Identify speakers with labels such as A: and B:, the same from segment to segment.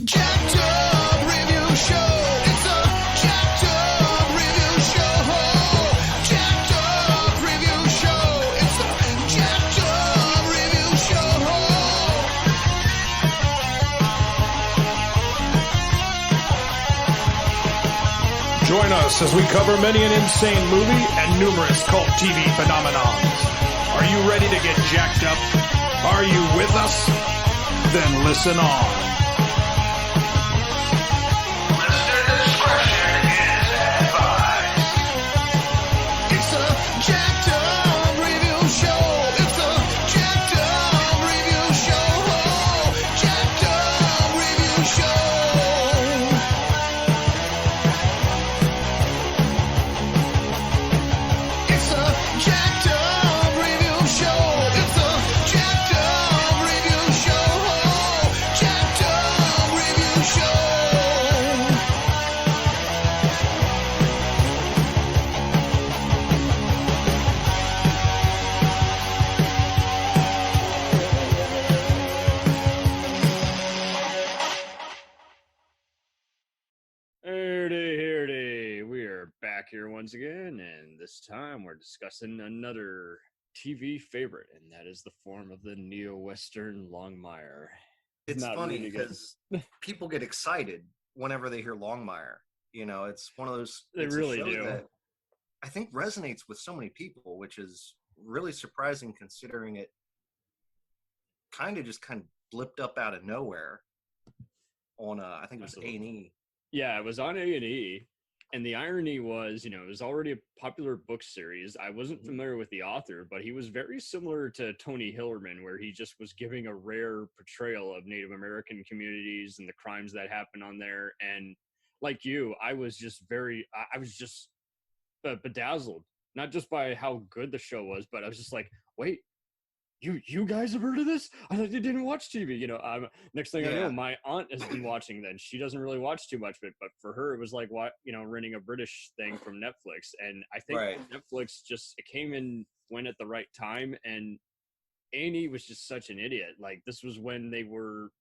A: Jacked Up Review Show. It's a Jacked Up Review Show. Jacked Up Review Show. It's a Jacked Up Review Show.
B: Join us as we cover many an insane movie and numerous cult TV phenomenons. Are you ready to get jacked up? Are you with us? Then listen on.
A: Listener discretion is advised. It's a Jacked Up Review Show. It's a Jacked Up Review Show. Jacked Up Review Show. It's a Jacked Up Review Show. It's a Jacked Up Review Show. Jacked Up Review Show.
C: Herdy. We are back here once again, and this time we're discussing another TV favorite, and that is the form of the neo-western Longmire.
D: It's
C: Not
D: funny
C: really good.
D: because people get excited whenever they hear Longmire. You know, it's one of those.
C: They
D: it's a
C: really
D: show
C: do.
D: that I think resonates with so many people, which is really surprising considering it kind of blipped up out of nowhere on I think it was
C: Absolutely.
D: A&E.
C: Yeah, it was on A&E, and the irony was, it was already a popular book series. I wasn't familiar with the author, but he was very similar to Tony Hillman, where he just was giving a rare portrayal of Native American communities and the crimes that happen on there. And like you, I was just bedazzled, not just by how good the show was, but I was just like, wait, you guys have heard of this? I thought you didn't watch TV. Next thing I know,
D: Yeah.
C: my aunt has been watching. Then she doesn't really watch too much of it, but for her, it was like renting a British thing from Netflix. And I think
D: Right.
C: Netflix it came in when at the right time. And A&E was just such an idiot. Like, this was when they were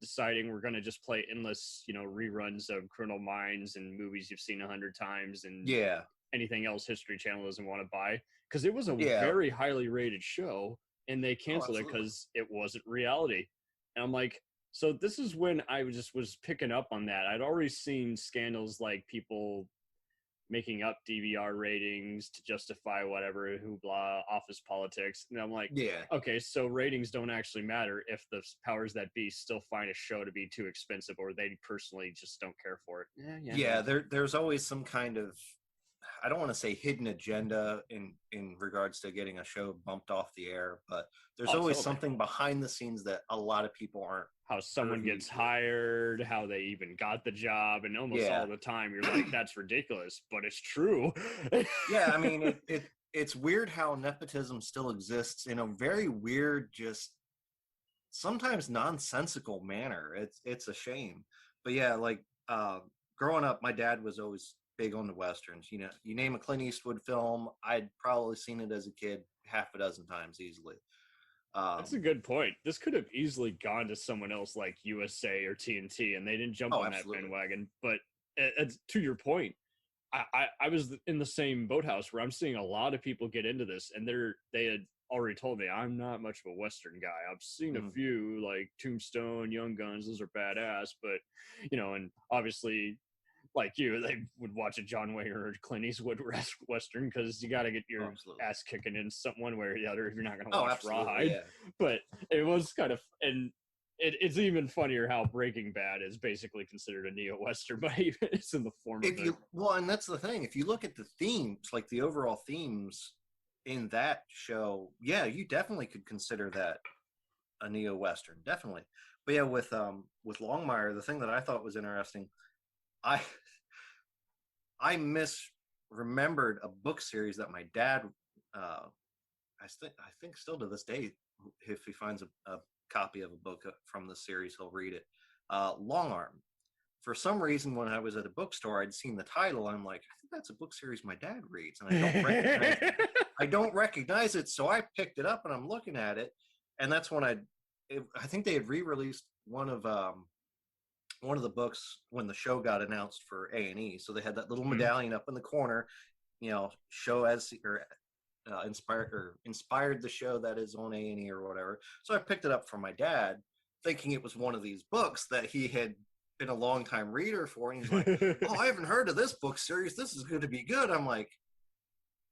C: deciding we're going to just play endless, reruns of Criminal Minds and movies you've seen 100 times and
D: Yeah.
C: anything else History Channel doesn't want to buy, because it was a
D: Yeah.
C: very highly rated show. And they canceled it
D: absolutely.
C: because it wasn't reality. And I'm like, so this is when I was picking up on that. I'd already seen scandals like people making up DVR ratings to justify whatever, hoopla, office politics. And I'm like,
D: Yeah.
C: okay, so ratings don't actually matter if the powers that be still find a show to be too expensive, or they personally just don't care for it.
D: Yeah, there's always some kind of, I don't want to say hidden agenda in regards to getting a show bumped off the air, but there's always
C: totally.
D: something behind the scenes that a lot of people aren't.
C: How someone
D: privy
C: gets
D: to.
C: hired, how they even got the job, and almost
D: Yeah.
C: all the time you're like, that's ridiculous, but it's true.
D: Yeah, I mean, it's weird how nepotism still exists in a very weird, just sometimes nonsensical manner. It's a shame. But yeah, like growing up, my dad was always big on the Westerns. You name a Clint Eastwood film, I'd probably seen it as a kid half a dozen times easily.
C: That's a good point. This could have easily gone to someone else like USA or TNT, and they didn't jump on
D: absolutely.
C: that bandwagon. But to your point, I was in the same boathouse where I'm seeing a lot of people get into this, and they had already told me I'm not much of a Western guy. I've seen a few like Tombstone, Young Guns; those are badass. But and obviously, like you, they would watch a John Wayne or Clint Eastwood Western because you got to get your ass kicking in one way or the other if you're not going to watch Rawhide.
D: Yeah.
C: But it was kind of, and it's even funnier how Breaking Bad is basically considered a neo-Western, but it's in the form of it.
D: Well, and that's the thing. If you look at the themes, like the overall themes in that show, yeah, you definitely could consider that a neo-Western, definitely. But yeah, with Longmire, the thing that I thought was interesting, I misremembered a book series that my dad, I think still to this day, if he finds a copy of a book from the series, he'll read it. Longarm. For some reason, when I was at a bookstore, I'd seen the title. I'm like, I think that's a book series my dad reads, and I don't recognize it. So I picked it up and I'm looking at it, and that's when I think they had re-released one of one of the books when the show got announced for A&E. So they had that little
C: Mhm.
D: medallion up in the corner, show as or inspired the show that is on A&E or whatever. So I picked it up from my dad, thinking it was one of these books that he had been a long time reader for, and he's like, "Oh, I haven't heard of this book series. This is going to be good." I'm like,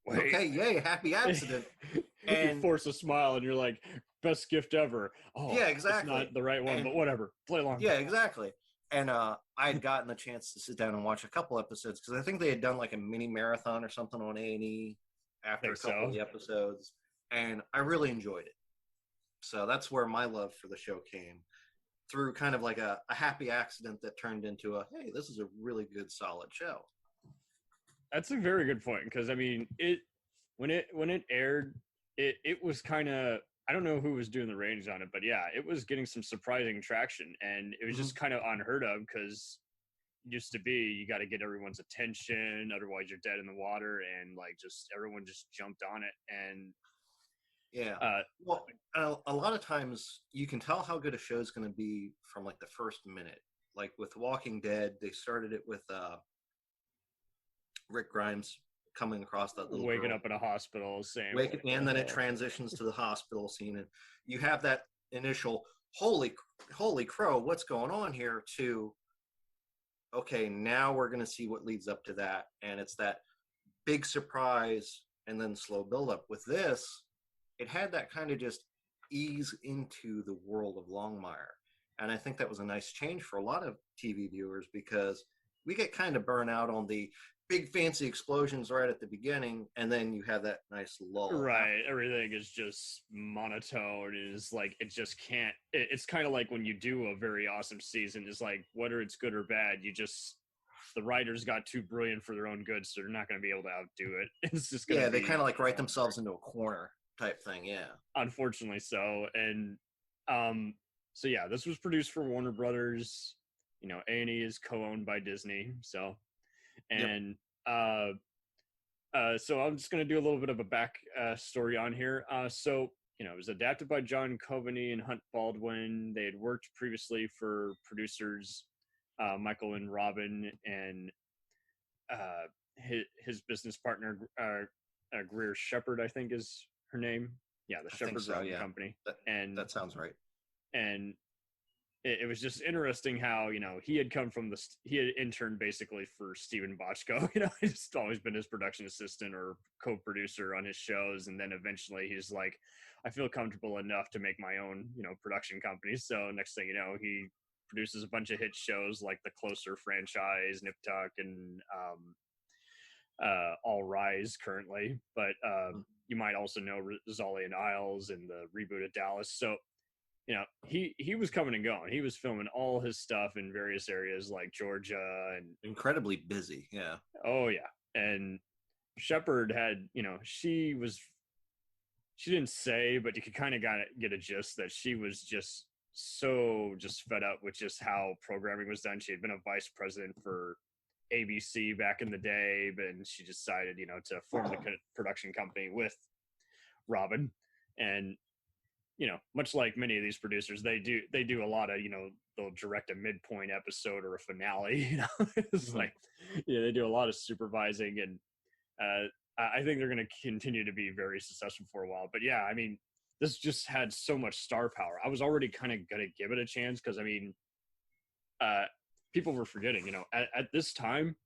C: Wait.
D: "Okay, yay, happy accident."
C: You
D: And
C: force a smile, and you're like, "Best gift ever." Oh,
D: yeah, exactly.
C: It's not the right one,
D: And
C: but whatever. Play along.
D: yeah, exactly. And I had gotten the chance to sit down and watch a couple episodes because I think they had done like a mini marathon or something on A&E after a
C: Think
D: couple of
C: so.
D: the episodes, and I really enjoyed it. So that's where my love for the show came, through kind of like a happy accident that turned into a, hey, this is a really good, solid show.
C: That's a very good point, because I mean, when it aired, it was kind of, I don't know who was doing the ratings on it, but yeah, it was getting some surprising traction, and it was just kind of unheard of, because it used to be you got to get everyone's attention, otherwise you're dead in the water, and like just everyone just jumped on it, and
D: Yeah. Well, a lot of times you can tell how good a show is going to be from like the first minute. Like with Walking Dead, they started it with Rick Grimes coming across that little
C: waking
D: girl.
C: up in a hospital, saying,
D: And then it transitions to the hospital scene, and you have that initial holy crow, what's going on here, to okay, now we're going to see what leads up to that, and it's that big surprise and then slow build up. With this, it had that kind of just ease into the world of Longmire, and I think that was a nice change for a lot of TV viewers, because we get kind of burnt out on the big fancy explosions right at the beginning, and then you have that nice lull.
C: right, everything is just monotone. It's like it just can't, it's kind of like when you do a very awesome season, it's like whether it's good or bad, you just, the writers got too brilliant for their own good, so they're not going to be able to outdo it. It's just going to
D: they kind of like write themselves into a corner type thing.
C: Unfortunately so. And so yeah, this was produced for Warner Brothers. A&E is co-owned by Disney, so, and so I'm just going to do a little bit of a back story on here. So, it was adapted by John Coveney and Hunt Baldwin. They had worked previously for producers Michael and Robin, and his business partner, Greer Shepard, I think is her name. Yeah, the Shepard Robin Company.
D: That sounds right.
C: And it was just interesting how, he had come from he had interned basically for Steven Bochco. He's just always been his production assistant or co-producer on his shows. And then eventually he's like, I feel comfortable enough to make my own, production company. So next thing you know, he produces a bunch of hit shows like the Closer franchise, Nip Tuck, and All Rise currently. But you might also know Rizzoli and Isles and the reboot of Dallas. So, he was coming and going. He was filming all his stuff in various areas like Georgia, and
D: incredibly busy. Yeah.
C: Oh yeah. And Shepard had, she didn't say, but you could kind of get a gist that she was just fed up with just how programming was done. She had been a vice president for ABC back in the day, but she decided, to form the production company with Robin. And much like many of these producers, they do a lot of, they'll direct a midpoint episode or a finale. It's like, they do a lot of supervising, and I think they're going to continue to be very successful for a while. But yeah, I mean, this just had so much star power. I was already kind of going to give it a chance because, I mean, people were forgetting, at this time,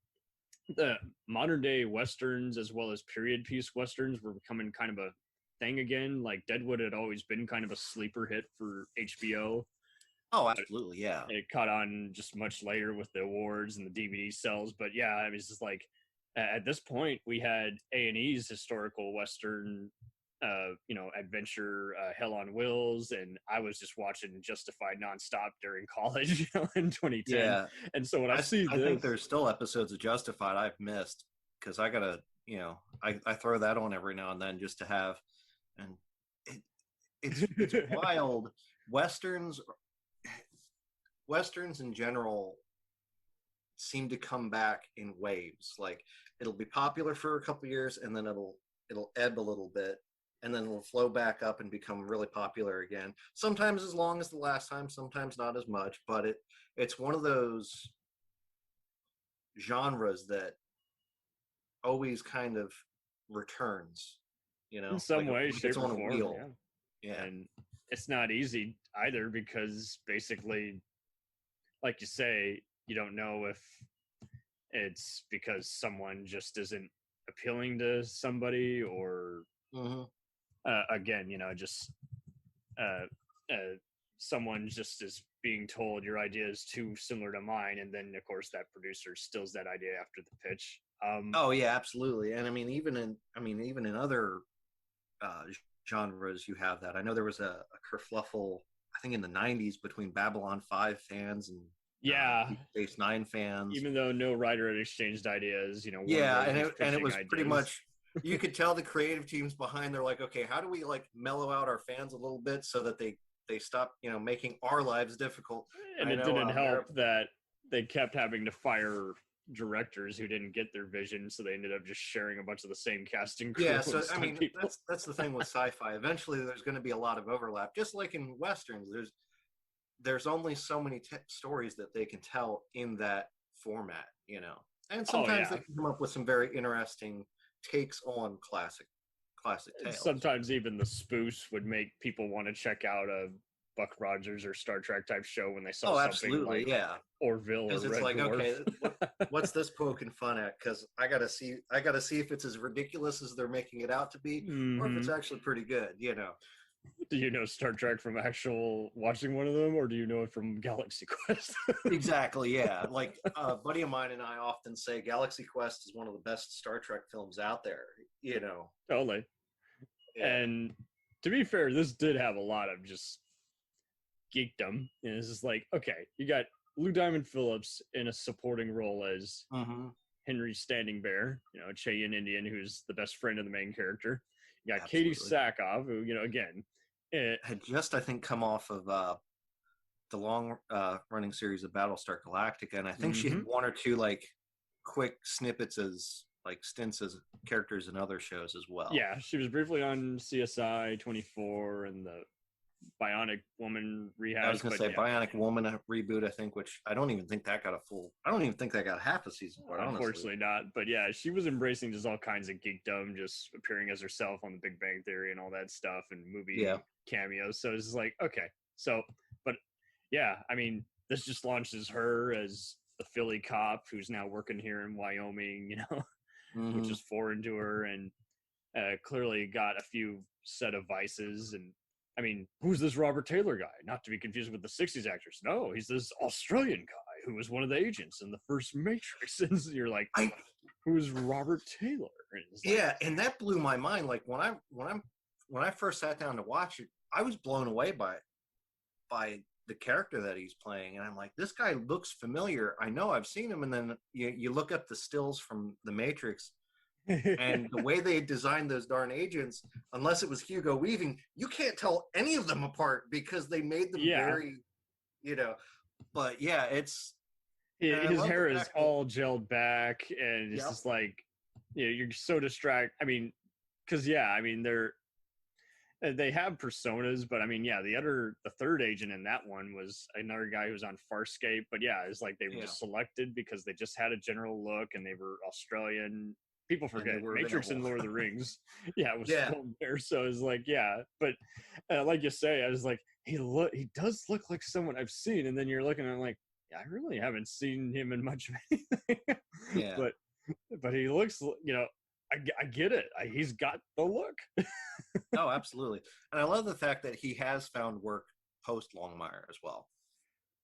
C: the modern day Westerns as well as period piece Westerns were becoming kind of a thing again. Like Deadwood had always been kind of a sleeper hit for HBO.
D: Oh, absolutely, yeah.
C: It caught on just much later with the awards and the DVD sales. But yeah, I was just like, at this point, we had A&E's historical Western, adventure, Hell on Wheels, and I was just watching Justified nonstop during college, in 2010. Yeah. And so when I
D: think there's still episodes of Justified I've missed, because I gotta, I throw that on every now and then just to have, and it's wild. Westerns in general seem to come back in waves. Like it'll be popular for a couple years and then it'll ebb a little bit, and then it'll flow back up and become really popular again. Sometimes as long as the last time, sometimes not as much, but it's one of those genres that always kind of returns,
C: in some way,
D: it's
C: shape, or
D: on a
C: form.
D: wheel.
C: Yeah. And it's not easy either, because basically, like you say, you don't know if it's because someone just isn't appealing to somebody, or again, just someone just is being told your idea is too similar to mine, and then of course that producer steals that idea after the pitch.
D: Oh yeah, absolutely. And I mean, even in other genres, you have that. I know there was a kerfluffle, I think in the '90s, between Babylon 5 fans and Deep Space Nine fans.
C: Even though no writer had exchanged ideas,
D: Yeah, and it was pretty much, you could tell the creative teams behind. They're like, okay, how do we like mellow out our fans a little bit so that they stop, making our lives difficult.
C: And it didn't help that they kept having to fire directors who didn't get their vision, so they ended up just sharing a bunch of the same casting crew.
D: Yeah, so I mean, that's the thing with sci-fi. Eventually, there's going to be a lot of overlap. Just like in westerns, there's only so many stories that they can tell in that format, And sometimes they can come up with some very interesting takes on classic tales.
C: Sometimes even the spoofs would make people want to check out a Buck Rogers or Star Trek type show when they saw something like Orville. Because it's like,
D: okay, what's this poking fun at? Because I gotta see if it's as ridiculous as they're making it out to be, or if it's actually pretty good.
C: Do you know Star Trek from actual watching one of them, or do you know it from Galaxy Quest?
D: Exactly, yeah. Like a buddy of mine and I often say Galaxy Quest is one of the best Star Trek films out there,
C: Totally. Yeah. And to be fair, this did have a lot of just geekdom. And it's just like, okay, you got Lou Diamond Phillips in a supporting role as Henry Standing Bear, a Cheyenne Indian who's the best friend of the main character. You got Katie Sackhoff, who, again,
D: had just, I think, come off of the long running series of Battlestar Galactica, and I think she had one or two like quick snippets as like stints as characters in other shows as well.
C: Yeah, she was briefly on CSI 24 and the Bionic Woman rehab.
D: I was going to say Bionic Woman reboot, I think, which I don't even think that got half a season for it,
C: unfortunately not. But yeah, she was embracing just all kinds of geekdom, just appearing as herself on The Big Bang Theory and all that stuff, and movie cameos. So it's like, okay. So, but yeah, I mean, this just launches her as the Philly cop who's now working here in Wyoming, which is foreign to her, and clearly got a few set of vices. And I mean, who's this Robert Taylor guy? Not to be confused with the 60s actress. No, he's this Australian guy who was one of the agents in the first Matrix. And you're like, who's Robert Taylor? And
D: and that blew my mind. Like when I first sat down to watch it, I was blown away by the character that he's playing, and I'm like, this guy looks familiar. I know I've seen him. And then you look up the stills from the Matrix, and the way they designed those darn agents, unless it was Hugo Weaving, you can't tell any of them apart because they made them very, but yeah, it's
C: his hair is all gelled back, and it's just like, you're so distracted. I mean, because they have personas, but I mean, the third agent in that one was another guy who was on Farscape, but it's like they were just selected because they just had a general look and they were Australian. People forget Matrix and Lord of the Rings. It was filmed there, so it's like, but like you say, I was like, he does look like someone I've seen, and then you're looking at him like, I really haven't seen him in much of anything. But he looks, I get it. He's got the look.
D: Oh, absolutely. And I love the fact that he has found work post Longmire as well.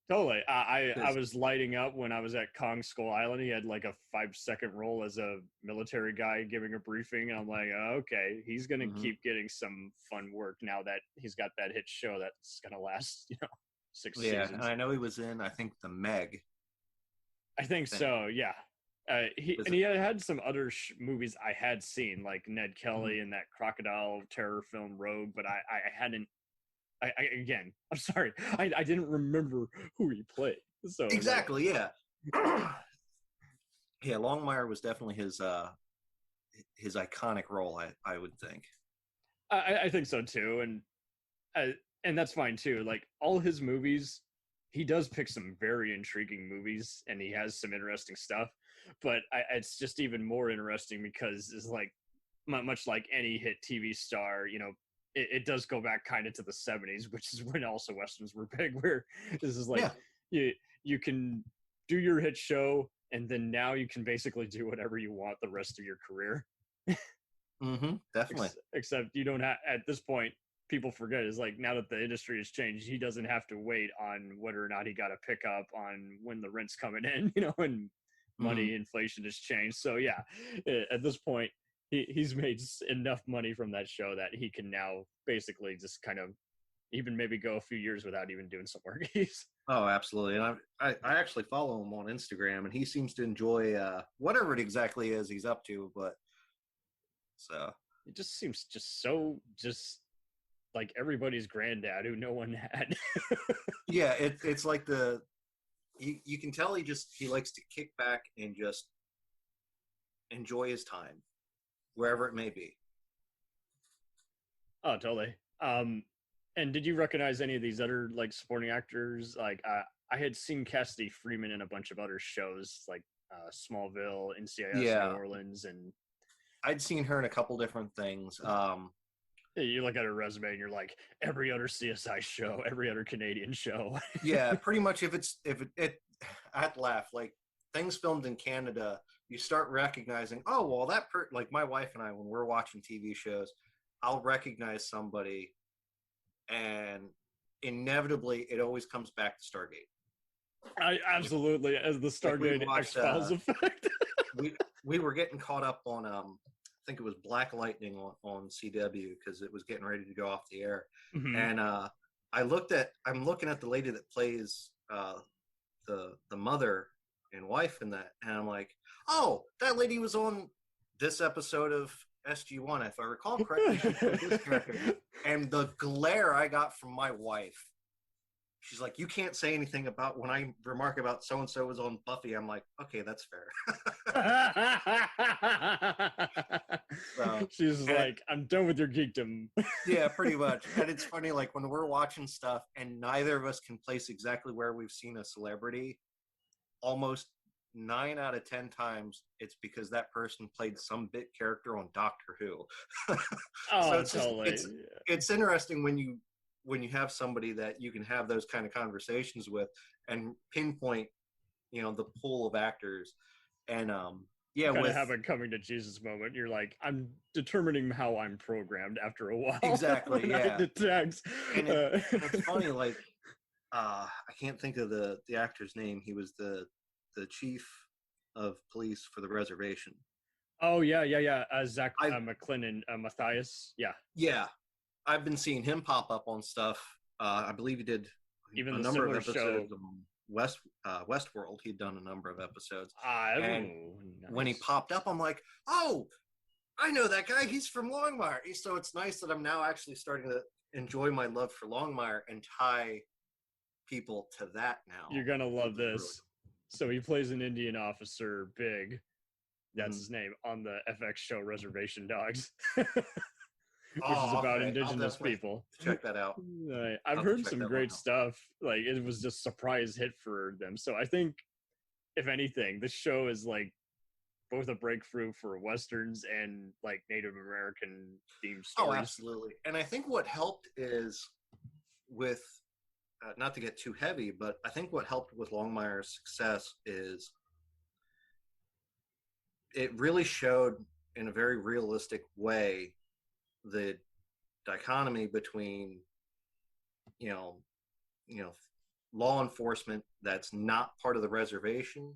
C: Totally. I was lighting up when I was at Kong Skull Island. He had like a 5-second role as a military guy giving a briefing. And I'm like, okay, he's going to keep getting some fun work now that he's got that hit show that's going to last, 6 seasons.
D: And I know he was in, I think, the Meg.
C: I think so, yeah. He had some other movies I had seen, like Ned Kelly and that crocodile terror film Rogue, but I hadn't. Again, I'm sorry, I didn't remember who he played. So
D: exactly, yeah. Longmire was definitely his iconic role, I would think.
C: I think so too, and that's fine too. Like all his movies, he does pick some very intriguing movies, and he has some interesting stuff. But it's just even more interesting because it's like much like any hit TV star, it does go back kind of to the 70s, which is when also westerns were big. Where this is like you can do your hit show, and then now you can basically do whatever you want the rest of your career.
D: Definitely.
C: Except you don't have, at this point, people forget is like now that the industry has changed, he doesn't have to wait on whether or not he got a pickup on when the rent's coming in, and money inflation has changed. So yeah, at this point, he's made enough money from that show that he can now basically just kind of even maybe go a few years without even doing some work.
D: Oh, absolutely. And I actually follow him on Instagram, and he seems to enjoy whatever it exactly is he's up to. But so
C: it just seems just like everybody's granddad who no one had.
D: Yeah, it's like you can tell he likes to kick back and just enjoy his time wherever it may be.
C: Oh, totally. And did you recognize any of these other like supporting actors? Like I had seen Cassidy Freeman in a bunch of other shows like Smallville, NCIS, New Orleans, and
D: I'd seen her in a couple different things.
C: You look at her resume and you're like, every other CSI show, every other Canadian show.
D: Yeah, pretty much. If it I'd laugh, like things filmed in Canada, you start recognizing, oh, well, like my wife and I, when we're watching TV shows, I'll recognize somebody, and inevitably it always comes back to Stargate.
C: Absolutely, as the Stargate X-Files effect.
D: we were getting caught up on I think it was Black Lightning on CW because it was getting ready to go off the air. And I'm looking at the lady that plays the mother and wife in that, and I'm like, oh, that lady was on this episode of SG1, if I recall correctly. She played this character. And the glare I got from my wife, she's like, you can't say anything about when I remark about so and so was on Buffy. I'm like, okay, that's fair. So,
C: she's like, I'm done with your geekdom.
D: Yeah, pretty much. And it's funny, like when we're watching stuff and neither of us can place exactly where we've seen a celebrity, almost 9 out of 10 times it's because that person played some bit character on Doctor Who.
C: Oh,
D: so
C: totally.
D: It's interesting when you have somebody that you can have those kind of conversations with and pinpoint, the pool of actors. And yeah,
C: kind of have a coming to Jesus moment. You're like, I'm determining how I'm programmed after a while.
D: Exactly. Yeah.
C: And
D: it's funny, like I can't think of the actor's name. He was the chief of police for the reservation.
C: Oh yeah. Zach McClellan, Matthias. Yeah.
D: I've been seeing him pop up on stuff. I believe he did
C: even
D: a
C: the
D: number of
C: similar
D: episodes on Westworld. He'd done a number of episodes.
C: Nice.
D: When he popped up, I'm like, oh, I know that guy. He's from Longmire. So it's nice that I'm now actually starting to enjoy my love for Longmire and tie people to that now.
C: You're gonna love this. So he plays an Indian officer, Big. That's his name, on the FX show Reservation Dogs. Which is about indigenous people.
D: Check that out.
C: I've heard some great stuff. Like, it was just a surprise hit for them. So I think, if anything, this show is like both a breakthrough for Westerns and like Native American themed stories.
D: Oh, absolutely. And I think what helped is with, not to get too heavy, but I think what helped with Longmire's success is it really showed in a very realistic way the dichotomy between, law enforcement that's not part of the reservation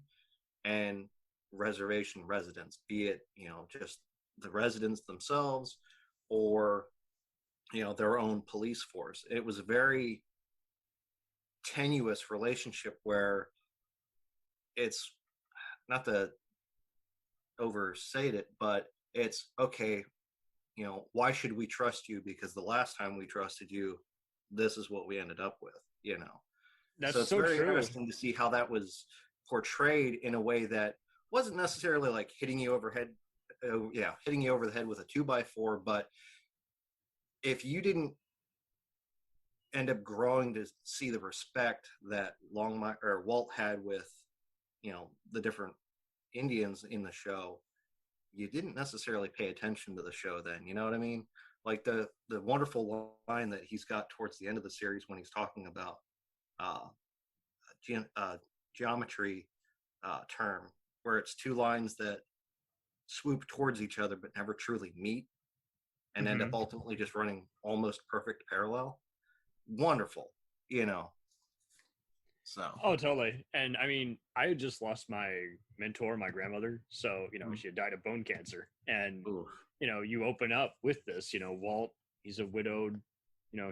D: and reservation residents, be it, just the residents themselves or, their own police force. It was a very tenuous relationship where it's not to overstate it, but it's okay. Why should we trust you? Because the last time we trusted you, this is what we ended up with,
C: That's
D: so it's very interesting to see how that was portrayed in a way that wasn't necessarily like hitting you over the head with a 2x4, but if you didn't end up growing to see the respect that Longmire or Walt had with, the different Indians in the show, you didn't necessarily pay attention to the show then. You know what I mean? Like the wonderful line that he's got towards the end of the series when he's talking about geometry term, where it's two lines that swoop towards each other but never truly meet and end up ultimately just running almost perfect parallel. Wonderful, So.
C: Oh, totally. And I mean, I had just lost my mentor, my grandmother. So, she had died of bone cancer. And,
D: Oof.
C: You open up with this, Walt, he's a widowed,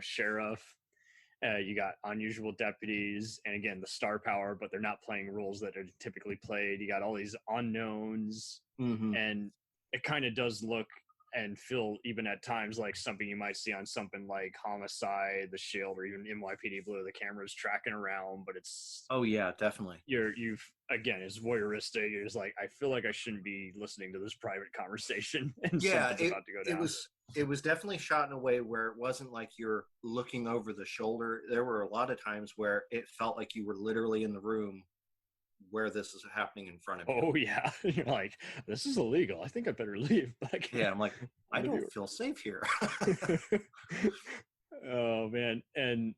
C: sheriff. You got unusual deputies. And again, the star power, but they're not playing roles that are typically played. You got all these unknowns. And it kind of does look and feel even at times like something you might see on something like Homicide, The Shield, or even NYPD Blue. The camera's tracking around, but it's
D: Definitely.
C: You've again, it's voyeuristic. You're just like, I feel like I shouldn't be listening to this private conversation, and something's about to go down.
D: It was definitely shot in a way where it wasn't like you're looking over the shoulder. There were a lot of times where it felt like you were literally in the room where this is happening in front of you.
C: Oh yeah, you're like, this is illegal. I think I better leave. But I can't.
D: Yeah, I'm like, I don't feel safe here.
C: Oh man, and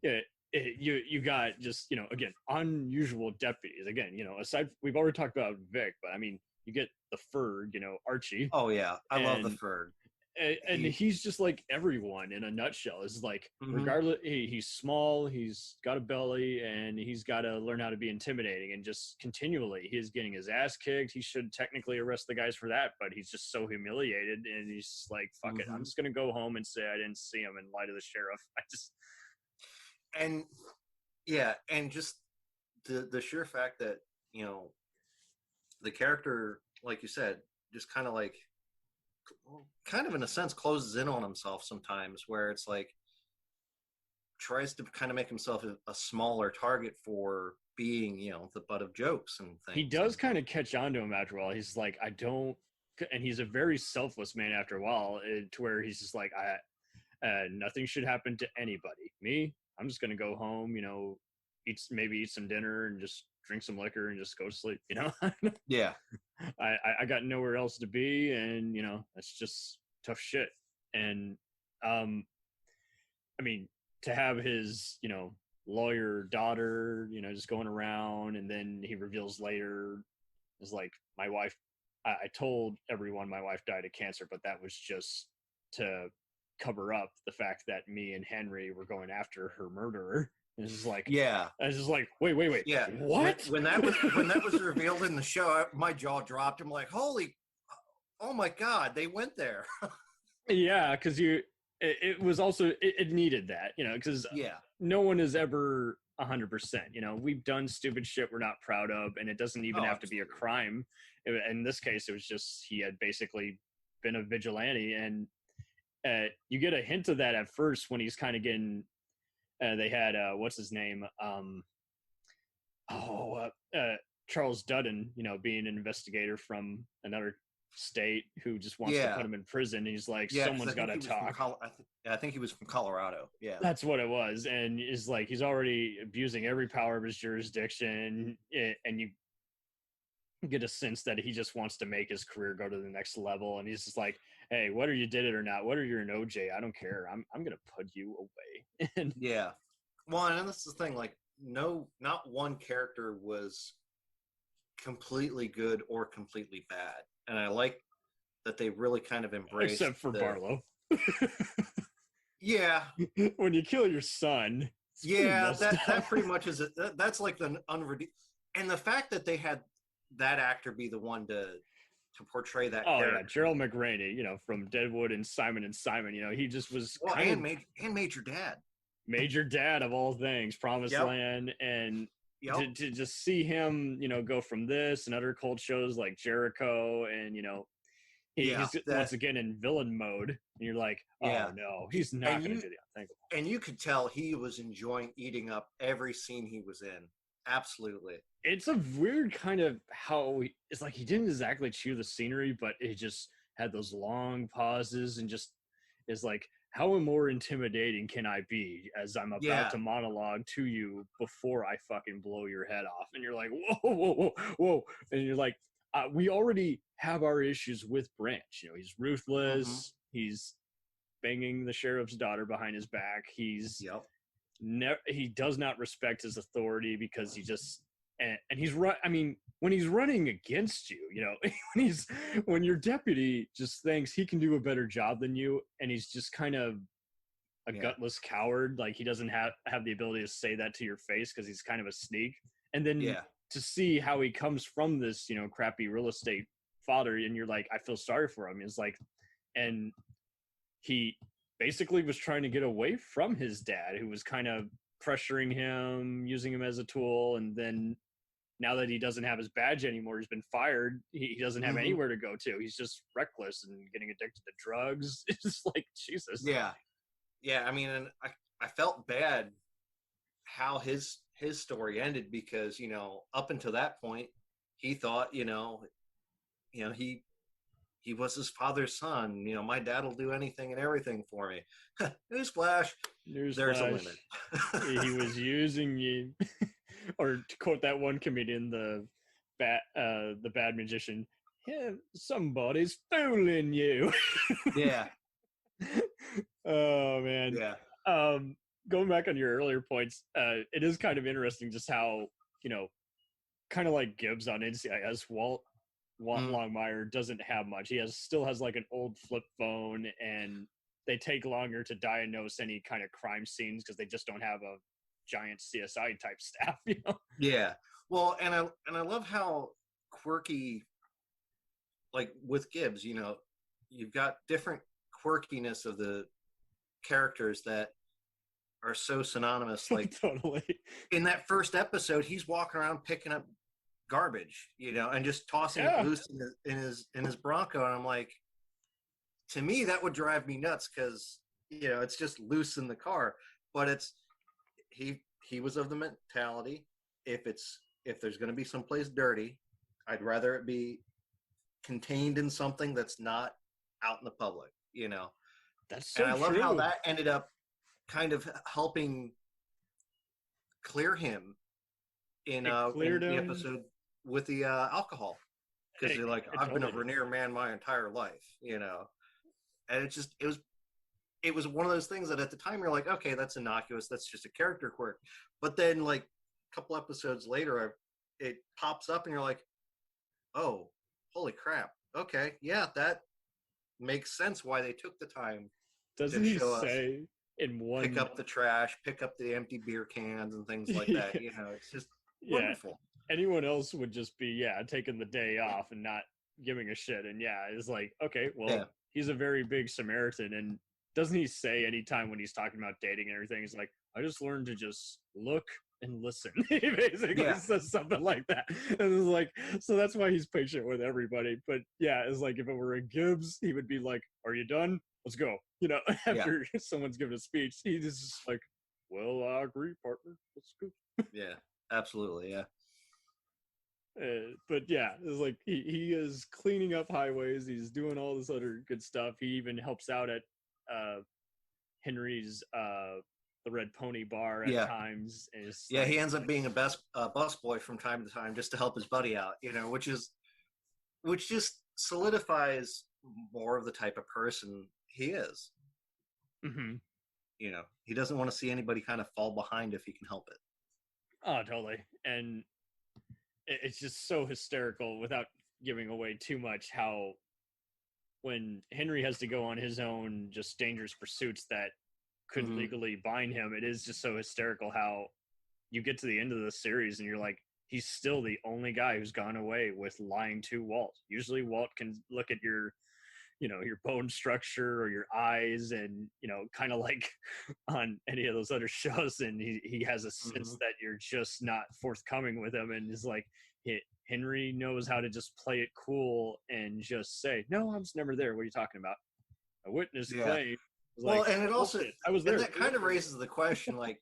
C: you got just again, unusual deputies. Again, aside, we've already talked about Vic, but I mean, you get the Ferg, Archie.
D: Oh yeah, I love the Ferg.
C: And he's just like everyone in a nutshell. Is like, regardless, he's small, he's got a belly, and he's got to learn how to be intimidating. And just continually, he's getting his ass kicked. He should technically arrest the guys for that, but he's just so humiliated, and he's just like, fuck it, I'm just gonna go home and say I didn't see him and lie to the sheriff.
D: And just the sheer fact that the character, like you said, just kind of in a sense closes in on himself sometimes, where it's like tries to kind of make himself a smaller target for being the butt of jokes and things.
C: He does kind of catch on to him after a while. He's like, I don't, and he's a very selfless man after a while, to where he's just like, nothing should happen to anybody. Me, I'm just gonna go home, eat some dinner and just drink some liquor and just go to sleep.
D: Yeah.
C: I got nowhere else to be, and that's just tough shit. And I mean, to have his lawyer daughter just going around, and then he reveals later is like, my wife, I told everyone my wife died of cancer, but that was just to cover up the fact that me and Henry were going after her murderer. And it's just like,
D: yeah,
C: I was just like, wait,
D: yeah,
C: what?
D: When that was revealed in the show, my jaw dropped. I'm like, oh my god, they went there.
C: Yeah, because it was also it needed that, because no one is ever 100%. We've done stupid shit we're not proud of, and it doesn't even have to be a crime. In this case, it was just he had basically been a vigilante, and you get a hint of that at first when he's kind of getting. They had what's his name? Charles Dudden, being an investigator from another state who just wants to put him in prison. And he's like, someone's got to talk.
D: I think he was from Colorado. Yeah,
C: that's what it was. And it's like he's already abusing every power of his jurisdiction, and you get a sense that he just wants to make his career go to the next level. And he's just like, hey, whether you did it or not, whether you're an OJ, I don't care. I'm gonna put you away. And
D: yeah, well, and that's the thing. Like, not one character was completely good or completely bad, and I like that they really kind of embraced.
C: Except for Barlow.
D: Yeah,
C: when you kill your son.
D: Yeah, that pretty much is it. That's like the unredeemed. And the fact that they had that actor be the one to portray that character.
C: Yeah, Gerald McRaney, from Deadwood and Simon & Simon, he just was
D: Major Dad.
C: Major Dad of all things, Promised Land, and to just see him, go from this and other cult shows like Jericho, and he's once again in villain mode, and you're like, oh no, he's not going to do the unthinkable.
D: And you could tell he was enjoying eating up every scene he was in. Absolutely.
C: It's a weird kind of it's like he didn't exactly chew the scenery, but it just had those long pauses, and just is like, how more intimidating can I be as I'm about to monologue to you before I fucking blow your head off? And you're like, whoa, whoa, whoa, whoa. And you're like, we already have our issues with Branch. You know, he's ruthless. He's banging the sheriff's daughter behind his back. He's he does not respect his authority because he just and he's I mean, when he's running against you, you know, when your deputy just thinks he can do a better job than you, and he's just kind of a gutless coward, like he doesn't have the ability to say that to your face because he's kind of a sneak. And then to see how he comes from this, you know, crappy real estate father, and you're like, I feel sorry for him. It's like, and he basically was trying to get away from his dad, who was kind of pressuring him, using him as a tool. And then now that he doesn't have his badge anymore, he's been fired, he doesn't have anywhere to go to. He's just reckless and getting addicted to drugs. It's just like, Jesus.
D: I mean, and I felt bad how his story ended, because, you know, up until that point he thought, you know, he was his father's son. You know, my dad will do anything and everything for me. Newsflash. There's a limit.
C: He was using you. Or to quote that one comedian, the bad magician, somebody's fooling you.
D: Yeah.
C: Oh, man.
D: Yeah.
C: Going back on your earlier points, it is kind of interesting just how, you know, kind of like Gibbs on NCIS, Walt Longmire doesn't have much. He still has like an old flip phone, and they take longer to diagnose any kind of crime scenes because they just don't have a giant CSI type staff, you know?
D: Yeah. Well, and I love how quirky, like with Gibbs, you know, you've got different quirkiness of the characters that are so synonymous. Like
C: Totally.
D: In that first episode, he's walking around picking up garbage, you know, and just tossing it loose in his Bronco. And I'm like, to me, that would drive me nuts, because, you know, it's just loose in the car. But it's he was of the mentality, if there's going to be someplace dirty, I'd rather it be contained in something that's not out in the public, you know.
C: That's so
D: true. And I love how that ended up kind of helping clear him in the episode with the alcohol, because you're like, I've been a Rainier man my entire life, you know. And it was one of those things that at the time you're like, okay, that's innocuous, that's just a character quirk. But then like a couple episodes later, it pops up and you're like, oh, holy crap. Okay, yeah, that makes sense why they took the time.
C: Doesn't he say in one...
D: Pick up the trash, pick up the empty beer cans and things like that. You know, it's just wonderful.
C: Anyone else would just be, taking the day off and not giving a shit. And it's like, okay, well, he's a very big Samaritan. And doesn't he say anytime when he's talking about dating and everything, he's like, I just learned to just look and listen. He basically says something like that. And it's like, so that's why he's patient with everybody. But it's like, if it were a Gibbs, he would be like, are you done? Let's go. You know, after someone's giving a speech, he's just like, well, I agree, partner. Let's go.
D: Yeah, absolutely. Yeah.
C: But it's like he is cleaning up highways. He's doing all this other good stuff. He even helps out at Henry's the Red Pony Bar at times. And
D: he ends up being a bus boy from time to time just to help his buddy out. You know, which just solidifies more of the type of person he is.
C: Mm-hmm.
D: You know, he doesn't want to see anybody kind of fall behind if he can help it.
C: Oh, totally. And it's just so hysterical, without giving away too much, how when Henry has to go on his own just dangerous pursuits that could legally bind him, it is just so hysterical how you get to the end of the series and you're like, he's still the only guy who's gone away with lying to Walt. Usually Walt can look at your bone structure or your eyes, and, you know, kind of like on any of those other shows, and he has a sense that you're just not forthcoming with him, and is like, Henry knows how to just play it cool and just say, no, I was never there. What are you talking about? A witness claim.
D: Well,
C: like,
D: and it also,
C: I was there.
D: And that kind of raises the question, like,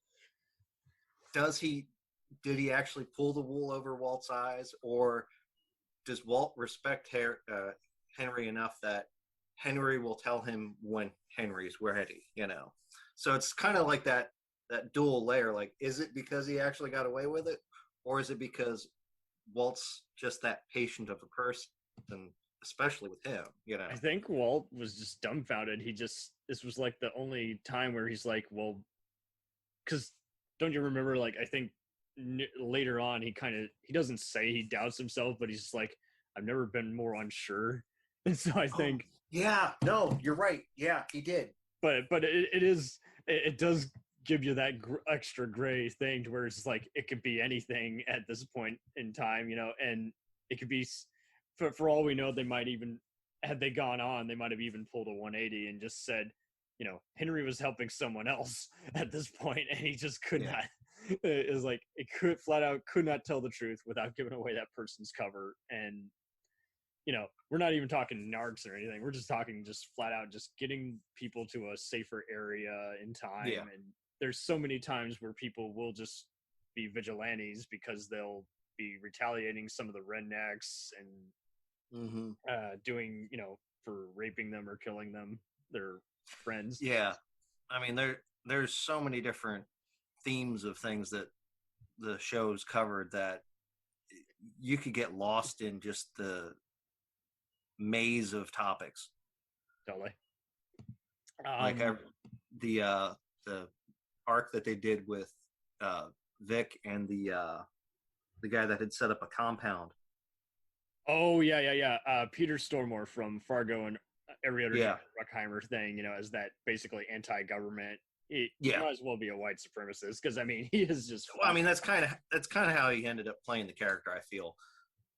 D: did he actually pull the wool over Walt's eyes, or does Walt respect Henry enough that, Henry will tell him when Henry's ready, you know. So it's kind of like that dual layer. Like, is it because he actually got away with it, or is it because Walt's just that patient of a person, especially with him, you know?
C: I think Walt was just dumbfounded. This was like the only time where he's like, well, because don't you remember, like, I think later on he doesn't say he doubts himself, but he's just like, I've never been more unsure. And so I think,
D: yeah, no, you're right. Yeah, he did.
C: but it does give you that extra gray thing to where it's like it could be anything at this point in time, you know, and it could be for all we know, they might even, had they gone on, they might have even pulled a 180 and just said, you know, Henry was helping someone else at this point, and he just could not. It was like it could not tell the truth without giving away that person's cover. And you know, we're not even talking narcs or anything. We're just talking just flat out just getting people to a safer area in time.
D: Yeah.
C: And there's so many times where people will just be vigilantes because they'll be retaliating some of the rednecks and doing, you know, for raping them or killing them, their friends.
D: Yeah. I mean, there's so many different themes of things that the show's covered that you could get lost in just the maze of topics.
C: Totally.
D: Like the arc that they did with Vic and the guy that had set up a compound.
C: Oh yeah. Peter Stormare from Fargo and every other Bruckheimer thing, you know, as that basically anti-government. He might as well be a white supremacist because I mean he is just.
D: Well, I mean that's kind of how he ended up playing the character. I feel,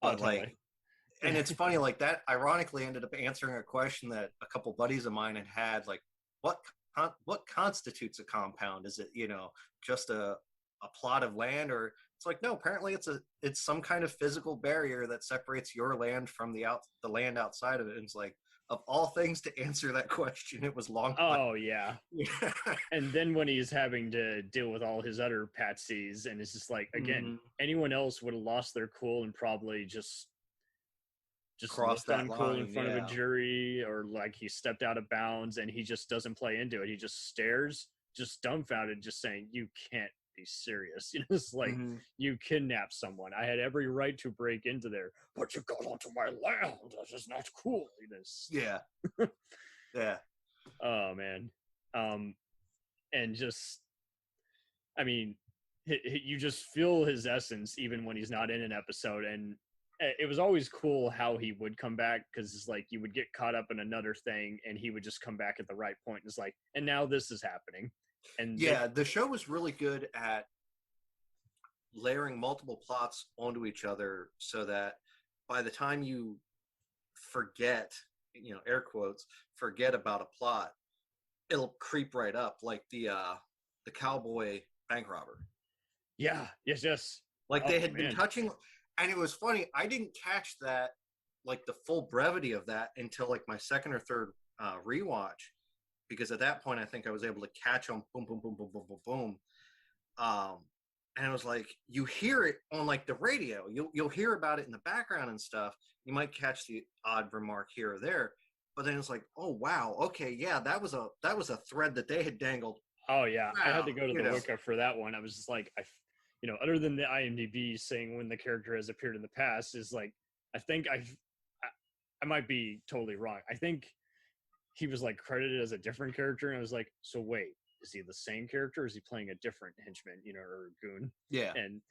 D: but
C: totally.
D: And it's funny, like that ironically ended up answering a question that a couple buddies of mine had, like, what constitutes a compound? Is it, you know, just a plot of land, or it's like, no, apparently it's some kind of physical barrier that separates your land from the land outside of it. And it's like, of all things to answer that question, it was Longmire.
C: Oh yeah. And then when he's having to deal with all his other patsies, and it's just like, again, anyone else would have lost their cool and probably just
D: crossed that line
C: in front of a jury, or like he stepped out of bounds, and he just doesn't play into it. He just stares, just dumbfounded, just saying, "You can't be serious." You know, it's like you kidnapped someone. I had every right to break into there, but you got onto my land. This is not cool.
D: Yeah. Yeah.
C: Oh man. And just, I mean, you just feel his essence even when he's not in an episode. And it was always cool how he would come back, because it's like you would get caught up in another thing and he would just come back at the right point. And it's like, and now this is happening. And
D: yeah, the show was really good at layering multiple plots onto each other so that by the time you forget, you know, air quotes, forget about a plot, it'll creep right up, like the cowboy bank robber.
C: Yeah, yes.
D: Like they had been touching. And it was funny, I didn't catch that, like the full brevity of that until like my second or third rewatch, because at that point I think I was able to catch them, boom, boom, boom, boom, boom, boom, boom. And it was like, you hear it on like the radio, you'll hear about it in the background and stuff. You might catch the odd remark here or there, but then it's like, oh wow, okay, yeah, that was a thread that they had dangled.
C: Oh yeah,
D: wow,
C: I had to go to the Wicca for that one. I was just like, you know, other than the IMDb saying when the character has appeared in the past, is like, I think I might be totally wrong. I think he was like credited as a different character, and I was like, so wait, is he the same character, or is he playing a different henchman, you know, or goon?
D: Yeah.
C: And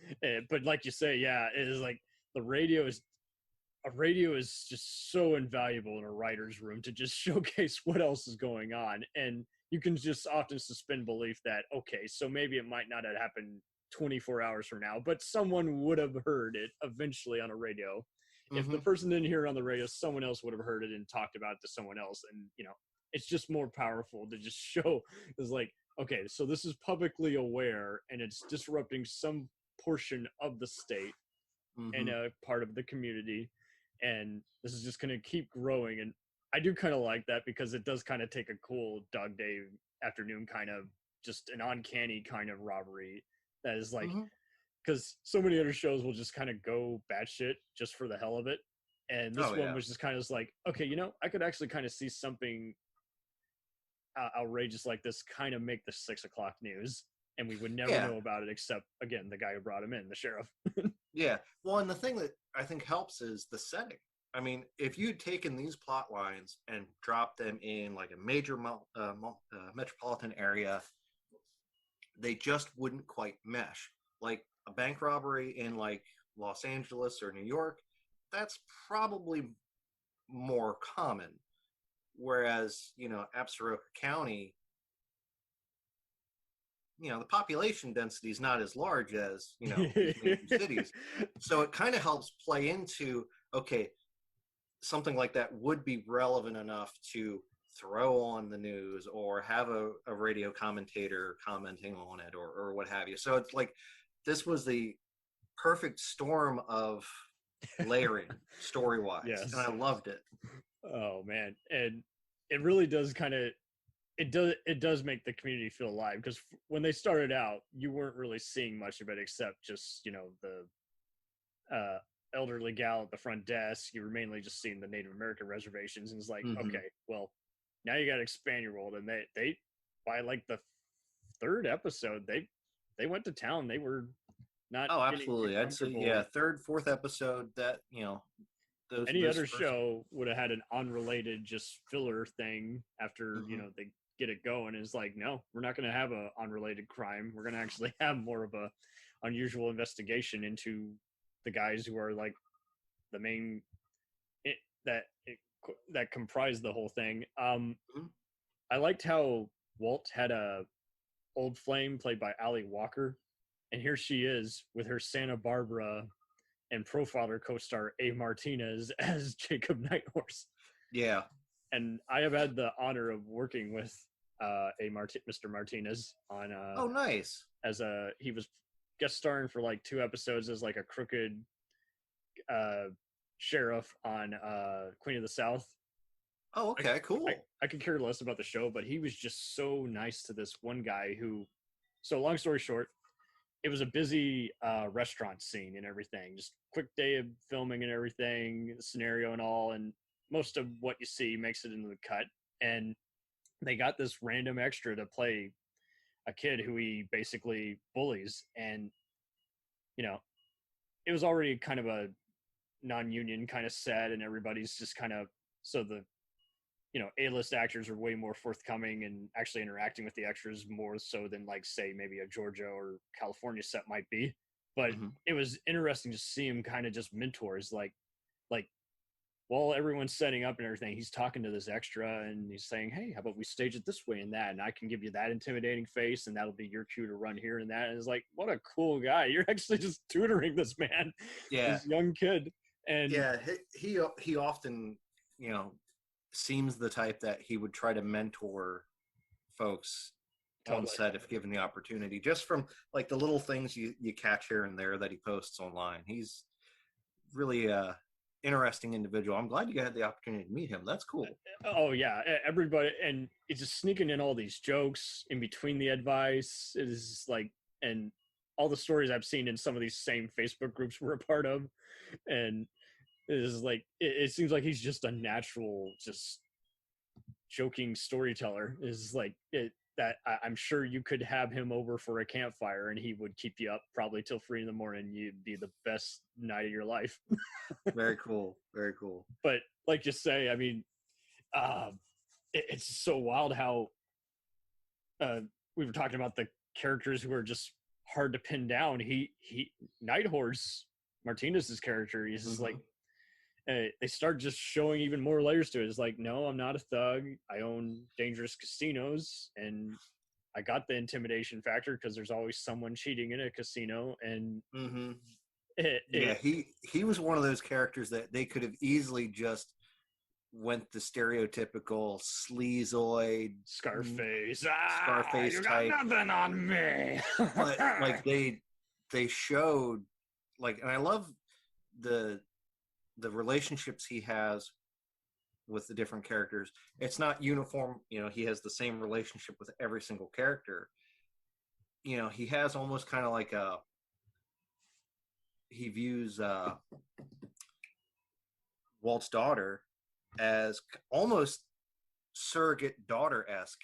C: but like you say, yeah, it is like a radio is just so invaluable in a writer's room to just showcase what else is going on, and you can just often suspend belief that, okay, so maybe it might not have happened 24 hours from now, but someone would have heard it eventually on a radio. If the person didn't hear it on the radio, someone else would have heard it and talked about it to someone else. And, you know, it's just more powerful to just show, is like, okay, so this is publicly aware and it's disrupting some portion of the state and a part of the community. And this is just going to keep growing. And I do kind of like that, because it does kind of take a cool Dog Day Afternoon kind of, just an uncanny kind of robbery. That is like, because so many other shows will just kind of go batshit just for the hell of it. And this
D: Oh,
C: one
D: yeah.
C: was just kind of like, okay, I could actually kind of see something outrageous like this kind of make the 6 o'clock news, and we would never
D: Yeah.
C: know about it except, again, the guy who brought him in, the sheriff.
D: Yeah. Well, and the thing that I think helps is the setting. I mean, if you'd taken these plot lines and dropped them in like a major metropolitan area, they just wouldn't quite mesh. Like a bank robbery in like Los Angeles or New York, that's probably more common. Whereas, Absaroka County, the population density is not as large as, these major cities. So it kind of helps play into, okay, something like that would be relevant enough to throw on the news or have a radio commentator commenting on it or what have you. So it's like, this was the perfect storm of layering story-wise.
C: Yes.
D: And I loved it.
C: Oh man, and it really does it does make the community feel alive, because when they started out, you weren't really seeing much of it except just the elderly gal at the front desk. You were mainly just seeing the Native American reservations, and it's like, okay, well, now you got to expand your world. And they by like the 3rd episode, they went to town. They were not.
D: Oh, absolutely. I'd say, yeah, 3rd, 4th episode that,
C: any other show would have had an unrelated just filler thing after they get it going. It's like, no, we're not going to have a unrelated crime. We're going to actually have more of a unusual investigation into the guys who are like the main that comprise the whole thing. I liked how Walt had a old flame played by Ali Walker, and here she is with her Santa Barbara and Profiler co-star A. Martinez as Jacob Nighthorse.
D: Yeah.
C: And I have had the honor of working with Mr. Martinez on
D: Oh, nice.
C: He was guest starring for like 2 episodes as like a crooked sheriff on Queen of the South.
D: Oh, okay, cool.
C: I could care less about the show, but he was just so nice to this one guy who, so long story short, it was a busy restaurant scene and everything, just quick day of filming and everything, scenario and all, and most of what you see makes it into the cut. And they got this random extra to play a kid who he basically bullies. And, it was already kind of a non-union kind of set, and everybody's just kind of, so the, A-list actors are way more forthcoming and actually interacting with the extras more so than like, say, maybe a Georgia or California set might be. But it was interesting to see him kind of just mentors, like while everyone's setting up and everything, he's talking to this extra and he's saying, hey, how about we stage it this way and that, and I can give you that intimidating face and that'll be your cue to run here and that. And it's like, what a cool guy. You're actually just tutoring this man, this young kid. And
D: yeah, he often, seems the type that he would try to mentor folks on set if given the opportunity, just from like the little things you catch here and there that he posts online. He's really interesting individual. I'm glad you had the opportunity to meet him. That's cool.
C: Oh yeah, everybody, and it's just sneaking in all these jokes in between the advice. It is like, and all the stories I've seen in some of these same Facebook groups we're a part of, and it is like it seems like he's just a natural, just joking storyteller. Is like it that I'm sure you could have him over for a campfire and he would keep you up probably till 3 a.m. You'd be the best night of your life.
D: Very cool. Very cool.
C: But like you say, I mean, it's so wild how we were talking about the characters who are just hard to pin down. Nighthorse, Martinez's character, he's just like, they start just showing even more layers to it. It's like, no, I'm not a thug. I own dangerous casinos, and I got the intimidation factor because there's always someone cheating in a casino. And
D: he was one of those characters that they could have easily just went the stereotypical sleazoid
C: Scarface
D: you
C: got
D: type.
C: nothing on me.
D: But like they showed, like, and I love the relationships he has with the different characters. It's not uniform, he has the same relationship with every single character. He has almost kind of like he views Walt's daughter as almost surrogate daughter-esque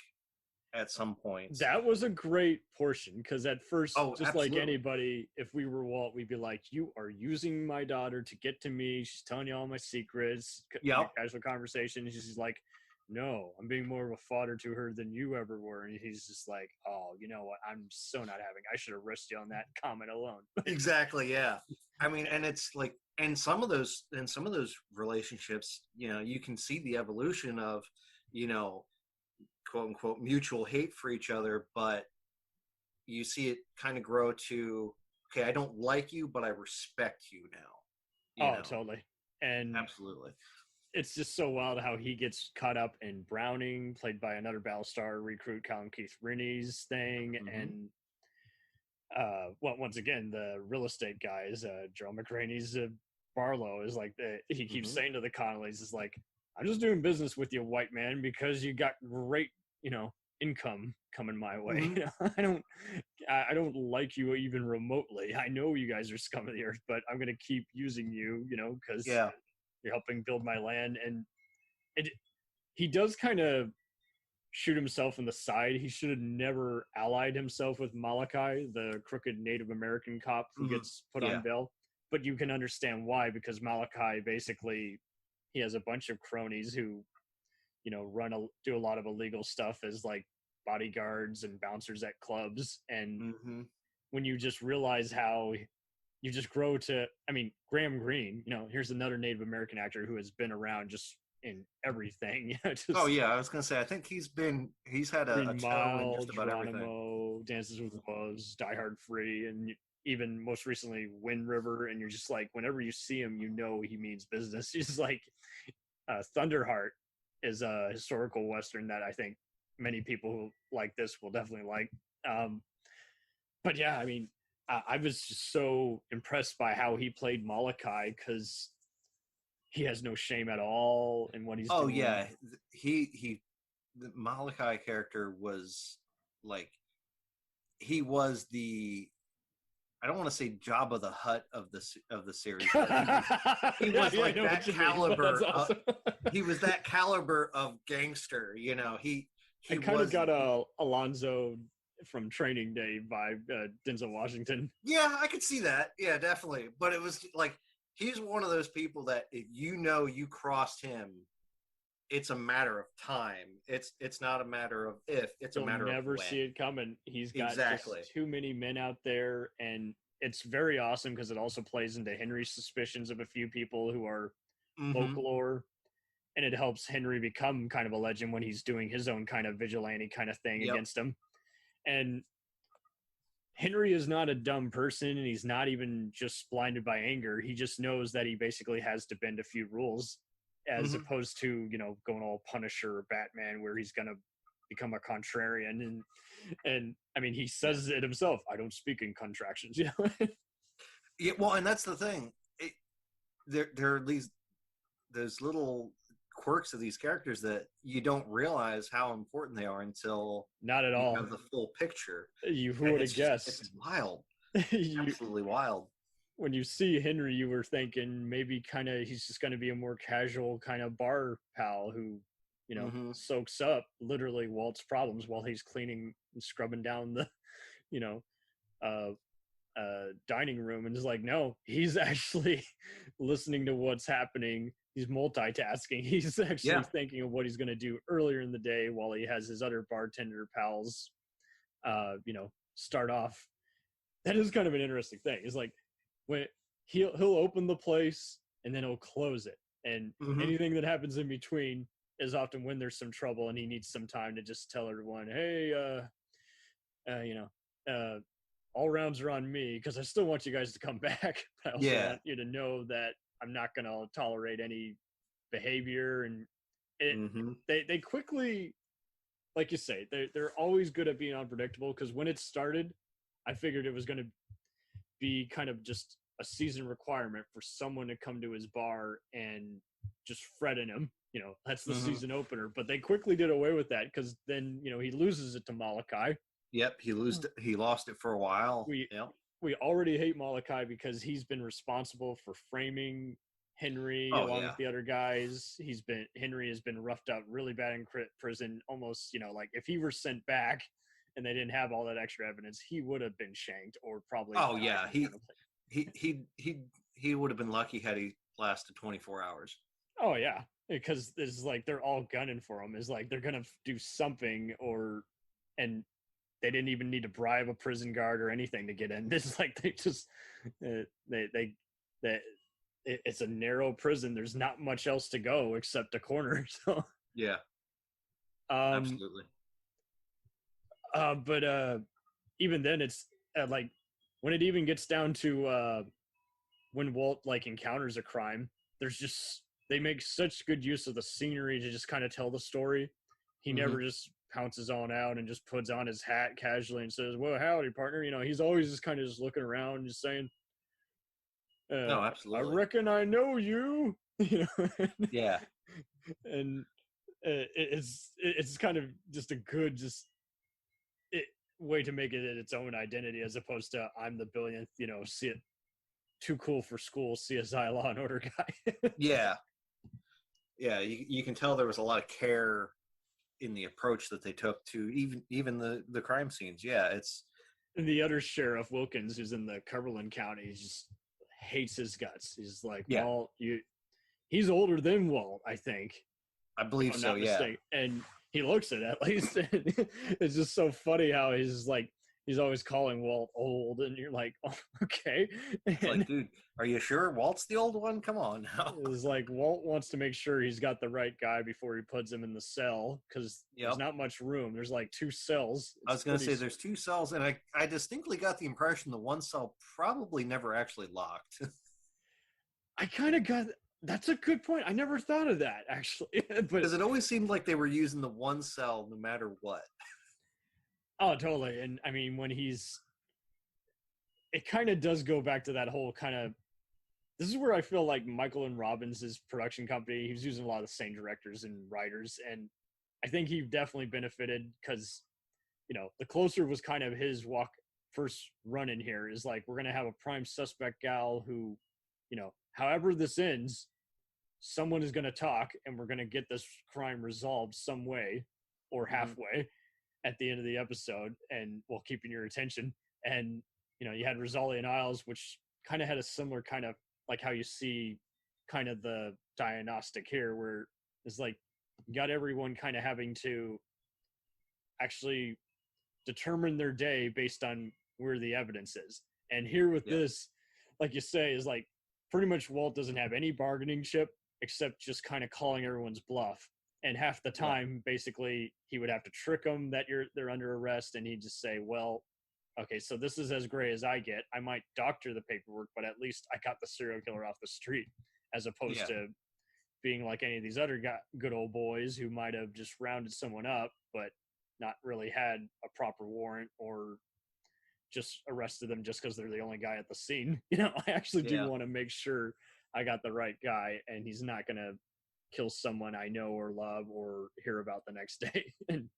D: at some points.
C: That was a great portion, because at first, just
D: absolutely.
C: like anybody, if we were Walt, we'd be like, you are using my daughter to get to me. She's telling you all my secrets.
D: Yep.
C: Casual conversation. She's like, no, I'm being more of a father to her than you ever were. And he's just like, oh, you know what? I'm so not having, I should arrest you on that comment alone.
D: Exactly. Yeah. I mean, and it's like, and some of those relationships, you know, you can see the evolution of, you know, quote unquote mutual hate for each other, but you see it kind of grow to, okay, I don't like you, but I respect you now. You know?
C: Totally. And
D: absolutely.
C: It's just so wild how he gets caught up in Browning, played by another Battlestar recruit, Colin Keith Rennie's thing. And once again, the real estate guy is Joe McRaney's Barlow is like, he keeps saying to the Connollys, is like, I'm just doing business with you, white man, because you got great, you know, income coming my way. You know, I don't like you even remotely. I know you guys are scum of the earth, but I'm going to keep using you, you know, because you're helping build my land. And he does kind of shoot himself in the side. He should have never allied himself with Malachi, the crooked Native American cop who gets put on bail. But you can understand why, because Malachi basically, he has a bunch of cronies who, you know, do a lot of illegal stuff as like bodyguards and bouncers at clubs. And when you just realize how you just grow to, I mean, Graham Greene, you know, here's another Native American actor who has been around just in everything. I was
D: going to say, I think he's had a toe in just about everything.
C: Dances with Wolves, Die Hard Free, and even most recently Wind River. And you're just like, whenever you see him, you know he means business. He's like, Thunderheart is a historical Western that I think many people who like this will definitely like. But yeah, I mean, I was just so impressed by how he played Malachi, because he has no shame at all in what he's doing. Oh yeah,
D: the Malachi character was like, he was the, I don't want to say Jabba the Hutt of the series. He was like that caliber. Awesome. He was that caliber of gangster. You know, he
C: kind of got a Alonzo from Training Day by Denzel Washington.
D: Yeah, I could see that. Yeah, definitely. But it was like, he's one of those people that if you know you crossed him, it's a matter of time. It's not a matter of if, it's a matter of when. You'll never see
C: it coming. He's got just too many men out there, and it's very awesome because it also plays into Henry's suspicions of a few people who are folklore, and it helps Henry become kind of a legend when he's doing his own kind of vigilante kind of thing against him. And Henry is not a dumb person, and he's not even just blinded by anger. He just knows that he basically has to bend a few rules, as opposed to, you know, going all Punisher or Batman, where he's going to become a contrarian. And I mean, he says it himself, I don't speak in contractions, you know?
D: Yeah, well, and that's the thing. There are those little quirks of these characters that you don't realize how important they are until
C: not at all
D: you have the full picture.
C: Who would have guessed?
D: It's wild. Absolutely wild.
C: When you see Henry, you were thinking maybe kind of he's just going to be a more casual kind of bar pal who, you know, soaks up literally Walt's problems while he's cleaning and scrubbing down the, you know, dining room. And is like, no, he's actually listening to what's happening. He's multitasking. He's actually thinking of what he's going to do earlier in the day while he has his other bartender pals, you know, start off. That is kind of an interesting thing. It's like, when he'll open the place and then he'll close it, and anything that happens in between is often when there's some trouble and he needs some time to just tell everyone, hey, you know, all rounds are on me, because I still want you guys to come back. I also want you to know that I'm not going to tolerate any behavior. And they quickly, like you say, they're always good at being unpredictable, because when it started, I figured it was going to be kind of just a season requirement for someone to come to his bar and just fret in him. You know, that's the season opener. But they quickly did away with that, because then, you know, he loses it to Malachi.
D: Yep, he lost it for a while.
C: We already hate Malachi because he's been responsible for framing Henry,
D: Oh,
C: along
D: yeah.
C: with the other guys. Henry has been roughed up really bad in prison. Almost, like if he were sent back and they didn't have all that extra evidence, he would have been shanked or probably.
D: Oh
C: died
D: yeah,
C: internally.
D: he would have been lucky had he lasted 24 hours.
C: Oh yeah, because it's like they're all gunning for him. It's like they're gonna do something, and they didn't even need to bribe a prison guard or anything to get in. This is like they just it's a narrow prison. There's not much else to go except a corner. So
D: Yeah,
C: um,
D: absolutely.
C: but even then, it's like when it even gets down to when Walt like encounters a crime. They make such good use of the scenery to just kind of tell the story. He never just pounces on out and just puts on his hat casually and says, "Well, howdy, partner." He's always just kind of just looking around, and just saying,
D: No,
C: "I
D: absolutely.
C: reckon I know you."
D: Yeah,
C: And it's kind of just a good way to make it its own identity, as opposed to I'm the billionth, see it too cool for school CSI Law and Order guy.
D: yeah, yeah. You can tell there was a lot of care in the approach that they took to even the crime scenes. Yeah, it's
C: And the other sheriff, Wilkins, who's in the Cumberland County, he just hates his guts. He's like,
D: Yeah.
C: Walt, he's older than Walt, I think.
D: I believe
C: If I'm
D: so.
C: not
D: Yeah,
C: mistaken. And he looks it at least. It's just so funny how he's always calling Walt old, and you're like, oh, okay.
D: it's
C: And
D: like, dude, are you sure Walt's the old one? Come on now.
C: it's like Walt wants to make sure he's got the right guy before he puts him in the cell, because there's not much room. There's like 2 cells.
D: I was going to say there's 2 cells, and I distinctly got the impression the one cell probably never actually locked.
C: I kind of got. That's a good point. I never thought of that, actually. But
D: Because it always seemed like they were using the one cell no matter what.
C: oh, totally. And I mean, it kind of does go back to that whole kind of. This is where I feel like Michael and Robbins' production company, he was using a lot of the same directors and writers, and I think he definitely benefited because, the closer was kind of his first run in here is like, we're going to have a prime suspect gal who, however this ends, someone is going to talk and we're going to get this crime resolved some way or halfway at the end of the episode, and while keeping your attention. And, you had Rosalie and Isles, which kind of had a similar kind of like how you see kind of the diagnostic here, where it's like you got everyone kind of having to actually determine their day based on where the evidence is. And here with this, like you say, is like pretty much Walt doesn't have any bargaining chip except just kind of calling everyone's bluff. And half the time, basically, he would have to trick them that they're under arrest, and he'd just say, well, okay, so this is as gray as I get. I might doctor the paperwork, but at least I got the serial killer off the street, as opposed to being like any of these other good old boys who might have just rounded someone up, but not really had a proper warrant, or just arrested them just because they're the only guy at the scene. I actually do want to make sure I got the right guy, and he's not going to kill someone I know or love or hear about the next day. And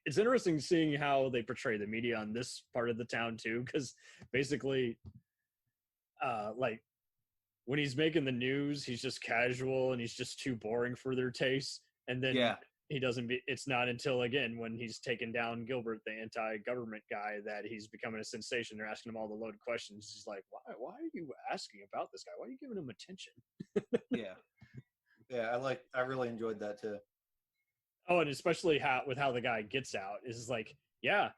C: it's interesting seeing how they portray the media on this part of the town too, because basically like when he's making the news, he's just casual and he's just too boring for their taste. And then it's not until, again, when he's taken down Gilbert, the anti-government guy, that he's becoming a sensation. They're asking him all the loaded questions. He's like, why are you asking about this guy? Why are you giving him attention?
D: I really enjoyed that too.
C: Oh, and especially how the guy gets out is like, I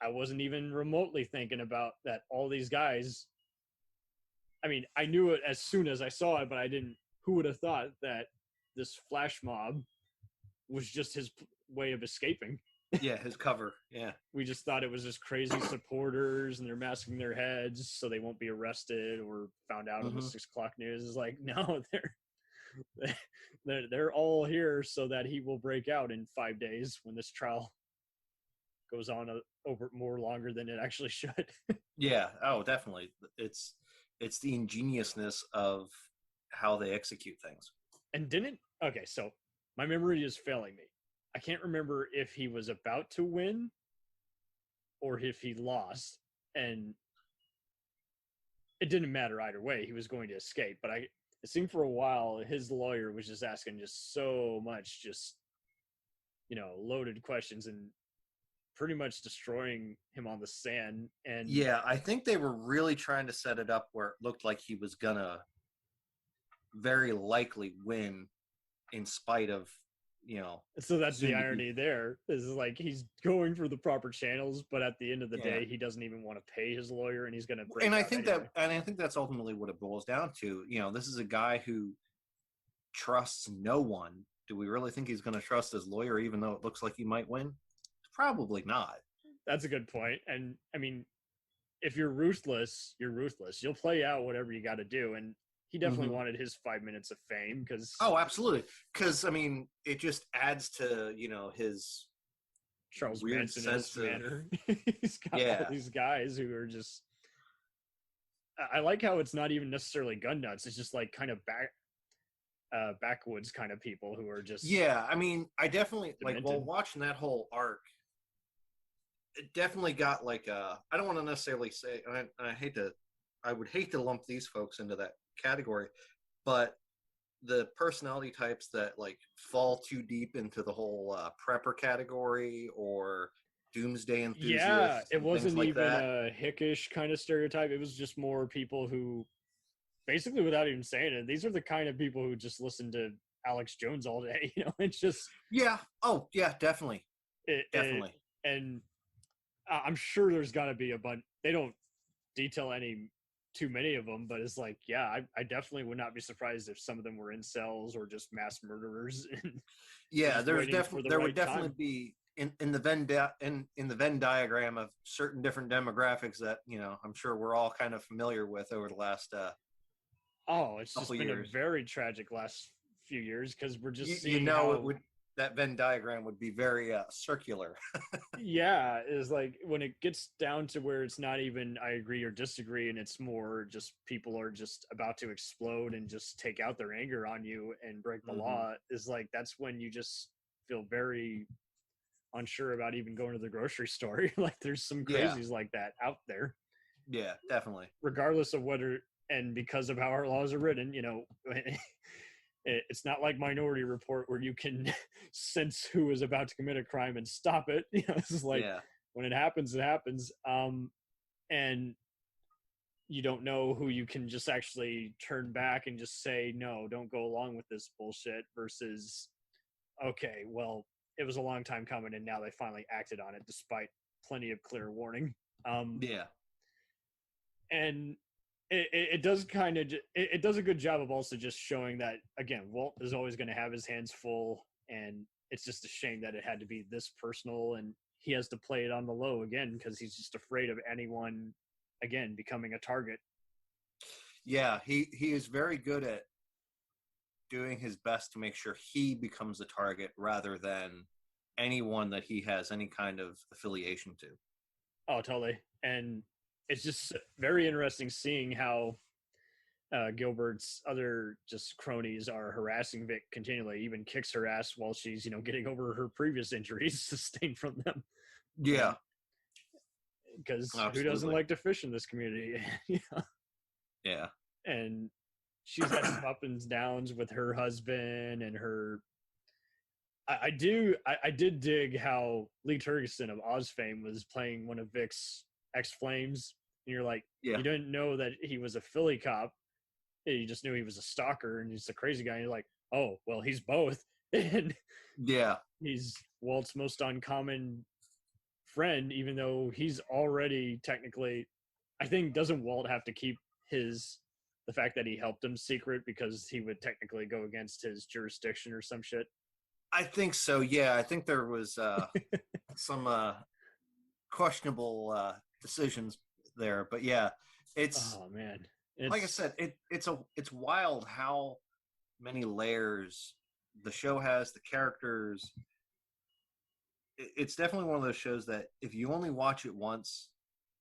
C: wasn't even remotely thinking about that. All these guys, I mean, I knew it as soon as I saw it, but I didn't. Who would have thought that this flash mob was just his way of escaping?
D: Yeah, his cover. Yeah,
C: we just thought it was just crazy supporters, and they're masking their heads so they won't be arrested or found out on the 6 o'clock news. Is like, no, they're all here so that he will break out in 5 days when this trial goes on over more longer than it actually should.
D: Yeah. Oh, definitely. It's the ingeniousness of how they execute things.
C: And so my memory is failing me. I can't remember if he was about to win or if he lost. And it didn't matter either way. He was going to escape. But it seemed for a while his lawyer was just asking just so much, just, loaded questions and pretty much destroying him on the sand. And
D: Yeah, I think they were really trying to set it up where it looked like he was gonna very likely win in spite of,
C: so that's the
D: soon to be-
C: irony there, is like he's going for the proper channels, but at the end of the
D: Yeah.
C: day, he doesn't even want to pay his lawyer, and he's going to break
D: and I
C: out
D: think
C: anyway.
D: that's ultimately what it boils down to. This is a guy who trusts no one. Do we really think he's going to trust his lawyer, even though it looks like he might win? Probably not.
C: That's a good point. And I mean, if you're ruthless, you're ruthless. You'll play out whatever you got to do. And he definitely wanted his 5 minutes of fame because
D: Oh, absolutely. Because I mean, it just adds to his
C: Charles
D: weird
C: Manson
D: sense of
C: manner. He's got
D: Yeah.
C: all these guys who are just. I like how it's not even necessarily gun nuts. It's just like kind of backwoods kind of people who are just.
D: Yeah, I mean, I definitely
C: Demented.
D: watching that whole arc. It definitely got like I don't want to necessarily say, and I would hate to lump these folks into that category, but the personality types that like fall too deep into the whole prepper category or doomsday enthusiasts.
C: Yeah, it
D: and
C: wasn't
D: things like
C: even
D: that.
C: a hickish kind of stereotype. It was just more people who, basically, without even saying it, these are the kind of people who just listen to Alex Jones all day. It's just
D: Yeah. Oh, yeah, definitely.
C: definitely. And I'm sure there's got to be a bunch. They don't detail too many of them, but it's like, yeah, I definitely would not be surprised if some of them were incels or just mass murderers.
D: Yeah,
C: just
D: there's
C: waiting for
D: definitely
C: the
D: there
C: right
D: would definitely
C: time.
D: be in the Venn diagram of certain different demographics that I'm sure we're all kind of familiar with over the last
C: Oh, it's just
D: couple
C: been
D: years.
C: a very tragic last few years because we're just
D: You
C: seeing
D: know,
C: how,
D: it would that Venn diagram would be very circular.
C: yeah, is like when it gets down to where it's not even I agree or disagree, and it's more just people are just about to explode and just take out their anger on you and break the
D: Mhm.
C: law, is like that's when you just feel very unsure about even going to the grocery store. Like there's some
D: Yeah.
C: crazies like that out there,
D: Yeah, definitely.
C: regardless of whether, and because of how our laws are written, it's not like Minority Report where you can sense who is about to commit a crime and stop it. This is like
D: Yeah.
C: when it happens, it happens. And you don't know who you can just actually turn back and just say, no, don't go along with this bullshit versus, okay, well, it was a long time coming and now they finally acted on it despite plenty of clear warning.
D: Yeah.
C: And it does kind of it does a good job of also just showing that, again, Walt is always going to have his hands full, and it's just a shame that it had to be this personal, and he has to play it on the low again because he's just afraid of anyone again becoming a target.
D: Yeah, he is very good at doing his best to make sure he becomes a target rather than anyone that he has any kind of affiliation to.
C: Oh, totally. And it's just very interesting seeing how Gilbert's other just cronies are harassing Vic continually, even kicks her ass while she's, getting over her previous injuries sustained from them.
D: Yeah.
C: Because who
D: Absolutely.
C: doesn't like to fish in this community?
D: Yeah.
C: And she's had some ups and downs with her husband and her. I did dig how Lee Turgeson of Oz fame was playing one of Vic's ex-flames. And you're like,
D: Yeah.
C: you didn't know that he was a Philly cop. You just knew he was a stalker and he's a crazy guy. And you're like, oh, well, he's both. And
D: Yeah.
C: he's Walt's most uncommon friend, even though he's already technically, I think, doesn't Walt have to keep the fact that he helped him secret because he would technically go against his jurisdiction or some shit?
D: I think so. Yeah, I think there was some questionable decisions there, but yeah, it's
C: Oh man,
D: like I said, it's wild how many layers the show has, the characters. It's definitely one of those shows that if you only watch it once,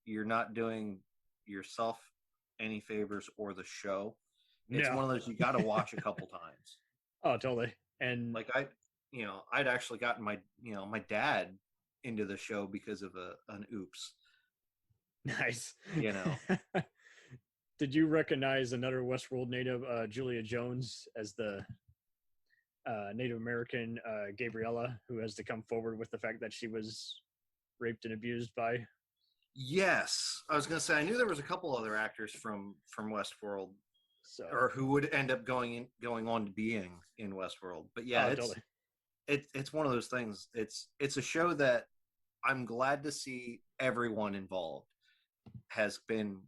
D: you're not doing yourself any favors or the show. It's
C: No.
D: one of those you got to watch a couple times.
C: Oh, totally. And
D: Like I'd actually gotten my dad into the show because of an oops.
C: nice. Did you recognize another Westworld native, Julia Jones, as the Native American Gabriella, who has to come forward with the fact that she was raped and abused by?
D: Yes, I was going to say I knew there was a couple other actors from Westworld,
C: So,
D: or who would end up going on to being in Westworld. But yeah,
C: totally.
D: it's one of those things. It's a show that I'm glad to see everyone involved has been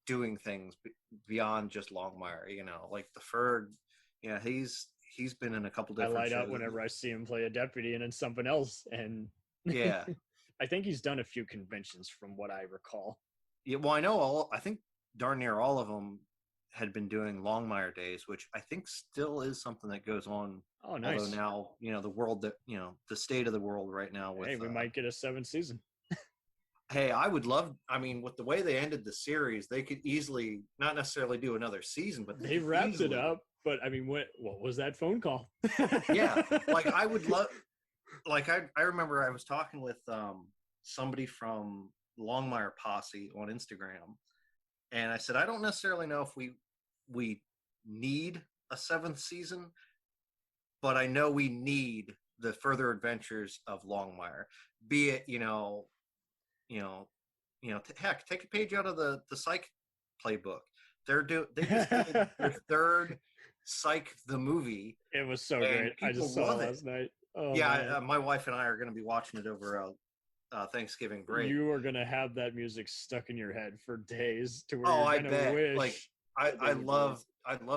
D: doing things beyond just Longmire. You know, like the Ferg. Yeah, he's been in a couple
C: I
D: different
C: light
D: shows.
C: up whenever I see him play a deputy and in something else, and
D: Yeah.
C: I think he's done a few conventions from what I recall.
D: Yeah, well, I know I think darn near all of them had been doing Longmire days, which I think still is something that goes on.
C: Oh, nice.
D: Although now, you know, the world that, you know, the state of the world right now with.
C: Hey, we might get a 7th season.
D: Hey, I would love. I mean, with the way they ended the series, they could easily not necessarily do another season, but
C: They wrapped it up. But I mean, what was that phone call?
D: Yeah, like I would love. Like I remember I was talking with somebody from Longmire Posse on Instagram, and I said I don't necessarily know if we need a 7th season, but I know we need the further adventures of Longmire. Be it heck, take a page out of the Psych playbook. They just did their 3rd Psych the movie.
C: It was so great. I just saw it last night. Oh,
D: yeah, my wife and I are going to be watching it over Thanksgiving break.
C: You are going to have that music stuck in your head for days to where
D: I
C: you're going to
D: bet.
C: wish.
D: Like I love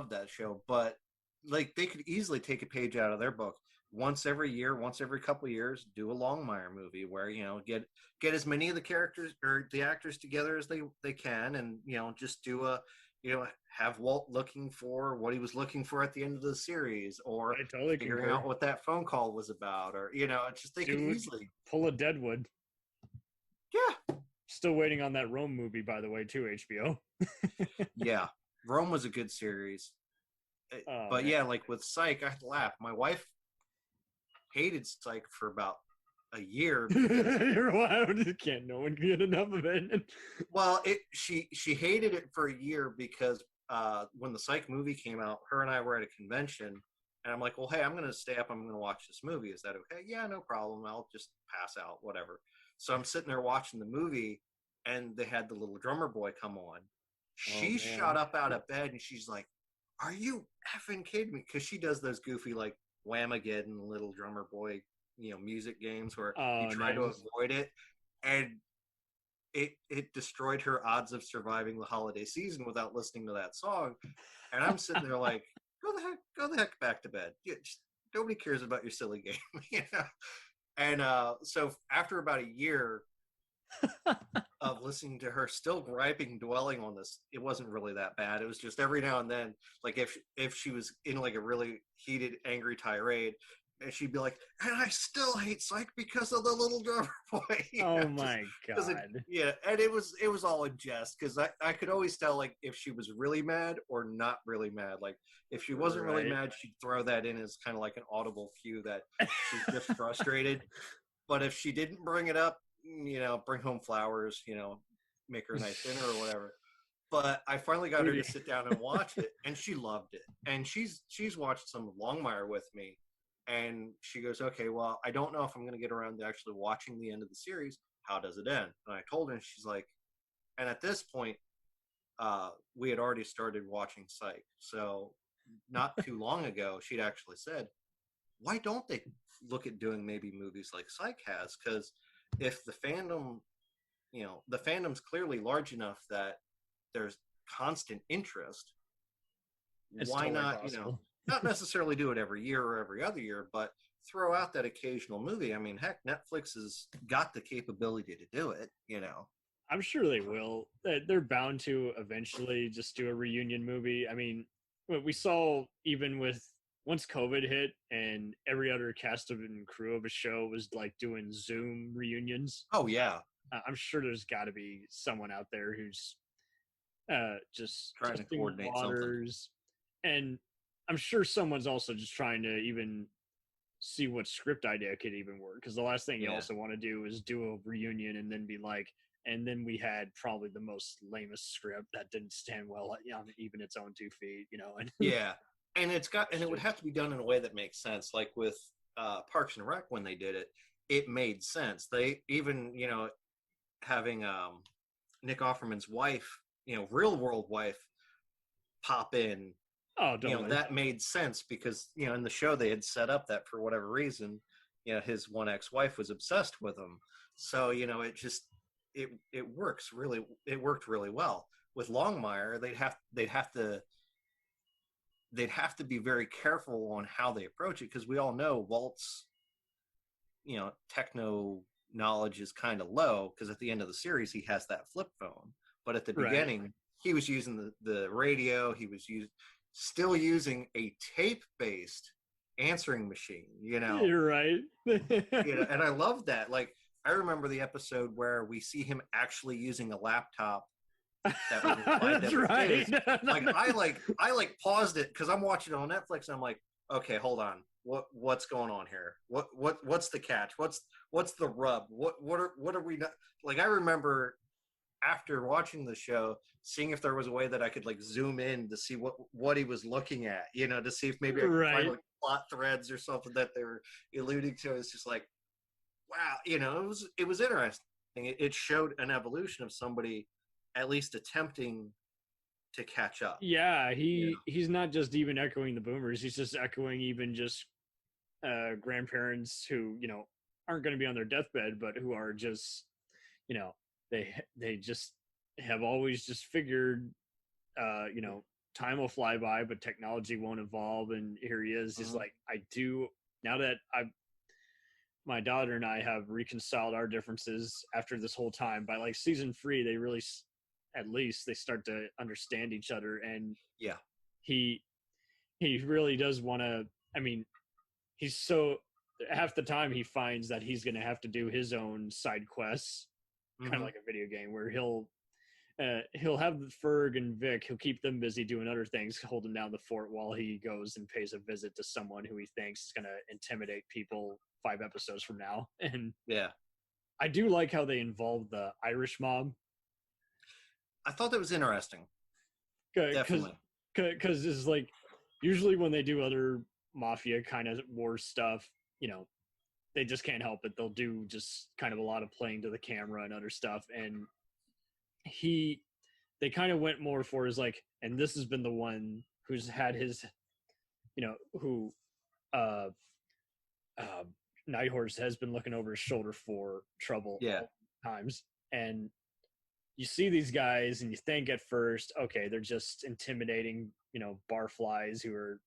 D: that show, but like they could easily take a page out of their book. Once every year, once every couple of years, do a Longmire movie where, you know, get as many of the characters or the actors together as they can, and, you know, just do a, you know, have Walt looking for what he was looking for at the end of the series, or figuring out what that phone call was about, or, you know, it's just they could easily
C: pull a Deadwood.
D: Yeah.
C: Still waiting on that Rome movie, by the way, too, HBO.
D: Yeah, Rome was a good series. But man, yeah, like with Psych, I laugh. My wife hated Psych for about a year.
C: Your wife no one can get enough of it.
D: Well, she hated it for a year because when the Psych movie came out, her and I were at a convention, and I'm like, well, hey, I'm going to stay up. I'm going to watch this movie. Is that okay? Yeah, no problem. I'll just pass out, whatever. So I'm sitting there watching the movie, and they had the little drummer boy come on. She shot up out of bed, and she's like, are you effing kidding me? Because she does those goofy, like, Whamageddon little drummer boy, you know, music games where you try to avoid it. And it destroyed her odds of surviving the holiday season without listening to that song. And I'm sitting there like, go the heck back to bed. Nobody cares about your silly game, you know? And so after about a year of listening to her still griping, dwelling on this, it wasn't really that bad. It was just every now and then, like if she was in like a really heated, angry tirade, and she'd be like, and I still hate Psych because of the little drummer boy.
C: Oh my God.
D: And it was all in jest, because I could always tell, like, if she was really mad or not really mad. Like, if she wasn't really mad, she'd throw that in as kind of like an audible cue that she's just frustrated. But if she didn't bring it up, you know, bring home flowers, you know, make her a nice dinner or whatever. But I finally got her to sit down and watch it, and she loved it. And she's watched some Longmire with me. And she goes, okay, well, I don't know if I'm going to get around to actually watching the end of the series. How does it end? And I told her, and she's like, and at this point, we had already started watching Psych. So not too long ago, she'd actually said, why don't they look at doing maybe movies like Psych has? Because if the fandom, you know, the fandom's clearly large enough that there's constant interest, why not, you know, not necessarily do it every year or every other year, but throw out that occasional movie. I mean, heck, Netflix has got the capability to do it, you know.
C: I'm sure they will. They're bound to eventually just do a reunion movie. I mean, we saw even with once COVID hit and every other cast and crew of a show was like doing Zoom reunions.
D: Oh, yeah.
C: I'm sure there's got to be someone out there who's just
D: trying to coordinate
C: waters. And I'm sure someone's also just trying to even see what script idea could even work. Because the last thing you also want to do is do a reunion and then be like, and then we had probably the most lamest script that didn't stand well on even its own 2 feet, you know. And
D: Yeah, and it would have to be done in a way that makes sense. Like with Parks and Rec, when they did it, it made sense. They even, you know, having Nick Offerman's wife, you know, real world wife, pop in.
C: oh,
D: You know,
C: totally.
D: that made sense because, you know, in the show they had set up that for whatever reason, you know, his one ex-wife was obsessed with him. So, you know, it worked really well. With Longmire, they'd have to be very careful on how they approach it, because we all know Walt's, you know, techno knowledge is kind of low, because at the end of the series he has that flip phone, but at the
C: Right.
D: beginning he was using the radio. He was still using a tape-based answering machine, you know.
C: You're right.
D: You know, and I love that. Like, I remember the episode where we see him actually using a laptop that was implied
C: That's
D: that was
C: right.
D: his. I paused it because I'm watching it on Netflix, and I'm like, okay, hold on, what's going on here? What's the catch? What's the rub? What are we not like? I remember after watching the show, seeing if there was a way that I could like zoom in to see what he was looking at, you know, to see if maybe I could
C: Right.
D: find like plot threads or something that they were alluding to. It's just like, wow, you know, it was interesting. It showed an evolution of somebody at least attempting to catch up.
C: Yeah, he's not just even echoing the boomers. He's just echoing even just grandparents who, you know, aren't going to be on their deathbed, but who are just, you know, they just have always just figured, you know, time will fly by, but technology won't evolve. And here he is, just like, now that my daughter and I have reconciled our differences after this whole time, by like season 3, they really, at least they start to understand each other. And
D: Yeah.
C: he really does want to, I mean, he's so, half the time he finds that he's going to have to do his own side quests, kind of like a video game, where he'll have Ferg and Vic, he'll keep them busy doing other things, holding down the fort while he goes and pays a visit to someone who he thinks is going to intimidate people 5 episodes from now. And
D: Yeah.
C: I do like how they involved the Irish mob.
D: I thought that was interesting. Definitely.
C: Because it's like, usually when they do other mafia kind of war stuff, you know, they just can't help it. They'll do just kind of a lot of playing to the camera and other stuff. And they kind of went more for his like, and this has been the one who's had his, you know, who Nighthorse has been looking over his shoulder for trouble times. And you see these guys and you think at first, okay, they're just intimidating, you know, barflies who are,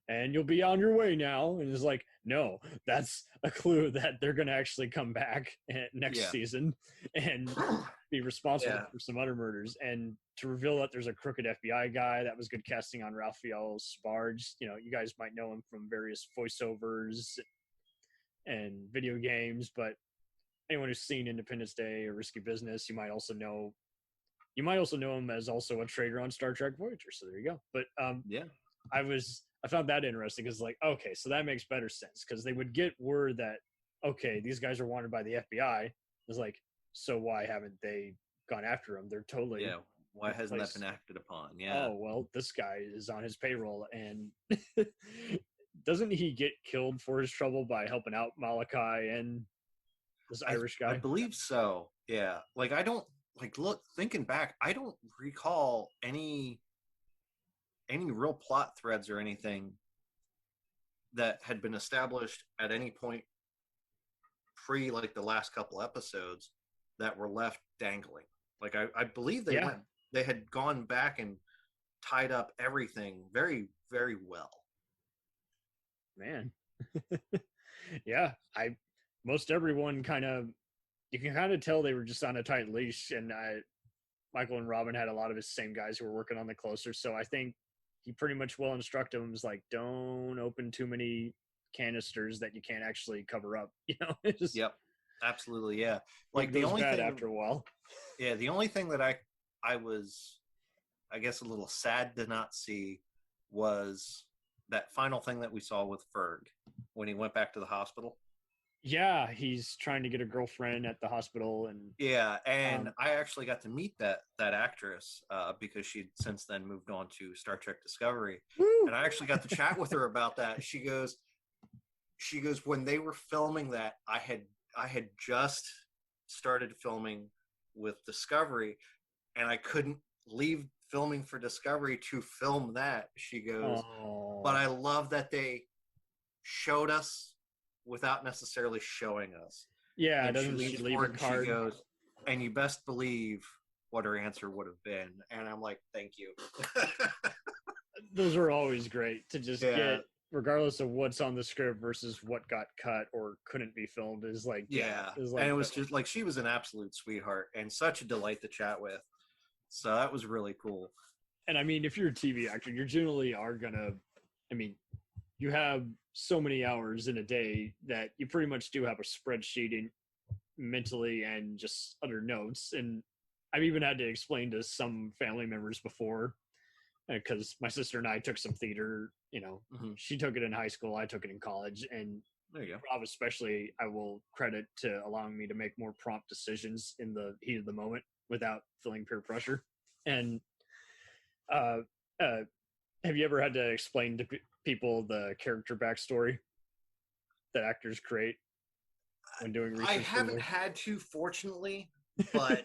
C: and you'll be on your way now. And it's like, no, that's a clue that they're going to actually come back next season and be responsible for some other murders. And to reveal that there's a crooked FBI guy, that was good casting on Raphael Sbarge. You know, you guys might know him from various voiceovers and video games, but anyone who's seen Independence Day or Risky Business, you might also know him as also a trader on Star Trek Voyager. So there you go. But I found that interesting, because like, okay, so that makes better sense, because they would get word that, okay, these guys are wanted by the FBI. It's like, so why haven't they gone after them? They're totally
D: why hasn't that been acted upon?
C: Oh, well, this guy is on his payroll, and doesn't he get killed for his trouble by helping out Malachi and this Irish guy?
D: I believe so. Yeah. Like, I don't thinking back, I don't recall any real plot threads or anything that had been established at any point pre like the last couple episodes that were left dangling. Like, I believe they had gone back and tied up everything very, very well.
C: Man. Yeah, most everyone you can kind of tell they were just on a tight leash, and Michael and Robin had a lot of his same guys who were working on the closer, so I think he pretty much well instructed them, was like, don't open too many canisters that you can't actually cover up, you know. Just,
D: yep, absolutely. Yeah, like
C: the only thing after a while.
D: Yeah, the only thing that I was, I guess, a little sad to not see was that final thing that we saw with Ferg when he went back to the hospital.
C: Yeah, he's trying to get a girlfriend at the hospital, and
D: Yeah, and
C: Um,
D: I actually got to meet that actress because she'd since then moved on to Star Trek Discovery,
C: woo!
D: and I actually got to chat with her about that. She goes, when they were filming that, I had just started filming with Discovery, and I couldn't leave filming for Discovery to film that. She goes, but
C: Oh,
D: I love that they showed us without necessarily showing us.
C: yeah,
D: And she
C: doesn't she
D: leans
C: leave a
D: forward and she
C: card?
D: goes, and you best believe what her answer would have been. And I'm like, thank you.
C: Those are always great to just
D: Yeah.
C: get, regardless of what's on the script versus what got cut or couldn't be filmed. Is like,
D: Yeah.
C: is
D: And
C: like,
D: it was just like, she was an absolute sweetheart and such a delight to chat with. So that was really cool.
C: and I mean, if you're a TV actor, you're generally are gonna. I mean, you have so many hours in a day that you pretty much do have a spreadsheet in mentally and just other notes. And I've even had to explain to some family members before, because my sister and I took some theater.
D: Mhm.
C: She took it in high school, I took it in college, and
D: There you go.
C: Rob especially, I will credit to allowing me to make more prompt decisions in the heat of the moment without feeling peer pressure. And uh, uh, have you ever had to explain to people the character backstory that actors create when doing
D: I
C: research for
D: haven't
C: the
D: had to, fortunately, but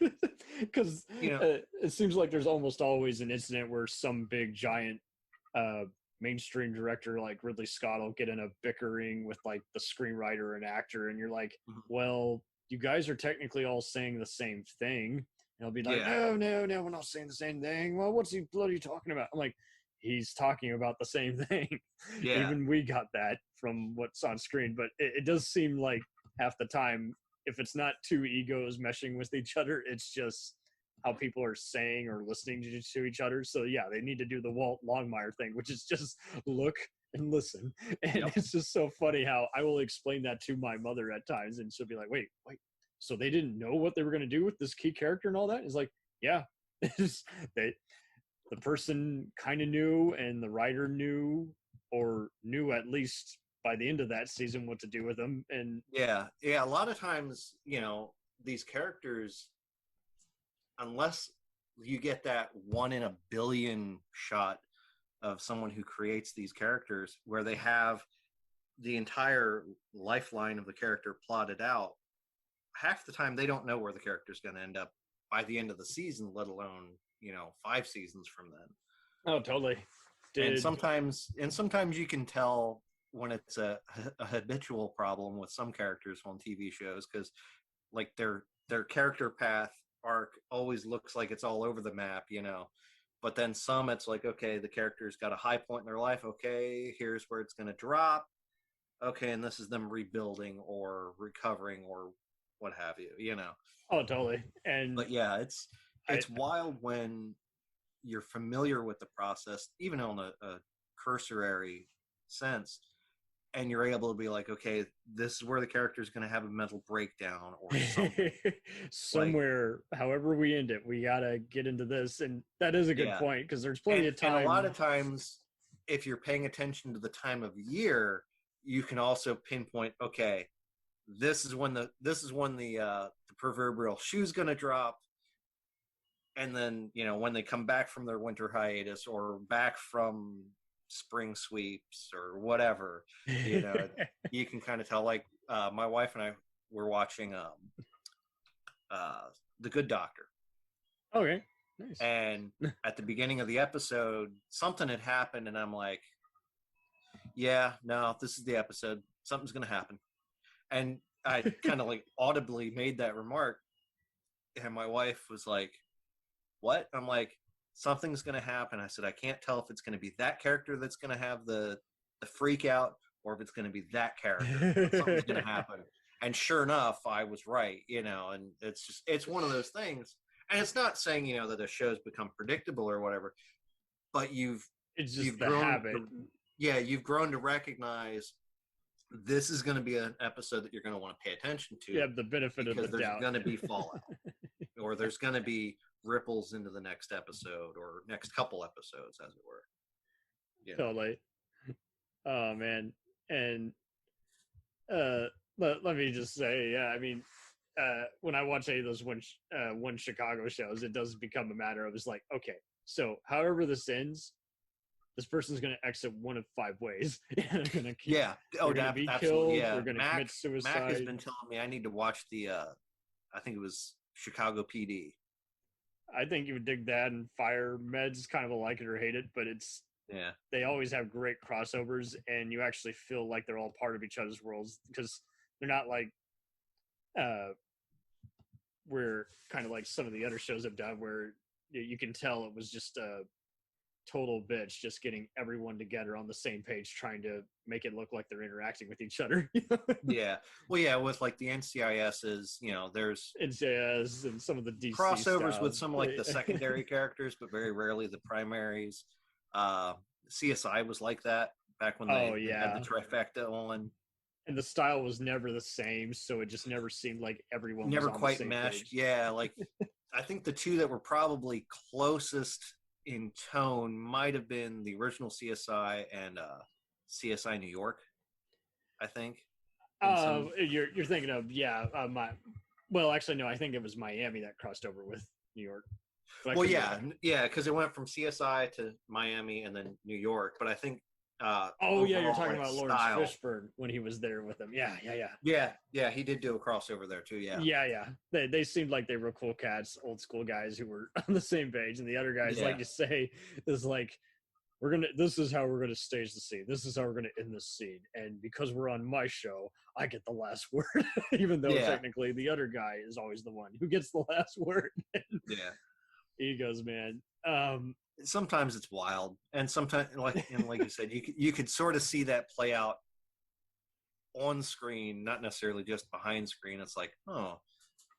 C: because
D: you know,
C: it seems like there's almost always an incident where some big giant uh, mainstream director like Ridley Scott will get in a bickering with like the screenwriter and actor, and you're like,
D: Mhm.
C: well, you guys are technically all saying the same thing. And he'll be like,
D: Yeah.
C: no, we're not saying the same thing. Well, what's he bloody talking about? I'm like, he's talking about the same thing.
D: Yeah.
C: Even we got that from what's on screen, but it does seem like half the time, if it's not two egos meshing with each other, it's just how people are saying or listening to each other. So yeah, they need to do the Walt Longmire thing, which is just look and listen. And
D: Yep.
C: it's just so funny how I will explain that to my mother at times, and she'll be like, wait, so they didn't know what they were going to do with this key character and all that? It's like, yeah, they, the person kind of knew, and the writer knew, or knew at least by the end of that season what to do with them. And
D: Yeah. Yeah. A lot of times, these characters, unless you get that 1 in a billion shot of someone who creates these characters where they have the entire lifeline of the character plotted out, half the time they don't know where the character's going to end up by the end of the season, let alone 5 seasons from then.
C: oh, totally.
D: And sometimes you can tell when it's a habitual problem with some characters on TV shows, because like their character path arc always looks like it's all over the map, but then some, it's like, okay, the character's got a high point in their life, okay, here's where it's going to drop, okay, and this is them rebuilding or recovering or what have you.
C: Oh, totally. And
D: But yeah,
C: I,
D: it's wild when you're familiar with the process, even on a cursory sense, and you're able to be like, okay, this is where the character is going to have a mental breakdown or something.
C: somewhere, however we end it, we gotta get into this. And that is a good
D: Yeah.
C: point, because there's plenty of
D: And
C: time.
D: a lot of times, if you're paying attention to the time of year, you can also pinpoint, okay, this is when the proverbial shoe's going to drop. And then, when they come back from their winter hiatus or back from spring sweeps or whatever, you can kind of tell. Like my wife and I were watching The Good Doctor.
C: Okay, nice.
D: And at the beginning of the episode, something had happened, and I'm like, yeah, no, this is the episode. Something's going to happen. And I kind of like audibly made that remark, and my wife was like, what? I'm like, something's going to happen. I said, I can't tell if it's going to be that character that's going to have the freak out, or if it's going to be that character. But something's going to happen. And sure enough, I was right, and it's one of those things. And it's not saying, that a show's become predictable or whatever, but
C: It's just
D: you've
C: the
D: grown
C: habit.
D: you've grown to recognize this is going to be an episode that you're going to want to pay attention to.
C: You have the benefit of
D: because
C: the
D: there's
C: doubt.
D: going to be fallout, or there's going to be ripples into the next episode or next couple episodes, as it were.
C: Totally. Oh man. And let me just say, yeah, I mean, when I watch any of those one Chicago shows, it does become a matter of, it's like, okay, so however this ends, this person's going to exit one of 5 ways. They're going to
D: Yeah.
C: they're going to be
D: Absolutely.
C: killed.
D: Yeah.
C: They're going to commit
D: Mac has
C: suicide.
D: been telling me I need to watch the. I think it was Chicago PD.
C: I think you would dig that. And Fire Meds kind of a like it or hate it, but
D: Yeah.
C: they always have great crossovers, and you actually feel like they're all part of each other's worlds, because they're not like where kind of like some of the other shows have done, where you can tell it was just a total bitch just getting everyone together on the same page trying to make it look like they're interacting with each other.
D: Yeah. Well, yeah, with like the NCISs, there's
C: NJS and some of the DC
D: crossovers
C: stuff.
D: with some like the secondary characters, but very rarely the primaries. CSI was like that back when they had the trifecta on.
C: And the style was never the same, so it just never seemed like everyone
D: Never
C: was on
D: quite
C: the same
D: meshed.
C: page.
D: Yeah, like I think the two that were probably closest in tone might have been the original CSI and CSI New York, I think.
C: You're thinking of well, actually no, I think it was Miami that crossed over with New York.
D: Well, yeah, because it went from CSI to Miami and then New York. But I think
C: you're talking about
D: style.
C: Lawrence Fishburne when he was there with them.
D: Yeah, he did do a crossover there too. Yeah.
C: They seemed like they were cool cats, old school guys who were on the same page, and the other guys, like you say, is like, this is how we're gonna stage the scene. This is how we're gonna end the scene. And because we're on my show, I get the last word, even though technically the other guy is always the one who gets the last word.
D: Yeah.
C: Egos, man.
D: Sometimes it's wild, and sometimes, like you said, you could sort of see that play out on screen, not necessarily just behind screen. It's like, oh,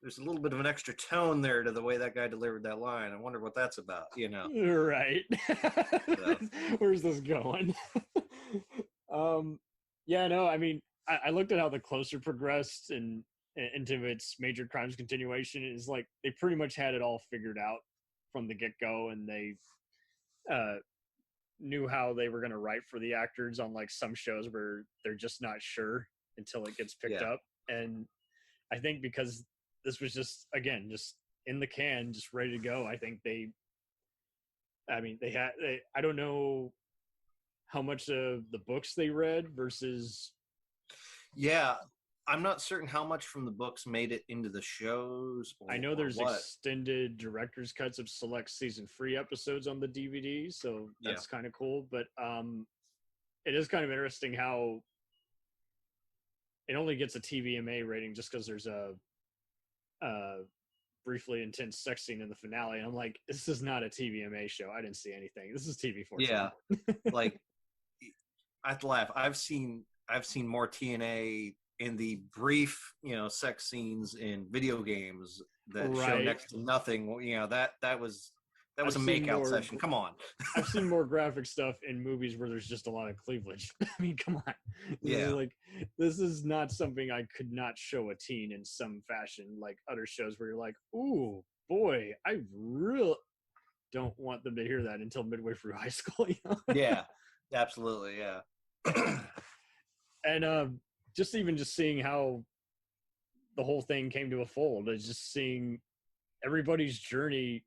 D: there's a little bit of an extra tone there to the way that guy delivered that line. I wonder what that's about,
C: Right. So. Where's this going? I mean, I looked at how the closer progressed and into its major crimes continuation. Is like they pretty much had it all figured out from the get-go, and they knew how they were going to write for the actors on like some shows where they're just not sure until it gets picked up. And I think because this was just in the can, just ready to go, I think I don't know how much of the books they read versus.
D: Yeah, I'm not certain how much from the books made it into the shows.
C: I know there's extended director's cuts of select season 3 episodes on the DVD, so that's kind of cool. But it is kind of interesting how it only gets a TVMA rating just because there's a briefly intense sex scene in the finale. And I'm like, this is not a TVMA show. I didn't see anything. This is TV14.
D: Yeah, like I have to laugh. I've seen more TNA in the brief, sex scenes in video games that show next to nothing. That was a make-out session. Come on.
C: I've seen more graphic stuff in movies where there's just a lot of cleavage. I mean, come on. This is not something I could not show a teen in some fashion, like other shows where you're like, ooh, boy, I really don't want them to hear that until midway through high school.
D: Yeah, absolutely, yeah.
C: And just seeing how the whole thing came to a fold, is just seeing everybody's journey.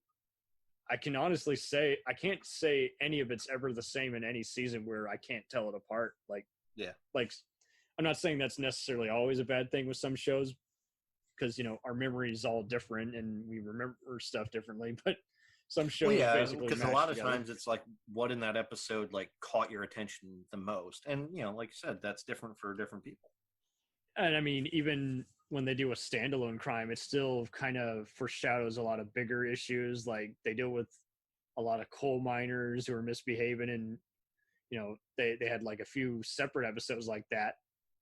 C: I can honestly say I can't say any of it's ever the same in any season where I can't tell it apart. Like I'm not saying that's necessarily always a bad thing with some shows, because our memory is all different and we remember stuff differently. But some shows, basically,
D: because a lot of times it's like what in that episode like caught your attention the most, and like you said, that's different for different people.
C: And I mean, even when they do a standalone crime, it still kind of foreshadows a lot of bigger issues. Like they deal with a lot of coal miners who are misbehaving, and they had like a few separate episodes like that.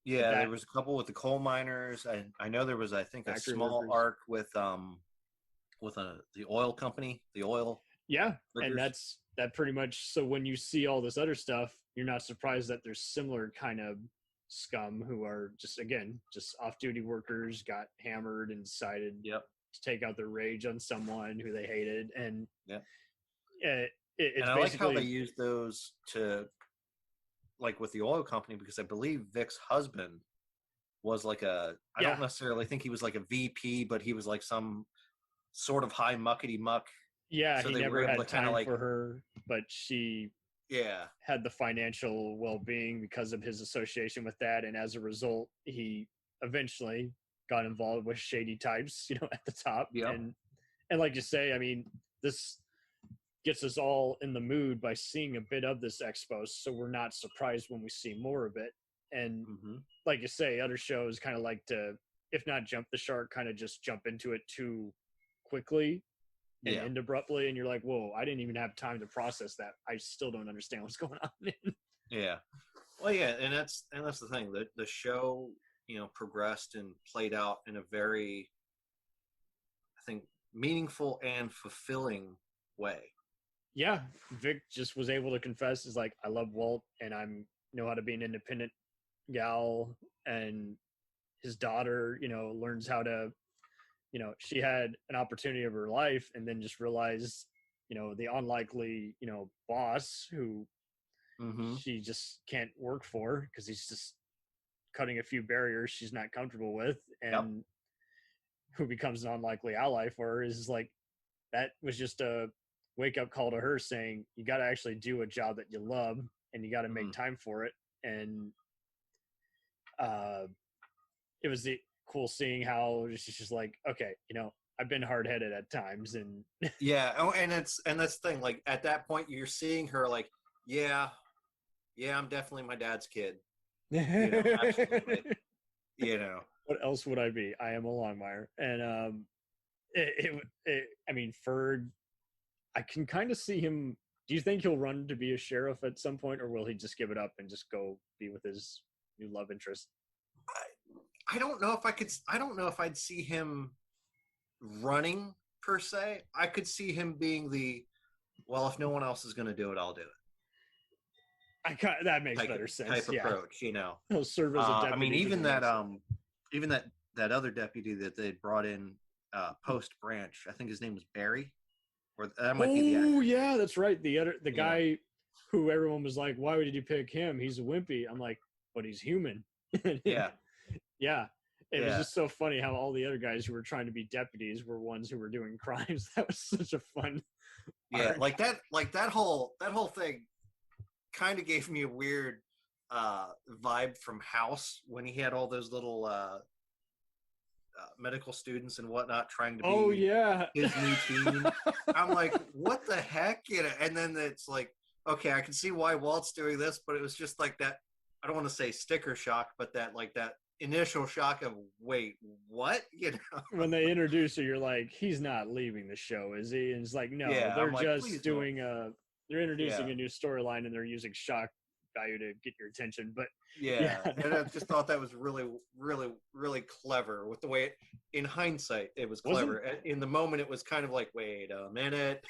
D: Yeah, there was a couple with the coal miners. I know there was, I think, a small arc with the oil company, the oil.
C: Yeah, and that pretty much. So when you see all this other stuff, you're not surprised that there's similar kind of scum who are just off-duty workers, got hammered and decided to take out their rage on someone who they hated. And it's
D: I like how they use those to, like with the oil company, because I believe Vic's husband was like I don't necessarily think he was like a VP, but he was like some sort of high muckety muck.
C: Yeah,
D: So
C: he
D: they were
C: never
D: able
C: had
D: to kinda,
C: time
D: like,
C: for her, but she
D: yeah,
C: had the financial well-being because of his association with that, and as a result, he eventually got involved with shady types, at the top.
D: Yep.
C: And like you say, I mean, this gets us all in the mood by seeing a bit of this expo, so we're not surprised when we see more of it. And
D: hmm
C: like you say, other shows kind of like to, if not jump the shark, kind of just jump into it too quickly and
D: yeah,
C: end abruptly, and you're like, whoa, I didn't even have time to process that. I still don't understand what's going on.
D: yeah. Well, yeah, and that's the thing. The show, progressed and played out in a very, I think, meaningful and fulfilling way.
C: Yeah, Vic just was able to confess, is like, I love Walt and know how to be an independent gal. And his daughter, learns how to, she had an opportunity of her life and then just realized, the unlikely, boss who
D: hmm
C: she just can't work for because he's just cutting a few barriers she's not comfortable with, and
D: Yep.
C: who becomes an unlikely ally for her. Is like, that was just a wake up call to her, saying you got to actually do a job that you love and you got to make time for it. And it was cool seeing how she's just like, okay, I've been hard headed at times, and
D: Yeah. Oh, and that's the thing. Like at that point, you're seeing her like, yeah, I'm definitely my dad's kid. Absolutely.
C: What else would I be? I am a Longmire. And I mean, Ferg, I can kind of see him. Do you think he'll run to be a sheriff at some point, or will he just give it up and just go be with his new love interest?
D: I don't know if I could. I don't know if I'd see him running per se. I could see him being well, if no one else is going to do it, I'll do it.
C: That makes better sense.
D: Type approach,
C: He'll serve as a deputy.
D: I mean, even that other deputy that they brought in post Branch, I think his name was Barry, or that might be the actor.
C: Oh yeah, that's right. The guy who everyone was like, why would you pick him? He's a wimpy. I'm like, but he's human.
D: Yeah.
C: Yeah. It was just so funny how all the other guys who were trying to be deputies were ones who were doing crimes. That was such a fun.
D: Yeah, arc. that whole thing kind of gave me a weird vibe from House when he had all those little medical students and whatnot trying to be his new team. I'm like, what the heck? And then it's like, okay, I can see why Walt's doing this, but it was just like that. I don't want to say sticker shock, but that initial shock of, wait, what?
C: When they introduce her, you're like, he's not leaving the show, is he? And it's like, no, they're just doing they're introducing a new storyline and they're using shock value to get your attention. But
D: and I just thought that was really, really, really clever with the way in hindsight, it was clever. In the moment, it was kind of like, wait a minute.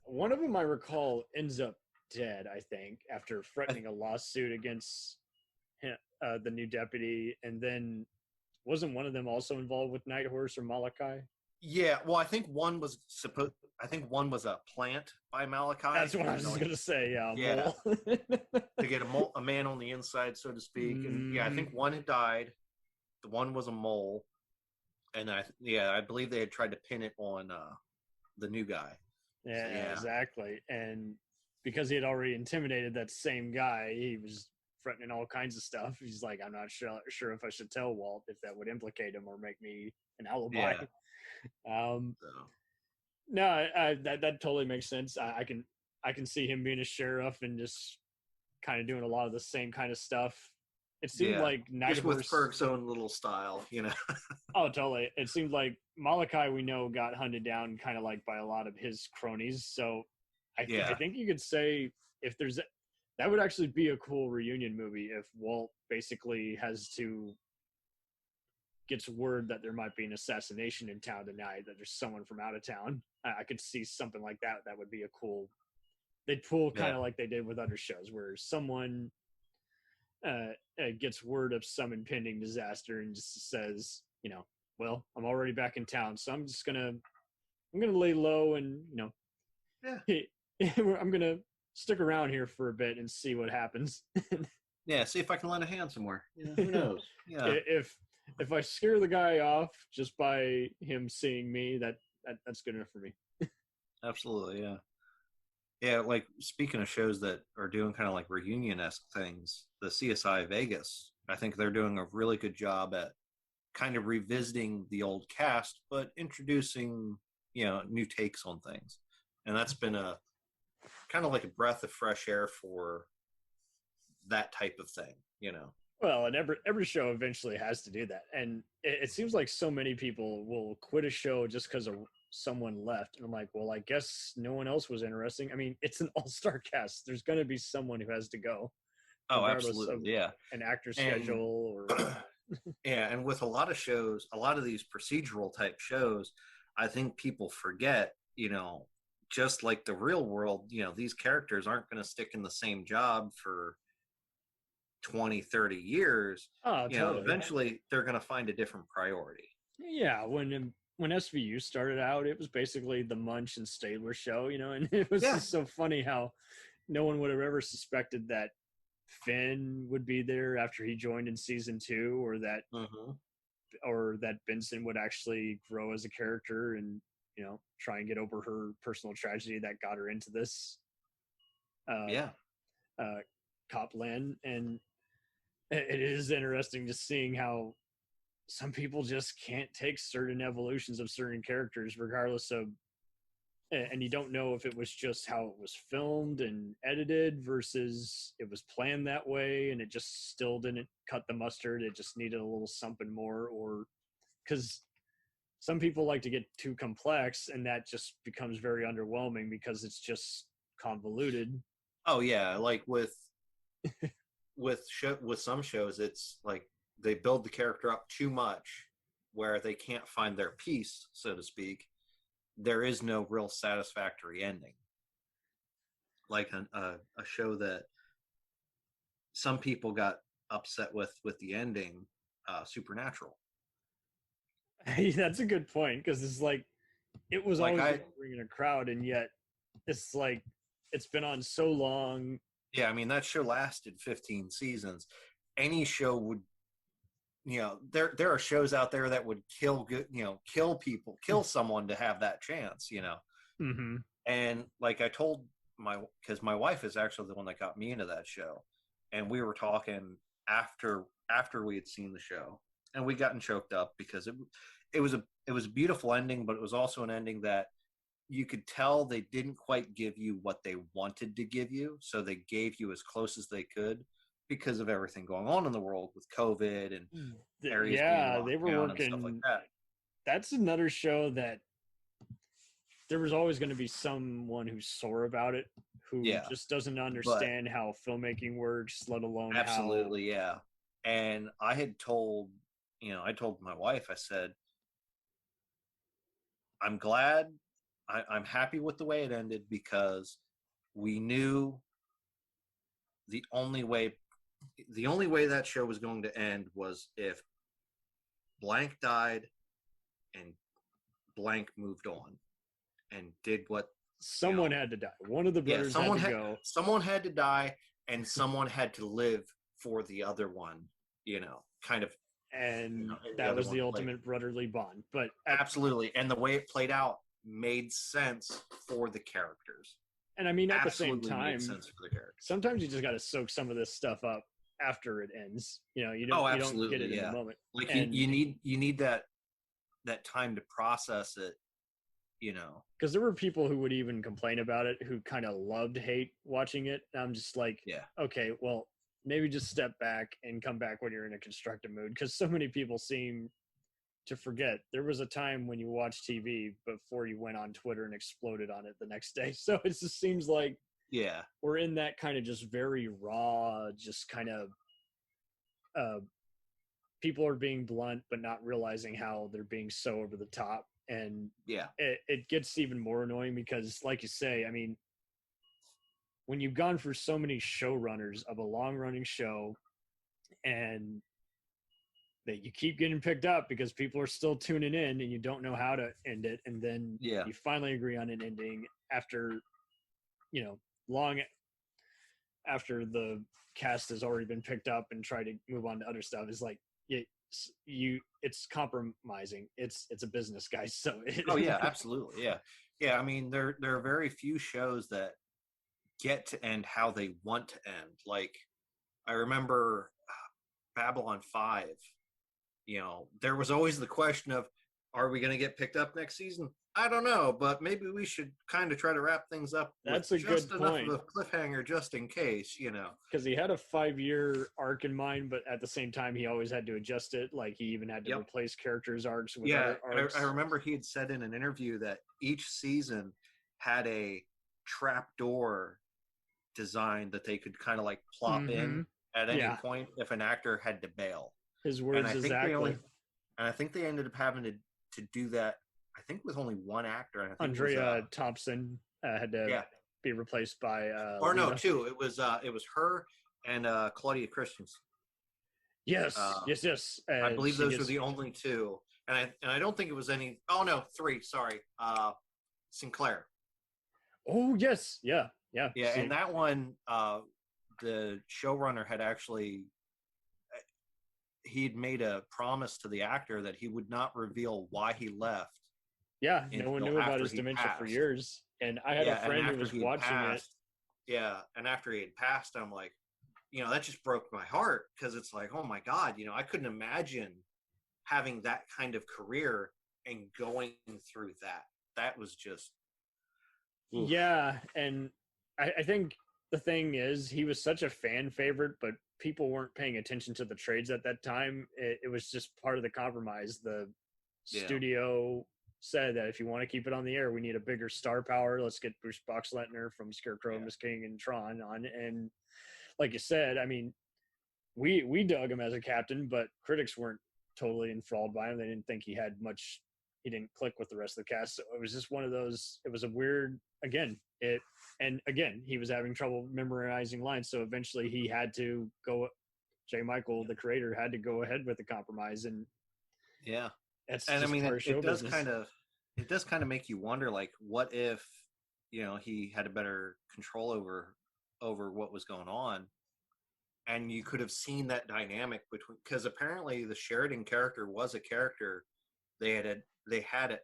C: One of them, I recall, ends up dead, I think, after threatening a lawsuit against the new deputy. And then wasn't one of them also involved with Night Horse or Malachi?
D: Yeah, well, I think one was a plant by Malachi.
C: That's what I was going to say.
D: Yeah, to get a man on the inside, so to speak. And I think one had died. The one was a mole, and I believe they had tried to pin it on the new guy.
C: Yeah, exactly. And because he had already intimidated that same guy, he was threatening all kinds of stuff. He's like, I'm not sure if I should tell Walt, if that would implicate him or make me an alibi. No, that totally makes sense. I can see him being a sheriff and just kind of doing a lot of the same kind of stuff. It seemed like Night Horse
D: with Ferg's own little style,
C: Oh, totally. It seemed like Malachi, we know, got hunted down kind of like by a lot of his cronies. So I think you could say if there's that would actually be a cool reunion movie if Walt basically gets word that there might be an assassination in town tonight, that there's someone from out of town. I could see something like that. That would be a cool. They'd pull kind of like they did with other shows, where someone gets word of some impending disaster and just says, well, I'm already back in town, so I'm gonna lay low and I'm gonna stick around here for a bit and see what happens.
D: Yeah, see if I can lend a hand somewhere. Yeah, who knows? Yeah.
C: If I scare the guy off just by him seeing me, that's good enough for me.
D: Absolutely, yeah. Yeah, like speaking of shows that are doing kind of like reunion-esque things, the CSI Vegas, I think they're doing a really good job at kind of revisiting the old cast, but introducing, new takes on things. And that's been a kind of like a breath of fresh air for that type of thing.
C: Well, and every show eventually has to do that, and it seems like so many people will quit a show just because of someone left, and I'm like, well, I guess no one else was interesting. I mean, it's an all-star cast. There's going to be someone who has to go,
D: Oh,
C: regardless of
D: absolutely, yeah.
C: an actor's
D: And
C: schedule or
D: yeah, and with a lot of shows, a lot of these procedural type shows, I think people forget, just like the real world, these characters aren't going to stick in the same job for 20, 30 years.
C: oh, totally.
D: Eventually they're going to find a different priority.
C: Yeah, when SVU started out, it was basically the Munch and Stabler show, and it was just so funny how no one would have ever suspected that Finn would be there after he joined in season 2, or that Benson would actually grow as a character and try and get over her personal tragedy that got her into this Copland. And it is interesting just seeing how some people just can't take certain evolutions of certain characters regardless of, and you don't know if it was just how it was filmed and edited versus it was planned that way and it just still didn't cut the mustard. It just needed a little something more, or because some people like to get too complex and that just becomes very underwhelming because it's just convoluted.
D: Oh yeah, like with some shows, it's like they build the character up too much where they can't find their piece, so to speak. There is no real satisfactory ending. Like a show that some people got upset with the ending, Supernatural.
C: That's a good point, because it's like it was
D: Like
C: always bringing a crowd, and yet it's like it's been on so long.
D: Yeah, I mean that show lasted 15 seasons. Any show would, there are shows out there that would kill people, kill someone to have that chance,
C: Mm-hmm.
D: And like I told because my wife is actually the one that got me into that show, and we were talking after we had seen the show, and we gotten choked up because it was a beautiful ending, but it was also an ending that you could tell they didn't quite give you what they wanted to give you, so they gave you as close as they could because of everything going on in the world with COVID and areas being
C: they were
D: down
C: working
D: and stuff like that.
C: That's another show that there was always going to be someone who's sore about it, who just doesn't understand how filmmaking works, let alone
D: absolutely, yeah. And I had told my wife, I said, I'm glad, I'm happy with the way it ended, because we knew the only way that show was going to end was if blank died and blank moved on and did what
C: someone had to die. One of the brothers had to go.
D: Someone had to die, and someone had to live for the other one, kind of.
C: And that was the ultimate brotherly bond. But
D: absolutely. And the way it played out made sense for the characters.
C: And I mean, at
D: Absolutely
C: the same time,
D: made sense for the characters.
C: Sometimes you just got to soak some of this stuff up after it ends. You don't get it in the moment.
D: Like you need that time to process it,
C: Because there were people who would even complain about it who kind of hate watching it. And I'm just like, okay, well, maybe just step back and come back when you're in a constructive mood, because so many people seem to forget there was a time when you watched TV before you went on Twitter and exploded on it the next day. So it just seems like we're in that kind of just very raw, just kind of people are being blunt but not realizing how they're being so over the top. And it gets even more annoying because, like you say, I mean, when you've gone for so many showrunners of a long-running show and that you keep getting picked up because people are still tuning in and you don't know how to end it, and then you finally agree on an ending after, long. after the cast has already been picked up and try to move on to other stuff is like it's compromising. It's a business, guys. So
D: Oh yeah, absolutely. Yeah. I mean, there are very few shows that get to end how they want to end. Like, I remember Babylon 5. You know, there was always the question of, are we going to get picked up next season? I don't know, but maybe we should kind of try to wrap things up.
C: That's
D: with
C: a
D: just
C: good
D: enough
C: point.
D: of a cliffhanger, just in case. You know,
C: because he had a 5-year arc in mind, but at the same time, he always had to adjust it. Like he even had to replace characters' arcs with other arcs.
D: I remember he had said in an interview that each season had a trapdoor design that they could kind of like plop in at any point if an actor had to bail.
C: His words exactly.
D: And I think they ended up having to do that, I think, with only one actor. And I think
C: Andrea Thompson had to be replaced by
D: two. It was her and Claudia Christensen.
C: Yes.
D: I believe those were the only two. And I don't think it was any. Oh no, 3. Sorry, Sinclair.
C: Oh yes, yeah.
D: And that one, the showrunner had actually. He'd made a promise to the actor that he would not reveal why he left.
C: Yeah, no one knew about his dementia for years. And I had a friend who was watching it.
D: Yeah, and after he had passed, I'm like, that just broke my heart, because it's like, oh my God, I couldn't imagine having that kind of career and going through that. That was just... Oof.
C: Yeah, and I think the thing is, he was such a fan favorite, but people weren't paying attention to the trades at that time. It was just part of the compromise. The studio said that if you want to keep it on the air, we need a bigger star power. Let's get Bruce Boxleitner from Scarecrow, Miss King, and Tron on. And like you said, I mean, we dug him as a captain, but critics weren't totally enthralled by him. They didn't think he had much. He didn't click with the rest of the cast. So it was just one of those. It was a weird. He was having trouble memorizing lines, so eventually he had to go. J. Michael, the creator, had to go ahead with the compromise, and
D: it does kind of make you wonder, like, what if he had a better control over what was going on, and you could have seen that dynamic between, because apparently the Sheridan character was a character they had it,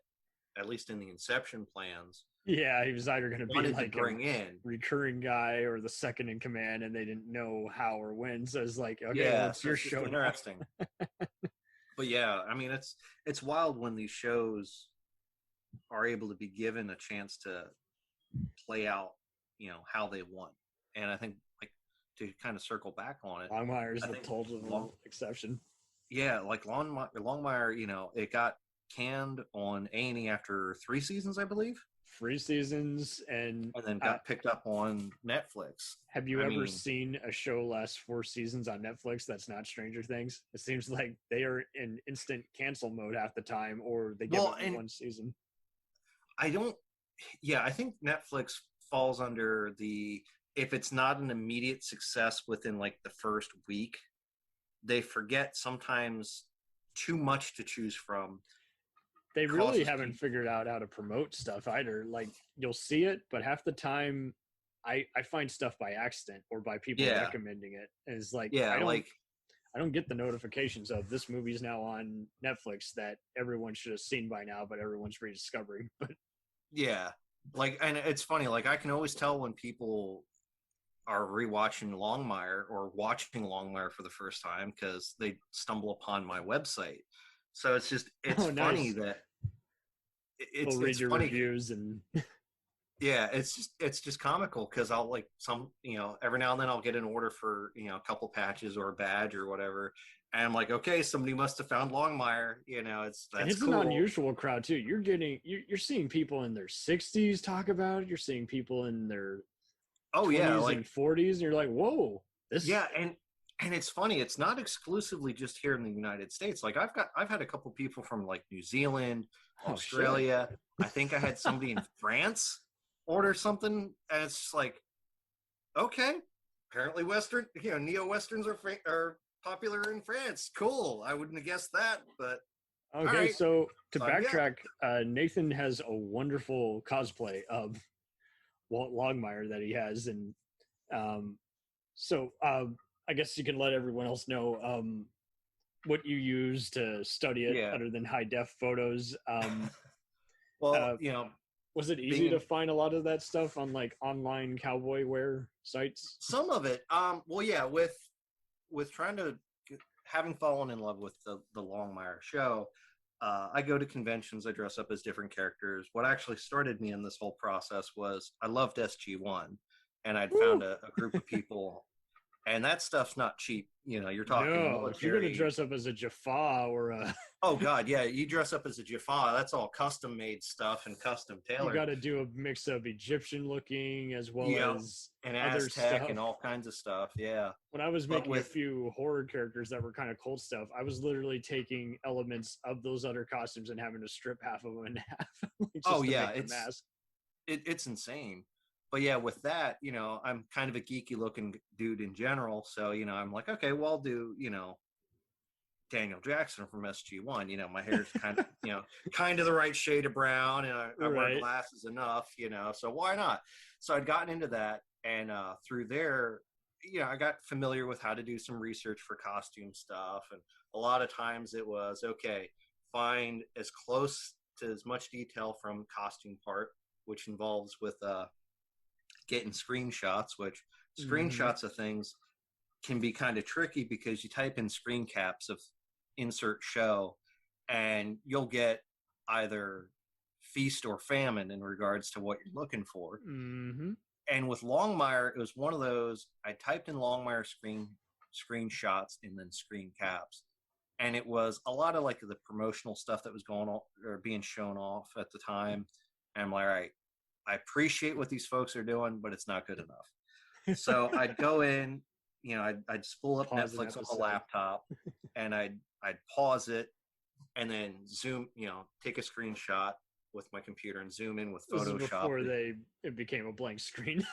D: at least in the Inception plans.
C: Yeah, he was either going to be like
D: a
C: recurring guy or the second in command, and they didn't know how or when. So it's like, okay, it's your show.
D: Interesting. But yeah, I mean, it's wild when these shows are able to be given a chance to play out, how they want. And I think, like, to kind of circle back on it,
C: Longmire is the total exception.
D: Yeah, like Longmire, it got canned on A&E after 3 seasons, I believe.
C: 3 seasons, and
D: then got picked up on Netflix.
C: Have you ever seen a show last 4 seasons on Netflix that's not Stranger Things? It seems like they are in instant cancel mode half the time, or they give it 1 season.
D: I think Netflix falls under the, if it's not an immediate success within like the first week, they forget sometimes too much to choose from.
C: They really haven't figured out how to promote stuff either. Like, you'll see it, but half the time I find stuff by accident or by people recommending it. And it's like, I don't get the notifications of this movie's now on Netflix that everyone should have seen by now, but everyone's rediscovering. But
D: yeah, like, and it's funny, like, I can always tell when people are rewatching Longmire or watching Longmire for the first time because they stumble upon my website. So it's funny that it's
C: read your
D: funny.
C: Reviews and
D: yeah, it's just comical because I'll like every now and then I'll get an order for a couple patches or a badge or whatever, and I'm like, okay, somebody must have found Longmire. It's
C: cool. An unusual crowd too. You're seeing people in their 60s talk about it. You're seeing people in their 20s and 40s, and you're like, whoa, this
D: And it's funny, it's not exclusively just here in the United States. Like I've had a couple people from like New Zealand, Australia. I think I had somebody in France order something, and it's just like, okay, apparently Western, neo-Westerns are popular in France. Cool. I wouldn't have guessed that, but
C: okay. Right. So to backtrack, Nathan has a wonderful cosplay of Walt Longmire that he has, and So I guess you can let everyone else know what you use to study it,
D: Yeah.
C: other than high def photos.
D: Well,
C: Was it easy to find a lot of that stuff on like online cowboy wear sites?
D: some of it. Well, yeah, with trying to having fallen in love with the Longmire show, I go to conventions. I dress up as different characters. What actually started me in this whole process was I loved SG1, and I'd found a group of people, and that stuff's not cheap. You're talking
C: No, if you're
D: military.
C: gonna dress up as a Jaffa or a,
D: Oh God, yeah, you dress up as a Jaffa. That's all custom made stuff and custom
C: you
D: tailored.
C: got to do a mix of Egyptian looking as well
D: Yeah,
C: as
D: and
C: other
D: Aztec
C: stuff.
D: and all kinds of stuff. Yeah.
C: When I was
D: But
C: making a few horror characters that were kind of cult stuff, I was literally taking elements of those other costumes and having to strip half of them in half.
D: Oh yeah, it's insane. But yeah, with that, I'm kind of a geeky looking dude in general. So, I'm like, okay, well, I'll do, Daniel Jackson from SG1. My hair's kind of, kind of the right shade of brown, and I wear glasses enough, so why not? So I'd gotten into that, and through there, I got familiar with how to do some research for costume stuff. And a lot of times it was, okay, find as close to as much detail from costume part, which involves with getting screenshots, which screenshots of things can be kind of tricky because you type in screen caps of insert show and you'll get either feast or famine in regards to what you're looking for. And with Longmire, it was one of those, I typed in Longmire screenshots and then screen caps, and it was a lot of like the promotional stuff that was going on or being shown off at the time. And I'm like, all right, I appreciate what these folks are doing, but it's not good enough. So I'd go in, I'd spool up Netflix on the laptop, and I'd pause it, and then zoom, take a screenshot with my computer and zoom in with Photoshop.
C: This is before it became a blank screen.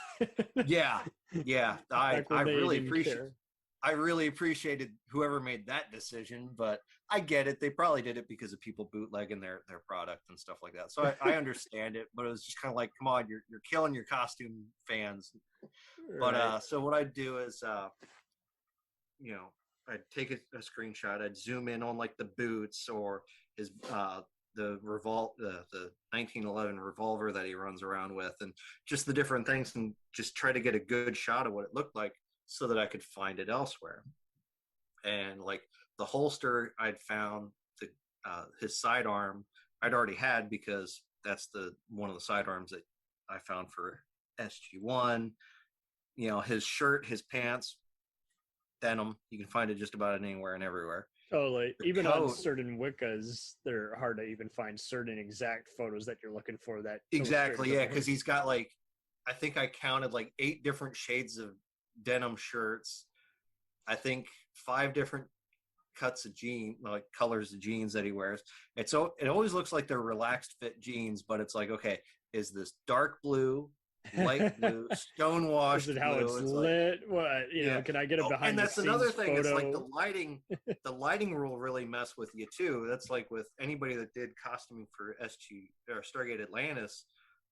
D: Yeah. I really appreciated whoever made that decision, but I get it. They probably did it because of people bootlegging their product and stuff like that. So I understand it, but it was just kind of like, come on, you're killing your costume fans.
C: Right.
D: But so what I'd do is, I'd take a screenshot. I'd zoom in on like the boots or his the 1911 revolver that he runs around with, and just the different things, and just try to get a good shot of what it looked like so that I could find it elsewhere. And like the holster I'd found, his sidearm I'd already had because that's one of the sidearms that I found for SG1. His shirt, his pants, denim, you can find it just about anywhere and everywhere.
C: Totally. Even on certain Wiccas, they're hard to even find certain exact photos that you're looking for. That
D: exactly, yeah, because he's got like, I think I counted like 8 different shades of denim shirts. I think 5 different cuts of colors of jeans that he wears. It always looks like they're relaxed fit jeans, but it's like, okay, is this dark blue, light blue, stonewashed
C: is it how
D: blue?
C: it's lit? What can I get it behind?
D: And that's
C: the
D: another thing.
C: photo?
D: It's like the lighting. The lighting will really mess with you too. That's like with anybody that did costuming for SG or Stargate Atlantis.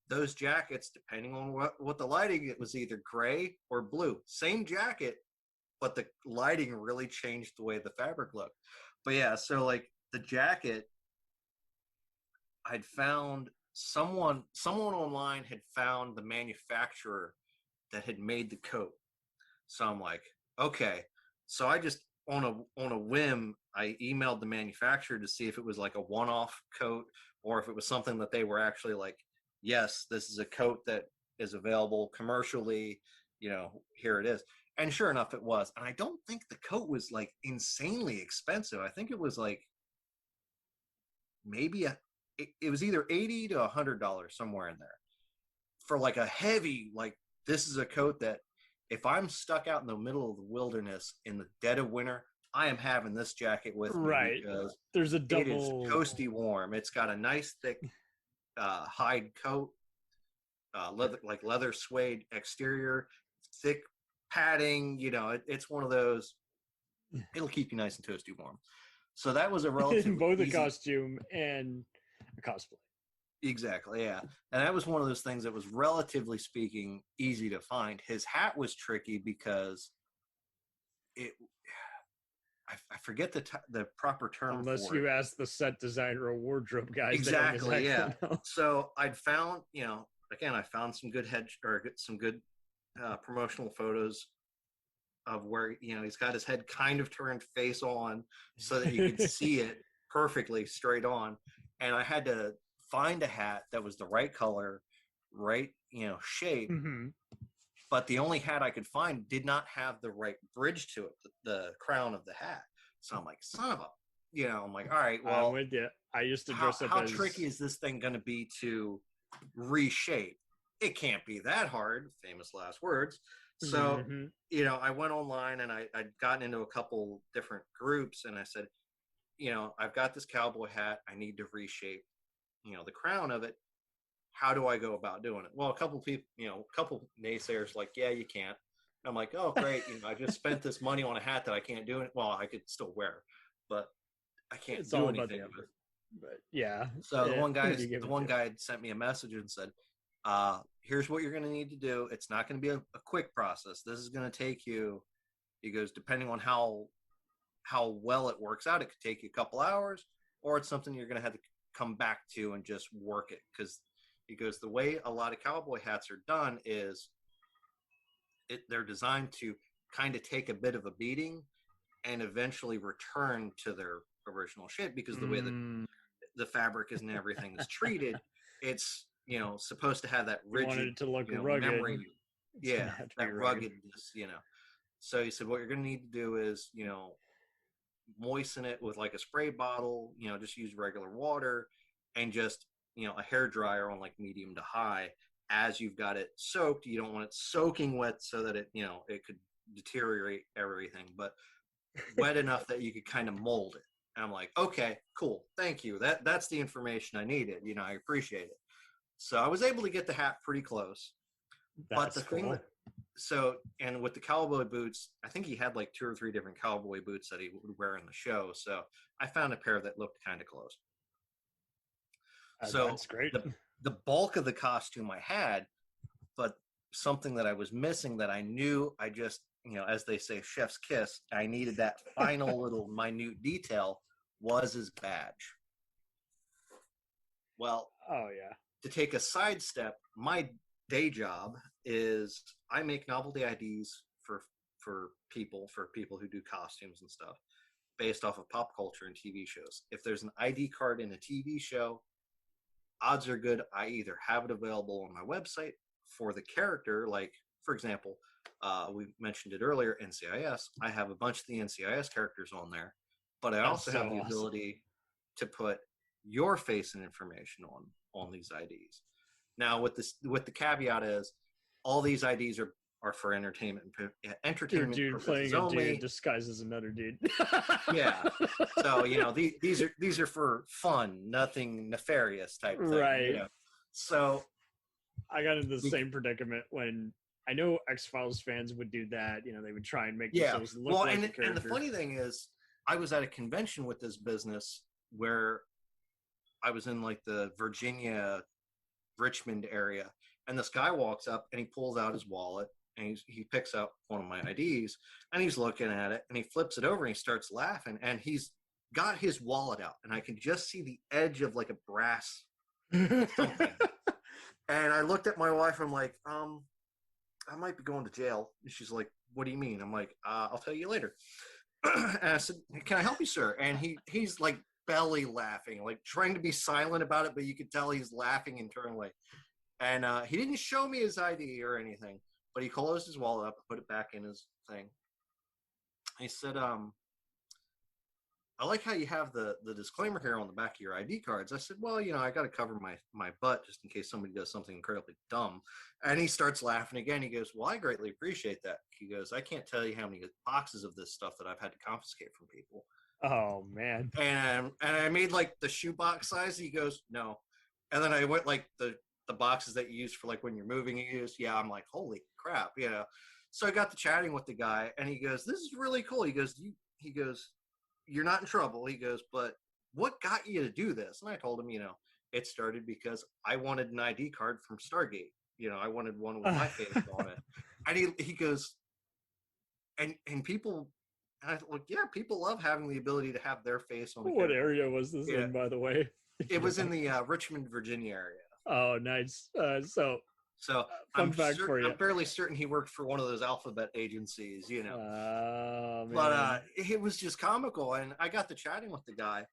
D: Those jackets, depending on what the lighting, it was either gray or blue. Same jacket, but the lighting really changed the way the fabric looked. But yeah, so like the jacket, I'd found someone online had found the manufacturer that had made the coat. So I'm like, okay. So I just on a whim, I emailed the manufacturer to see if it was like a one-off coat or if it was something that they were actually like, yes, this is a coat that is available commercially, here it is. And sure enough, it was. And I don't think the coat was like insanely expensive. I think it was like maybe it was either $80 to $100, somewhere in there, for like a heavy, like, this is a coat that if I'm stuck out in the middle of the wilderness in the dead of winter, I am having this jacket with me.
C: Right.
D: Because
C: there's a double.
D: It is toasty warm. It's got a nice thick hide coat, leather suede exterior, thick padding. It's one of those. It'll keep you nice and toasty warm. So that was a relatively
C: in both
D: easy,
C: a costume and a cosplay.
D: Exactly, yeah. And that was one of those things that was, relatively speaking, easy to find. His hat was tricky because it I forget the proper term
C: Unless
D: for
C: you
D: it.
C: ask the set designer or wardrobe guys.
D: Exactly, yeah.
C: Know.
D: So I'd found, again, I found some good some good promotional photos of where, he's got his head kind of turned face on so that you could see it perfectly straight on. And I had to find a hat that was the right color, right, shape.
C: Mm-hmm.
D: But the only hat I could find did not have the right bridge to it, the crown of the hat. So I'm like, son of a, I'm like, all right, well,
C: I'm with you. I used to dress up
D: how
C: as...
D: tricky is this thing going to be to reshape? It can't be that hard. Famous last words. So, I went online and I'd gotten into a couple different groups and I said, I've got this cowboy hat. I need to reshape, the crown of it. How do I go about doing it? Well, a couple people, a couple naysayers like, yeah, you can't. And I'm like, oh, great. I just spent this money on a hat that I can't do it. Well, I could still wear, but I can't do anything with it.
C: But yeah.
D: So the one guy sent me a message and said, here's what you're going to need to do. It's not going to be a quick process. This is going to take you, he goes, depending on how well it works out, it could take you a couple hours, or it's something you're going to have to come back to and just work it. Because he goes, the way a lot of cowboy hats are done is they're designed to kind of take a bit of a beating and eventually return to their original shape, because the way the fabric and everything is treated, it's supposed to have that rigid,
C: wanted it to look rugged.
D: memory, that ruggedness, So he said, what you're going to need to do is moisten it with like a spray bottle, just use regular water and just a hair dryer on like medium to high as you've got it soaked. You don't want it soaking wet so that it it could deteriorate everything, but wet enough that you could kind of mold it. And I'm like, okay, cool, thank you. That's the information I needed. I appreciate it. So I was able to get the hat pretty close. But the thing and with the cowboy boots, I think he had like 2 or 3 different cowboy boots that he would wear in the show. So I found a pair that looked kind of close. So
C: that's great.
D: The bulk of the costume I had, but something that I was missing that I knew I just, as they say, chef's kiss, I needed that final little minute detail, was his badge. Well,
C: oh yeah.
D: To take a sidestep, my day job is I make novelty IDs for people who do costumes and stuff based off of pop culture and TV shows. If there's an ID card in a TV show, odds are good I either have it available on my website for the character. Like, for example, we mentioned it earlier, NCIS. I have a bunch of the NCIS characters on there, but I also have the ability to put your face and information on these IDs. Now, with the caveat is, all these IDs are for entertainment
C: Dude playing a
D: only.
C: dude disguised as another dude.
D: Yeah. So these are for fun, nothing nefarious type thing.
C: Right.
D: So
C: I got into the same predicament when I know X-Files fans would do that. They would try and make themselves look like the character.
D: And the funny thing is, I was at a convention with this business where I was in like the Virginia, Richmond area, and this guy walks up and he pulls out his wallet and he picks up one of my IDs and he's looking at it and he flips it over and he starts laughing and he's got his wallet out and I can just see the edge of like a brass something. And I looked at my wife. I'm like, I might be going to jail. And she's like, what do you mean? I'm like, I'll tell you later. And I said, can I help you, sir? And he's like belly laughing, like trying to be silent about it, but you could tell he's laughing internally. And he didn't show me his ID or anything, but he closed his wallet up, put it back in his thing. He said, I like how you have the disclaimer here on the back of your ID cards. I said, well, I got to cover my butt just in case somebody does something incredibly dumb. And he starts laughing again. He goes, well, I greatly appreciate that. He goes, I can't tell you how many boxes of this stuff that I've had to confiscate from people.
C: Oh, man.
D: And I made like the shoebox size. He goes, no. And then I went like the boxes that you use for like when you're moving. He goes, yeah. I'm like, holy crap. So I got to chatting with the guy and he goes, this is really cool. He goes, you're not in trouble. He goes, but what got you to do this? And I told him, it started because I wanted an ID card from Stargate. I wanted one with my face on it. And he goes, and people And I thought, yeah, people love having the ability to have their face on the
C: What
D: character.
C: area was this in, by the way?
D: It was in the Richmond, Virginia area.
C: Oh, nice. So
D: So
C: fun fact for you.
D: I'm fairly certain he worked for one of those alphabet agencies, you know.
C: Oh, man.
D: But it was just comical, and I got to chatting with the guy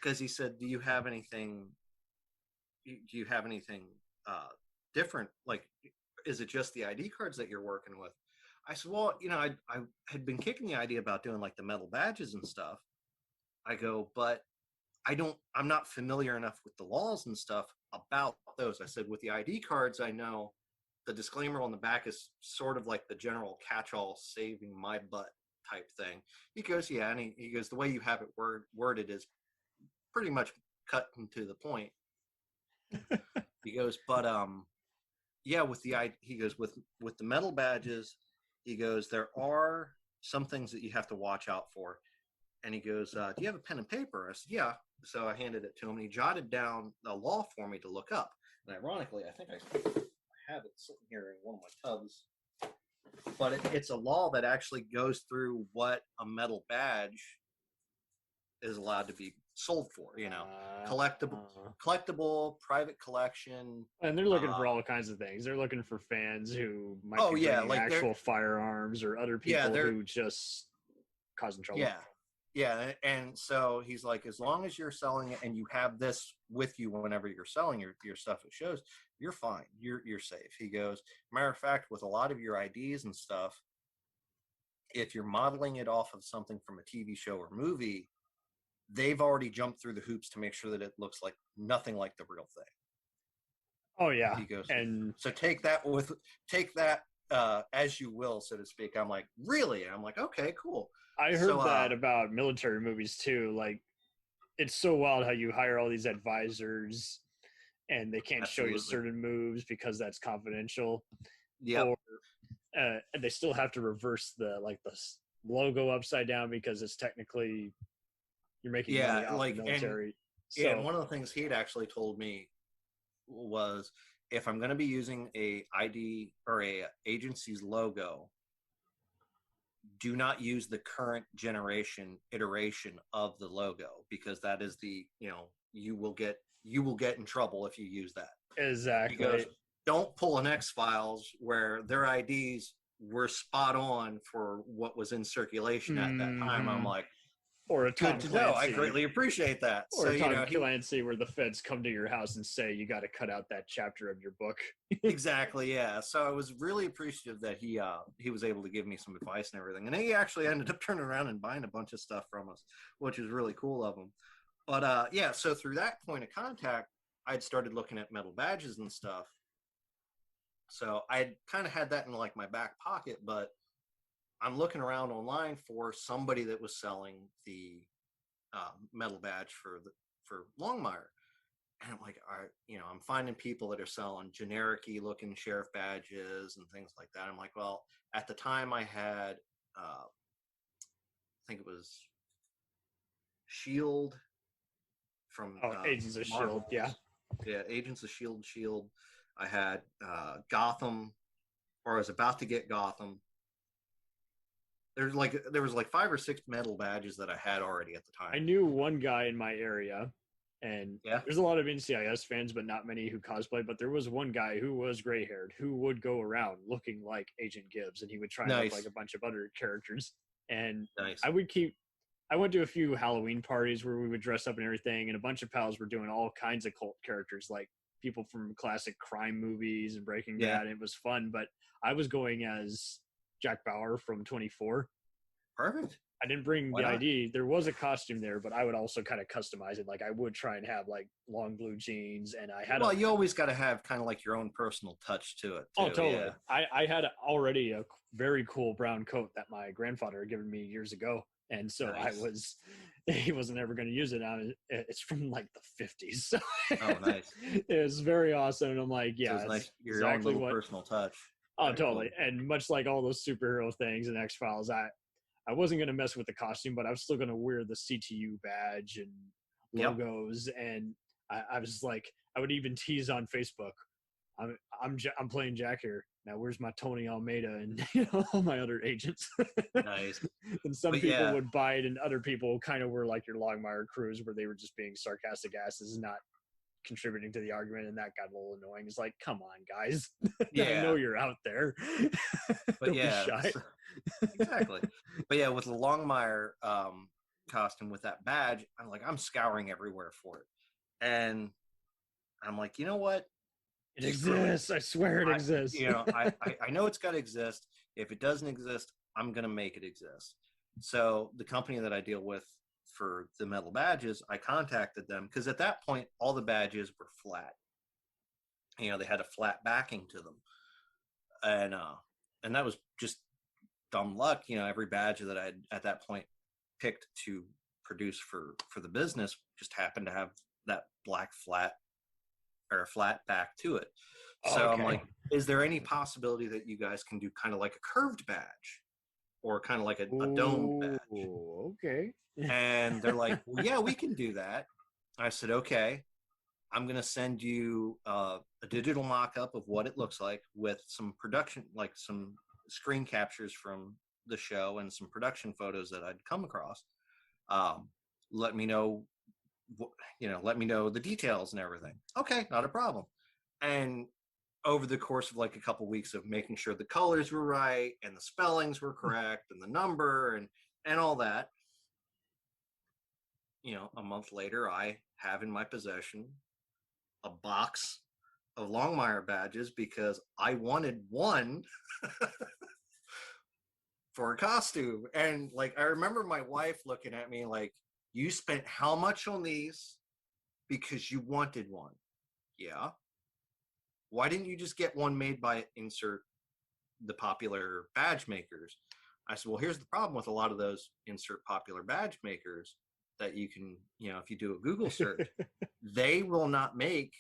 D: because he said, "Do you have anything? Different? Like, is it just the ID cards that you're working with?" I said, "Well, you know, I had been kicking the idea about doing like the metal badges and stuff." I go, "But I'm not familiar enough with the laws and stuff about those." I said, "With the ID cards, I know the disclaimer on the back is sort of like the general catch-all saving my butt type thing." He goes, "Yeah," and he goes, "The way you have it worded is pretty much cut to the point." He goes, "But yeah, he goes with the metal badges, he goes, there are some things that you have to watch out for." And he goes, "Do you have a pen and paper?" I said, "Yeah." So I handed it to him, and he jotted down the law for me to look up. And ironically, I think I have it sitting here in one of my tubs. But it's a law that actually goes through what a metal badge is allowed to be sold for. You know, collectible, private collection.
C: And they're looking for all kinds of things. They're looking for fans who might be
D: yeah,
C: bringing
D: like
C: actual firearms, or other people who just causing trouble.
D: Yeah, and so he's like, as long as you're selling it and you have this with you whenever you're selling your stuff at shows, you're fine. You're safe. He goes, matter of fact, with a lot of your IDs and stuff, if you're modeling it off of something from a TV show or movie, they've already jumped through the hoops to make sure that it looks like nothing like the real thing.
C: Oh yeah.
D: He goes,
C: and
D: so take that as you will, so to speak. I'm like, really? And I'm like, okay, cool.
C: I heard that about military movies too. Like, it's so wild how you hire all these advisors and they can't show you certain moves because that's confidential.
D: Yeah.
C: Or and they still have to reverse the logo upside down because it's technically you're making money off the military.
D: And one of the things he had actually told me was, if I'm going to be using a ID or a agency's logo, do not use the current generation iteration of the logo, because that is you will get in trouble if you use that.
C: Exactly.
D: Because don't pull an X-Files where their IDs were spot on for what was in circulation at that time. I'm like,
C: or a Tom
D: good to
C: Clancy.
D: know. I greatly appreciate that.
C: Or so, Tom Clancy, where the feds come to your house and say, you got to cut out that chapter of your book.
D: Exactly, yeah. So I was really appreciative that he was able to give me some advice and everything. And he actually ended up turning around and buying a bunch of stuff from us, which is really cool of him. But yeah, so through that point of contact, I'd started looking at metal badges and stuff. So I kind of had that in like my back pocket, but I'm looking around online for somebody that was selling the metal badge for Longmire. And I'm like, all right, I'm finding people that are selling generic-y looking sheriff badges and things like that. I'm like, well, at the time I had, I think it was Shield from
C: Agents of
D: Marvel.
C: Shield,
D: yeah, Agents of Shield. I had Gotham, or I was about to get Gotham. There was like 5 or 6 metal badges that I had already at the time.
C: I knew one guy in my area, and there's a lot of NCIS fans, but not many who cosplay. But there was one guy who was gray-haired who would go around looking like Agent Gibbs, and he would try and look like a bunch of other characters. And I went to a few Halloween parties where we would dress up and everything, and a bunch of pals were doing all kinds of cult characters, like people from classic crime movies and Breaking Bad. And it was fun, but I was going as Jack Bauer from 24.
D: Perfect.
C: I didn't bring the ID. There was a costume there, but I would also kind of customize it. Like, I would try and have like long blue jeans, and I had.
D: Well, you always got to have kind of like your own personal touch to it, too.
C: Oh, totally. Yeah. I had already a very cool brown coat that my grandfather had given me years ago, and so he wasn't ever going to use it. It's from like the 50s.
D: Oh, nice.
C: It was very awesome, and I'm like, yeah,
D: so it's nice. Your own little personal touch.
C: Oh, very totally. Cool. And much like all those superhero things and X-Files, I wasn't going to mess with the costume, but I was still going to wear the CTU badge and logos. And I was like, I would even tease on Facebook, I'm playing Jack here. now where's my Tony Almeida and all my other agents?
D: Nice.
C: And some
D: But
C: people
D: yeah.
C: would buy it, and other people kind of were like your Longmire crews, where they were just being sarcastic asses, not contributing to the argument, and that got a little annoying. It's like, come on, guys. I know you're out there.
D: But
C: Don't
D: yeah,
C: be shy.
D: exactly. But yeah, with the Longmire costume with that badge, I'm scouring everywhere for it, and I'm like, you know what?
C: It exists. I swear it exists.
D: I know it's got to exist. If it doesn't exist, I'm gonna make it exist. So the company that I deal with for the metal badges, I contacted them because at that point all the badges were flat. They had a flat backing to them, and that was just dumb luck. Every badge that I had at that point picked to produce for the business just happened to have that black flat or a flat back to it. So I'm like, is there any possibility that you guys can do kind of like a curved badge or kind of like a dome badge?
C: Okay.
D: And they're like, well, yeah, we can do that. I said, okay, I'm going to send you a digital mock-up of what it looks like with some production, like some screen captures from the show and some production photos that I'd come across. Let me know, let me know the details and everything. Okay, not a problem. And over the course of like a couple weeks of making sure the colors were right and the spellings were correct and the number and all that, a month later, I have in my possession a box of Longmire badges because I wanted one for a costume. And like, I remember my wife looking at me like, you spent how much on these because you wanted one? Yeah. Why didn't you just get one made by insert the popular badge makers? I said, well, here's the problem with a lot of those insert popular badge makers that you can, if you do a Google search, they will not make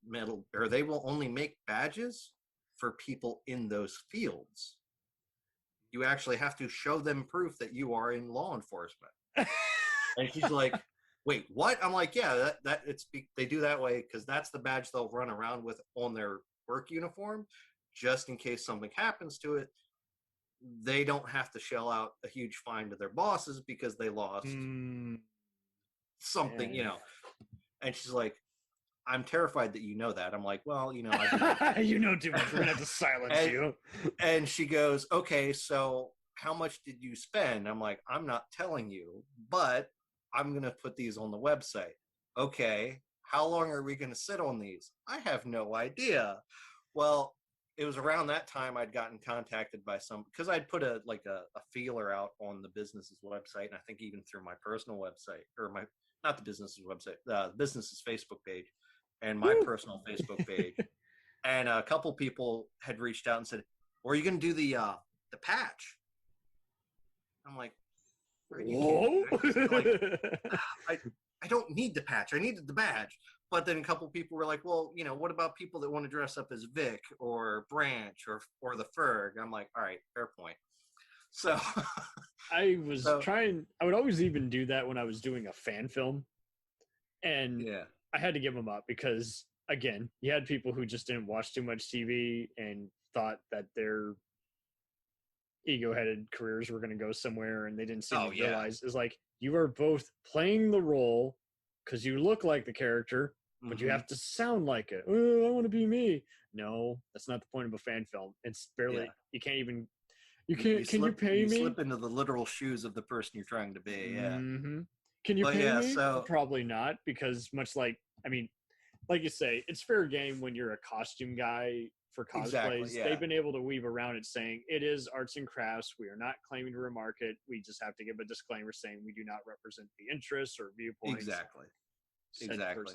D: metal, or they will only make badges for people in those fields. You actually have to show them proof that you are in law enforcement. And she's like, wait, what? I'm like, yeah, they do that way because that's the badge they'll run around with on their work uniform, just in case something happens to it. They don't have to shell out a huge fine to their bosses because they lost something, And she's like, I'm terrified that you know that. I'm like, well, I
C: you know too much. We're gonna have to silence you.
D: And she goes, okay, so how much did you spend? I'm like, I'm not telling you, but I'm gonna put these on the website. Okay, how long are we gonna sit on these? I have no idea. Well, it was around that time I'd gotten contacted by because I'd put a feeler out on the business's website, and I think even through my personal website, or not the business's website, the business's Facebook page, and my personal Facebook page. And a couple people had reached out and said, well, are you going to do the patch? I'm like,
C: whoa.
D: I don't need the patch. I needed the badge. But then a couple people were like, well, what about people that want to dress up as Vic or Branch or the Ferg? I'm like, all right, fair point. So
C: I would always even do that when I was doing a fan film. And
D: yeah,
C: I had to give them up because, again, you had people who just didn't watch too much TV and thought that their ego-headed careers were going to go somewhere, and they didn't seem to realize is like, you are both playing the role because you look like the character, but you have to sound like it. Oh, I want to be me. No, that's not the point of a fan film. It's barely, you can't even, can you pay me?
D: You slip into the literal shoes of the person you're trying to be, yeah.
C: Mm-hmm. Can you pay me? Probably not, because much like you say, it's fair game when you're a costume guy for cosplays.
D: Exactly, yeah.
C: They've been able to weave around it saying it is arts and crafts. We are not claiming to remarket. We just have to give a disclaimer saying we do not represent the interests or viewpoints.
D: Exactly,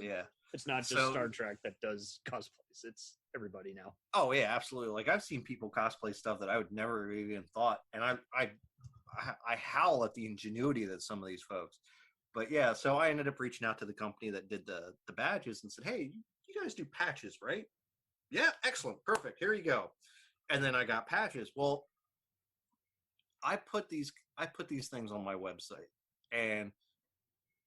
D: yeah.
C: It's not just Star Trek that does cosplays. It's everybody now.
D: Oh, yeah, absolutely. Like, I've seen people cosplay stuff that I would never even thought, and I howl at the ingenuity that some of these folks. But yeah, so I ended up reaching out to the company that did the badges and said, hey, you guys do patches, right? Yeah, excellent, perfect, here you go. And then I got patches. Well, I put these things on my website, and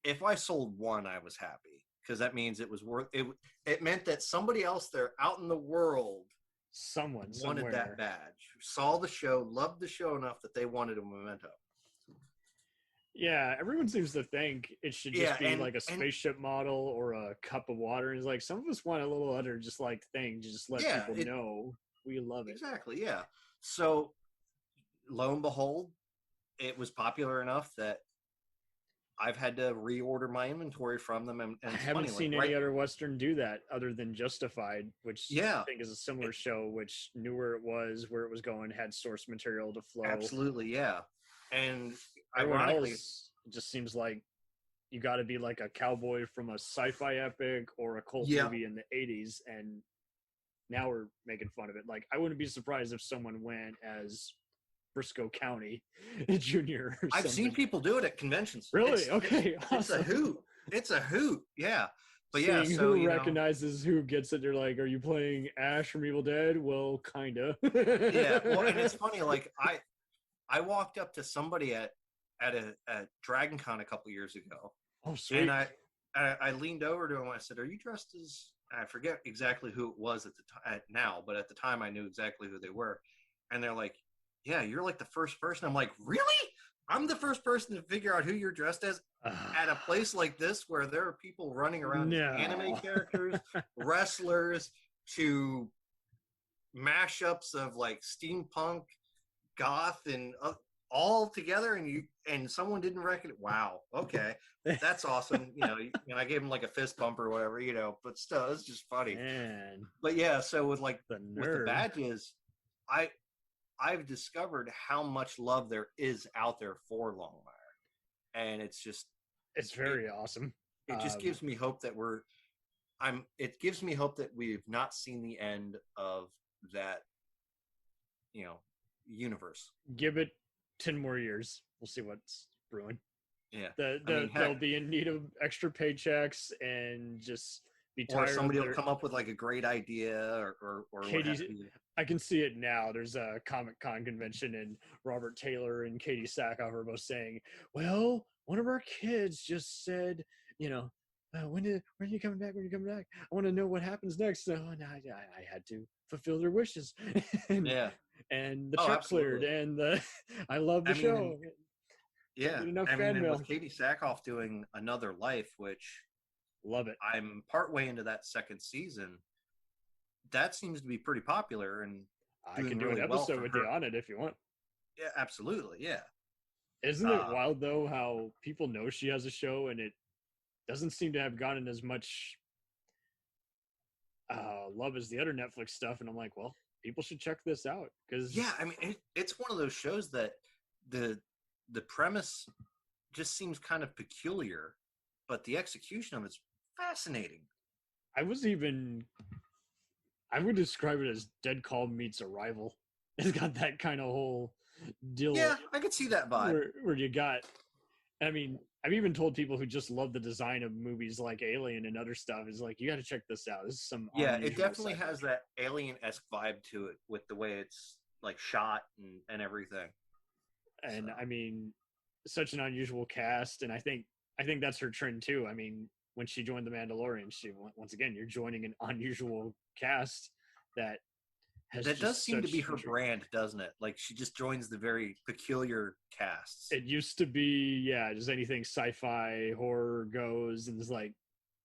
D: if I sold one, I was happy, because that means it was worth it. It meant that somebody else there out in the world
C: Someone
D: wanted
C: somewhere.
D: that badge, saw the show, loved the show enough that they wanted a memento.
C: Yeah, everyone seems to think it should just be like a spaceship model or a cup of water. And it's like some of us want a little other just like thing to just let people know we love it.
D: Exactly, yeah. So lo and behold, it was popular enough that I've had to reorder my inventory from them. And
C: I
D: it's
C: haven't
D: funny,
C: seen
D: like,
C: any other Western do that other than Justified, which
D: Yeah.
C: I think is a similar show, which knew where it was going, had source material to flow.
D: Absolutely, yeah. And
C: Everyone
D: ironically,
C: else, it just seems like you got to be like a cowboy from a sci-fi epic or a cult
D: Yeah.
C: movie in the 80s, and now we're making fun of it. Like, I wouldn't be surprised if someone went as Briscoe County Junior. Or
D: I've seen
C: something.
D: people do it at conventions.
C: Really? Okay,
D: It's a
C: awesome.
D: hoot. It's a hoot. Yeah. But
C: Seeing
D: yeah, so
C: who recognizes who gets it. They're like, "Are you playing Ash from Evil Dead?" Well, kinda.
D: Yeah. Well, and it's funny. Like I walked up to somebody at Dragon Con a couple years ago,
C: Oh, sweet.
D: and I leaned over to him. I said, "Are you dressed as?" I forget exactly who it was at the time now, but at the time I knew exactly who they were. And they're like, "Yeah, you're like the first person." I'm like, "Really? I'm the first person to figure out who you're dressed as at a place like this where there are people running around as anime characters, wrestlers, to mashups of like steampunk, goth, and all together, and someone didn't recognize. Wow, okay, that's awesome. And I gave him like a fist bump or whatever, but still, it's just funny.
C: Man,
D: But yeah, so with
C: the
D: the badges, I've discovered how much love there is out there for Longmire, and it's
C: very awesome.
D: It just gives me hope that it gives me hope that we've not seen the end of that, universe.
C: Give it 10 more years. We'll see what's brewing.
D: Yeah.
C: They'll be in need of extra paychecks and just be tired.
D: Or somebody will come up with like a great idea or
C: I can see it now. There's a Comic-Con convention and Robert Taylor and Katie Sackhoff are both saying, well, one of our kids just said, when are you coming back? When are you coming back? I want to know what happens next. So I had to fulfill their wishes. And the check cleared, and I love the show.
D: Yeah.
C: Enough fan
D: and
C: mail.
D: with Katie Sackhoff doing Another Life, which
C: Love it.
D: I'm partway into that second season. That seems to be pretty popular, and
C: I can do an episode with you on it if you want.
D: Yeah, absolutely. Yeah.
C: Isn't it wild though how people know she has a show and it doesn't seem to have gotten as much love as the other Netflix stuff? And I'm like, well, people should check this out because
D: it's one of those shows that the premise just seems kind of peculiar, but the execution of it's fascinating.
C: I would describe it as Dead Calm meets Arrival. It's got that kind of whole deal.
D: Yeah, I could see that vibe.
C: Where you got, I've even told people who just love the design of movies like Alien and other stuff, is like, you got to check this out. This is some
D: it definitely has that Alien-esque vibe to it with the way it's like shot and everything.
C: And such an unusual cast, and I think that's her trend too. When she joined The Mandalorian, once again, you're joining an unusual cast that
D: does seem to be her brand, doesn't it? Like she just joins the very peculiar casts.
C: It used to be, just anything sci-fi horror goes, and it's like,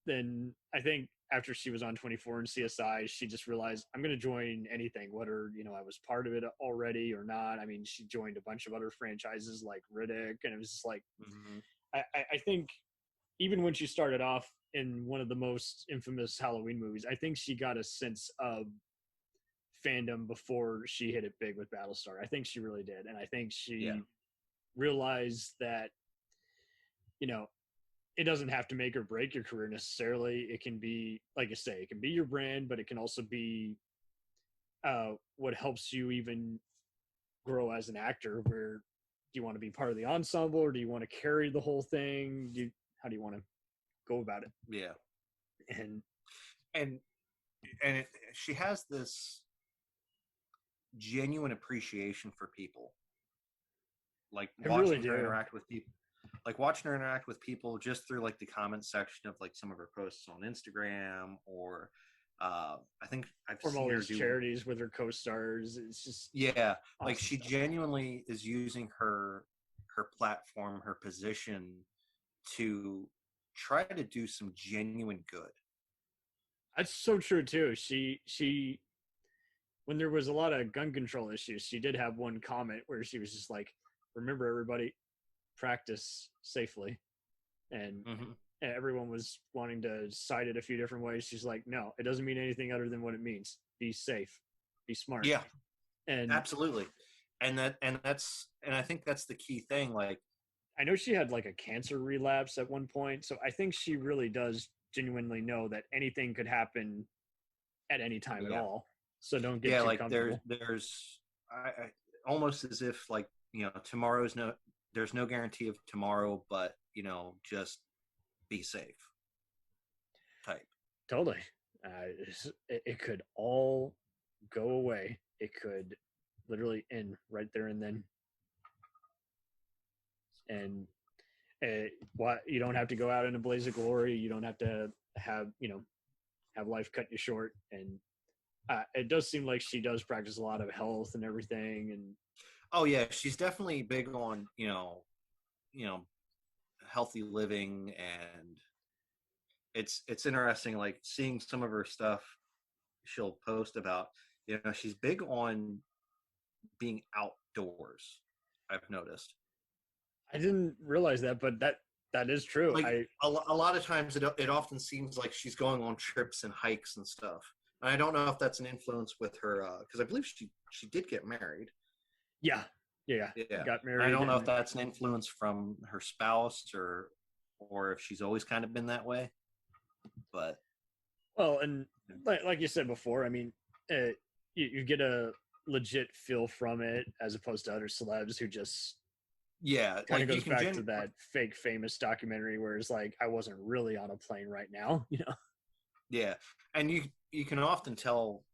C: then I think after she was on 24 and CSI, she just realized, I'm going to join anything, whether I was part of it already or not. She joined a bunch of other franchises like Riddick, and it was just like, I think even when she started off in one of the most infamous Halloween movies, I think she got a sense of fandom before she hit it big with Battlestar. I think she really did. And I think she realized that, it doesn't have to make or break your career necessarily. It can be, like you say, it can be your brand, but it can also be what helps you even grow as an actor. Where do you want to be part of the ensemble, or do you want to carry the whole thing? How do you want to go about it?
D: Yeah.
C: And
D: she has this genuine appreciation for people, like watching her interact with people just through like the comment section of like some of her posts on Instagram, or I think I've
C: From
D: seen
C: all
D: her
C: these
D: do
C: charities with her co-stars. It's just
D: yeah, like
C: awesome
D: she
C: stuff.
D: genuinely is using her platform, her position to try to do some genuine good.
C: That's so true too. She when there was a lot of gun control issues, she did have one comment where she was just like, "Remember, everybody, practice safely." And
D: Mm-hmm.
C: everyone was wanting to cite it a few different ways. She's like, "No, it doesn't mean anything other than what it means. Be safe, be smart."
D: Yeah,
C: And
D: absolutely. And I think that's the key thing. Like,
C: I know she had like a cancer relapse at one point, so I think she really does genuinely know that anything could happen at any time at
D: yeah,
C: all. So don't get
D: yeah,
C: too
D: like
C: comfortable.
D: there's I almost as if like tomorrow's no there's no guarantee of tomorrow, but just be safe type.
C: Totally. It could all go away. It could literally end right there and then. And what you don't have to go out in a blaze of glory. You don't have to have life cut you short. And it does seem like she does practice a lot of health and everything. And
D: Oh yeah, she's definitely big on healthy living, and it's interesting like seeing some of her stuff she'll post about. She's big on being outdoors. I've noticed.
C: I didn't realize that, but that is true.
D: Like a lot of times, it often seems like she's going on trips and hikes and stuff. And I don't know if that's an influence with her because I believe she did get married.
C: Yeah. Got married.
D: I don't know if that's an influence from her spouse or if she's always kind of been that way. But
C: well, and like you said before, I mean, you get a legit feel from it as opposed to other celebs who just
D: yeah,
C: kind of
D: like you
C: goes
D: can
C: back to that fake famous documentary where it's like I wasn't really on a plane right now,
D: yeah, and you can often tell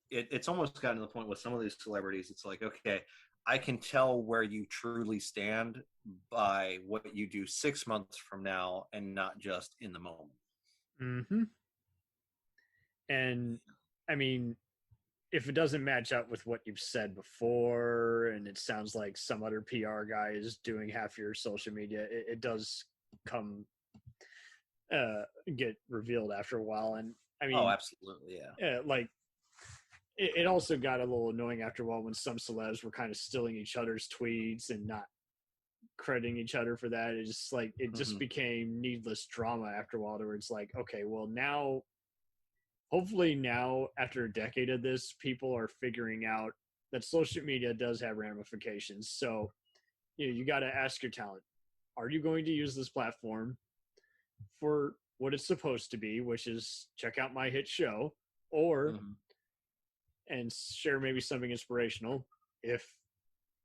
D: it's almost gotten to the point with some of these celebrities. It's like, okay, I can tell where you truly stand by what you do 6 months from now, and not just in the moment.
C: Mm-hmm. And I mean, if it doesn't match up with what you've said before, and it sounds like some other PR guy is doing half your social media, it does come get revealed after a while. And I mean,
D: Oh, absolutely, yeah.
C: like it also got a little annoying after a while when some celebs were kind of stealing each other's tweets and not crediting each other for that. It just like it just became needless drama after a while where it's like, okay, well now hopefully now after a decade of this, people are figuring out that social media does have ramifications. So you got to ask your talent, are you going to use this platform for what it's supposed to be, which is check out my hit show, or and share maybe something inspirational if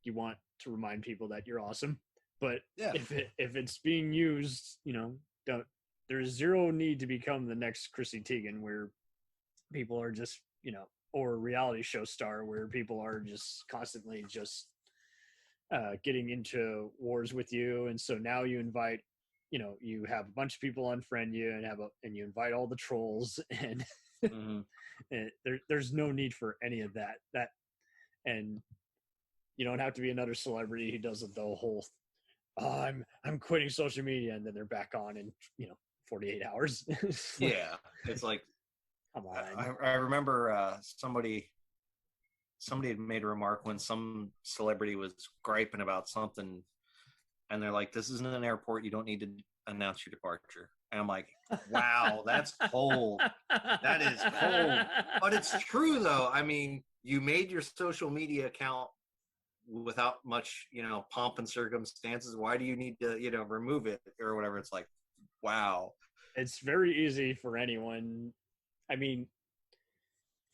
C: you want to remind people that you're awesome. But
D: Yeah.
C: if it's being used, there's zero need to become the next Chrissy Teigen where people are just, or a reality show star where people are just constantly just getting into wars with you. And so now you invite, you have a bunch of people unfriend you and you invite all the trolls and, and there's no need for any of that. And you don't have to be another celebrity who does the whole, I'm quitting social media, and then they're back on in 48 hours.
D: Yeah, it's like
C: come on.
D: I remember somebody had made a remark when some celebrity was griping about something, and they're like, "This isn't an airport. You don't need to announce your departure." And I'm like, "Wow, that's cold. That is cold." But it's true, though. I mean, you made your social media account without much, pomp and circumstances. Why do you need to, remove it or whatever? It's like, wow.
C: It's very easy for anyone. I mean,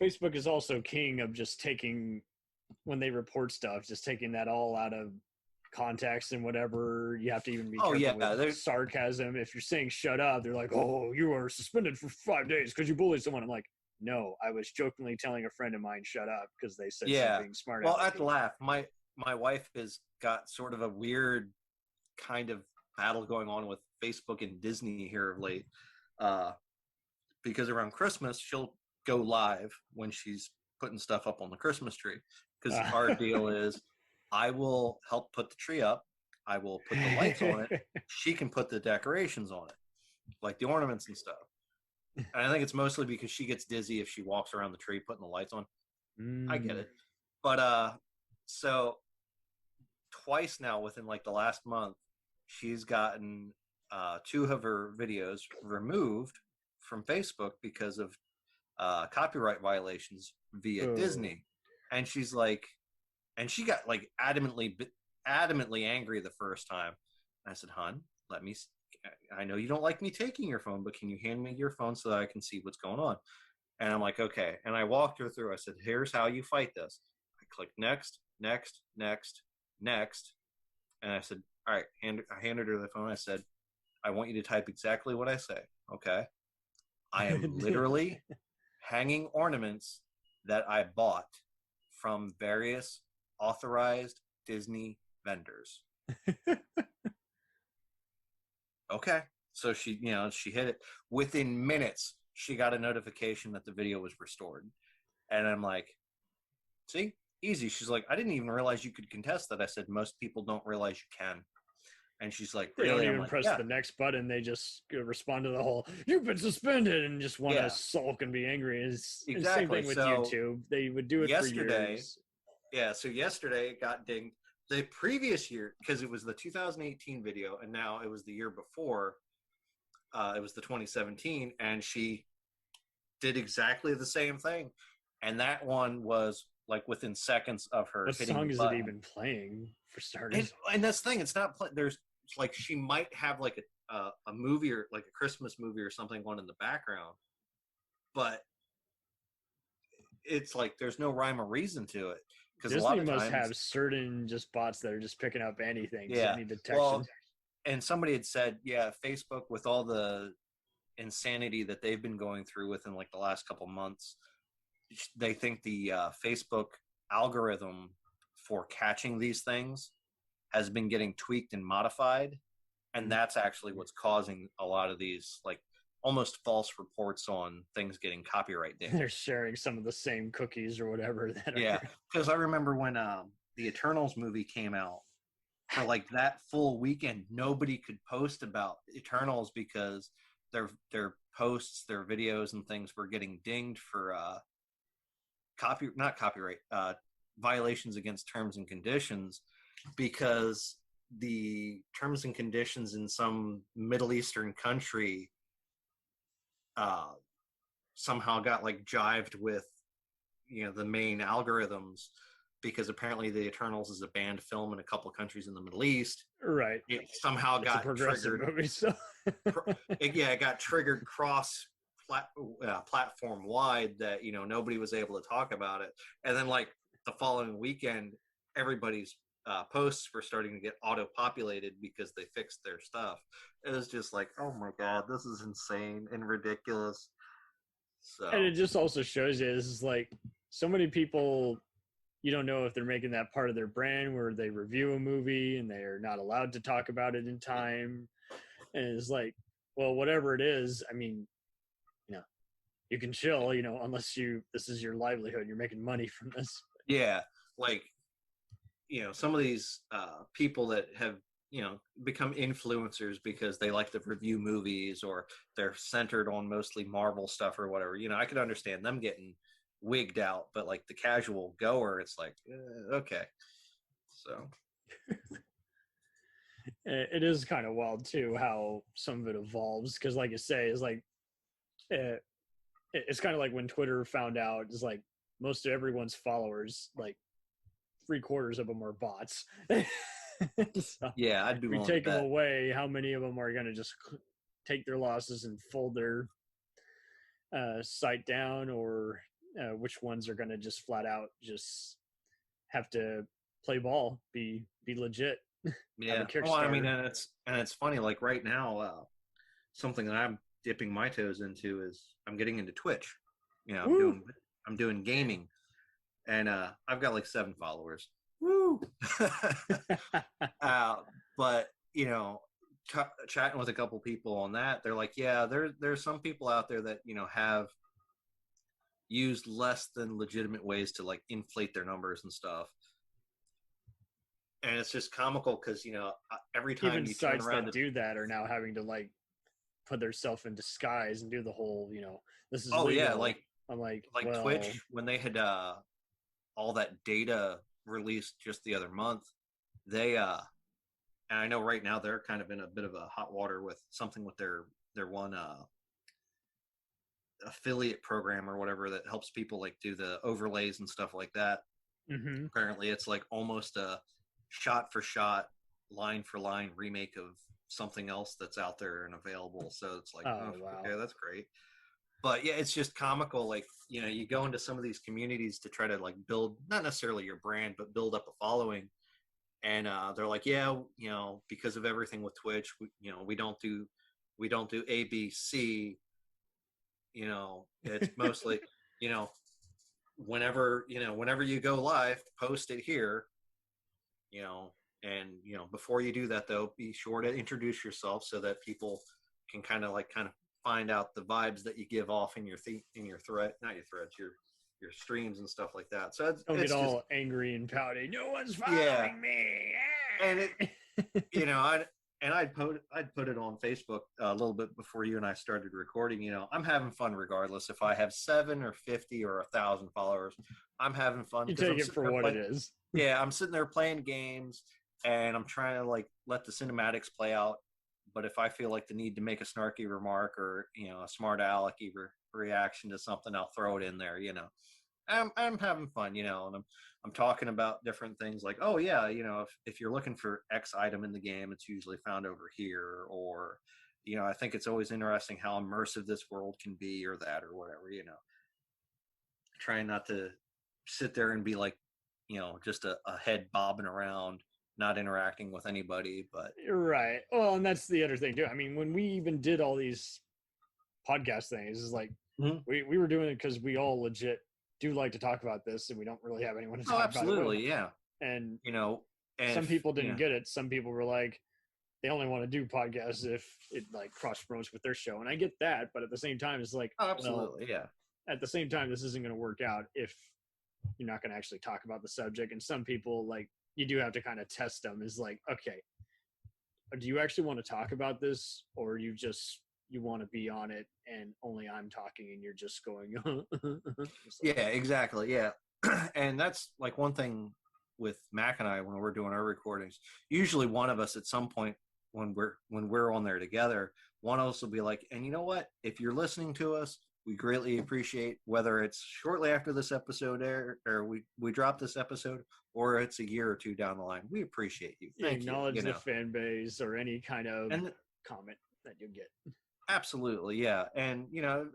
C: Facebook is also king of just taking, when they report stuff, just taking that all out of context and whatever. You have to even be careful with sarcasm. If you're saying shut up, they're like, oh, you are suspended for 5 days because you bullied someone. I'm like, no, I was jokingly telling a friend of mine shut up because they said something smart.
D: Well, I'd laugh. My wife has got sort of a weird kind of battle going on with Facebook and Disney here of late. Because around Christmas, she'll go live when she's putting stuff up on the Christmas tree, because
C: Ah.
D: our deal is I will help put the tree up, I will put the lights on it, she can put the decorations on it, like the ornaments and stuff. And I think it's mostly because she gets dizzy if she walks around the tree putting the lights on. I get it. But so twice now within like the last month, she's gotten 2 of her videos removed from Facebook because of copyright violations via
C: Oh.
D: Disney. And she's like, and she got like adamantly angry the first time. And I said, "Hun, I know you don't like me taking your phone, but can you hand me your phone so that I can see what's going on?" And I'm like, "Okay." And I walked her through. I said, "Here's how you fight this." I clicked next. And I said, "All right," I handed her the phone. I said, "I want you to type exactly what I say. Okay. I am literally hanging ornaments that I bought from various authorized Disney vendors." Okay. So she hit it. Within minutes, she got a notification that the video was restored. And I'm like, "See, easy." She's like, "I didn't even realize you could contest that." I said, "Most people don't realize you can." And she's like,
C: They
D: "Really?"
C: don't
D: I'm
C: even
D: like,
C: press
D: "Yeah."
C: the next button. They just respond to the whole "you've been suspended" and just want to
D: Yeah.
C: sulk and be angry. It's the same
D: Exactly.
C: thing with
D: So,
C: YouTube. They would do it
D: yesterday-
C: for years.
D: Yeah, so yesterday it got dinged. The previous year, because it was the 2018 video, and now it was the year before, it was the 2017, and she did exactly the same thing. And that one was like within seconds of her
C: What
D: hitting
C: song
D: the
C: is
D: button.
C: it even playing, for starters?
D: And that's the thing, it's not there's like, she might have like a movie or like a Christmas movie or something on in the background, but it's like there's no rhyme or reason to it. Because a lot
C: Disney
D: of
C: must
D: times,
C: have certain just bots that are just picking up anything.
D: Yeah.
C: Any detection.
D: Well, and somebody had said, yeah, Facebook, with all the insanity that they've been going through within like the last couple months, they think the Facebook algorithm for catching these things has been getting tweaked and modified, and that's actually what's causing a lot of these like almost false reports on things getting copyright damage.
C: They're sharing some of the same cookies or whatever that
D: Yeah,
C: are.
D: because I remember when the Eternals movie came out, for like that full weekend, nobody could post about Eternals because their posts, their videos and things were getting dinged for not copyright, violations against terms and conditions, because the terms and conditions in some Middle Eastern country somehow got like jived with the main algorithms, because apparently the Eternals is a banned film in a couple of countries in the Middle East.
C: Right.
D: It somehow
C: It's a
D: got
C: progressive
D: triggered.
C: movie, so
D: It got triggered platform wide, that nobody was able to talk about it. And then like the following weekend, everybody's posts were starting to get auto-populated because they fixed their stuff. It was just like, oh my god, this is insane and ridiculous. So,
C: and it just also shows you this is like so many people, you don't know if they're making that part of their brand where they review a movie and they're not allowed to talk about it in time. And it's like, well, whatever it is, I mean, you can chill, unless this is your livelihood, you're making money from this.
D: yeah, like some of these people that have become influencers because they like to review movies, or they're centered on mostly Marvel stuff or whatever, I could understand them getting wigged out, but like the casual goer, it's like, okay. So
C: It is kind of wild too how some of it evolves, because like you say, it's like it's kind of like when Twitter found out, it's like most of everyone's followers, like 3/4 of them are bots. So
D: yeah, I'd be
C: if we
D: willing
C: take
D: to
C: them
D: bet.
C: away, how many of them are going to just take their losses and fold their site down, or which ones are going to just flat out just have to play ball, be legit?
D: Yeah,
C: Kickstarter.
D: well, I mean, and it's funny, like right now, something that I'm dipping my toes into is I'm getting into Twitch.
C: Woo!
D: I'm doing gaming, and I've got like 7 followers. Woo! But chatting with a couple people on that, they're like, yeah, there's some people out there that have use less than legitimate ways to like inflate their numbers and stuff. And it's just comical because, every time
C: Even
D: you turn
C: sites
D: around
C: that do that are now having to like put themselves in disguise and do the whole, this is
D: oh
C: legal.
D: yeah, like
C: I'm like
D: well, Twitch, when they had all that data released just the other month, they and I know right now they're kind of in a bit of a hot water with something with their one affiliate program or whatever that helps people like do the overlays and stuff like that.
C: Mm-hmm.
D: Apparently it's like almost a shot for shot, line for line remake of something else that's out there and available. So it's like,
C: wow.
D: okay, that's great. But yeah, it's just comical. Like, you go into some of these communities to try to like build, not necessarily your brand, but build up a following. And they're like, yeah, because of everything with Twitch, we don't do ABC. It's mostly, whenever you go live, post it here, and before you do that though, be sure to introduce yourself so that people can kind of find out the vibes that you give off in your not your threads, your streams and stuff like that. So
C: Don't
D: it's
C: get all
D: just,
C: angry and pouty. No one's following me.
D: and I'd put it on Facebook a little bit before you and I started recording. I'm having fun regardless if I have 7 or 50 or 1,000 followers. I'm having fun.
C: You take it for what it is.
D: Yeah, I'm sitting there playing games and I'm trying to like let the cinematics play out. But if I feel like the need to make a snarky remark or a smart alecky reaction to something, I'll throw it in there. I'm having fun, and I'm talking about different things like, oh yeah, if you're looking for X item in the game, it's usually found over here, or I think it's always interesting how immersive this world can be, or that, or whatever. Trying not to sit there and be like, just a head bobbing around, not interacting with anybody. But
C: Right. Well, and that's the other thing too. I mean, when we even did all these podcast things, is like we were doing it because we all legit do like to talk about this, and we don't really have anyone to talk about it with.
D: Absolutely, yeah.
C: And
D: and
C: some people didn't get it. Some people were like, they only want to do podcasts if it like cross promotes with their show, and I get that. But at the same time, it's like,
D: absolutely, yeah.
C: At the same time, this isn't going to work out if you're not going to actually talk about the subject. And some people, like, you do have to kind of test them. Is like, okay, do you actually want to talk about this, or you want to be on it and only I'm talking and you're just going
D: yeah, exactly, yeah. And that's like one thing with Mac and I when we're doing our recordings. Usually one of us at some point when we're on there together, one of us will be like, and you know what, if you're listening to us, we greatly appreciate, whether it's shortly after this episode air or we drop this episode, or it's a year or two down the line, we appreciate you. Thank
C: acknowledge
D: you.
C: the fan base or any kind of comment that you get.
D: Absolutely, yeah. And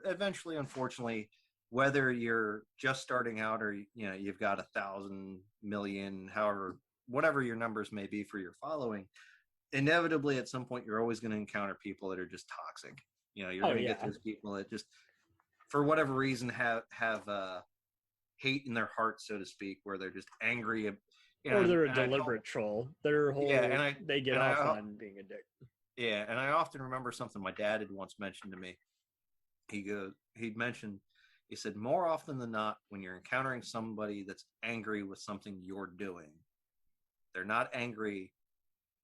D: eventually, unfortunately, whether you're just starting out or you've got 1,000 million, however, whatever your numbers may be for your following, inevitably at some point you're always going to encounter people that are just toxic. You're going to get those people that just, for whatever reason, have hate in their heart, so to speak, where they're just angry.
C: Or they're a deliberate troll. Their whole they get off on being a dick.
D: Yeah, and I often remember something my dad had once mentioned to me. He said, more often than not, when you're encountering somebody that's angry with something you're doing, they're not angry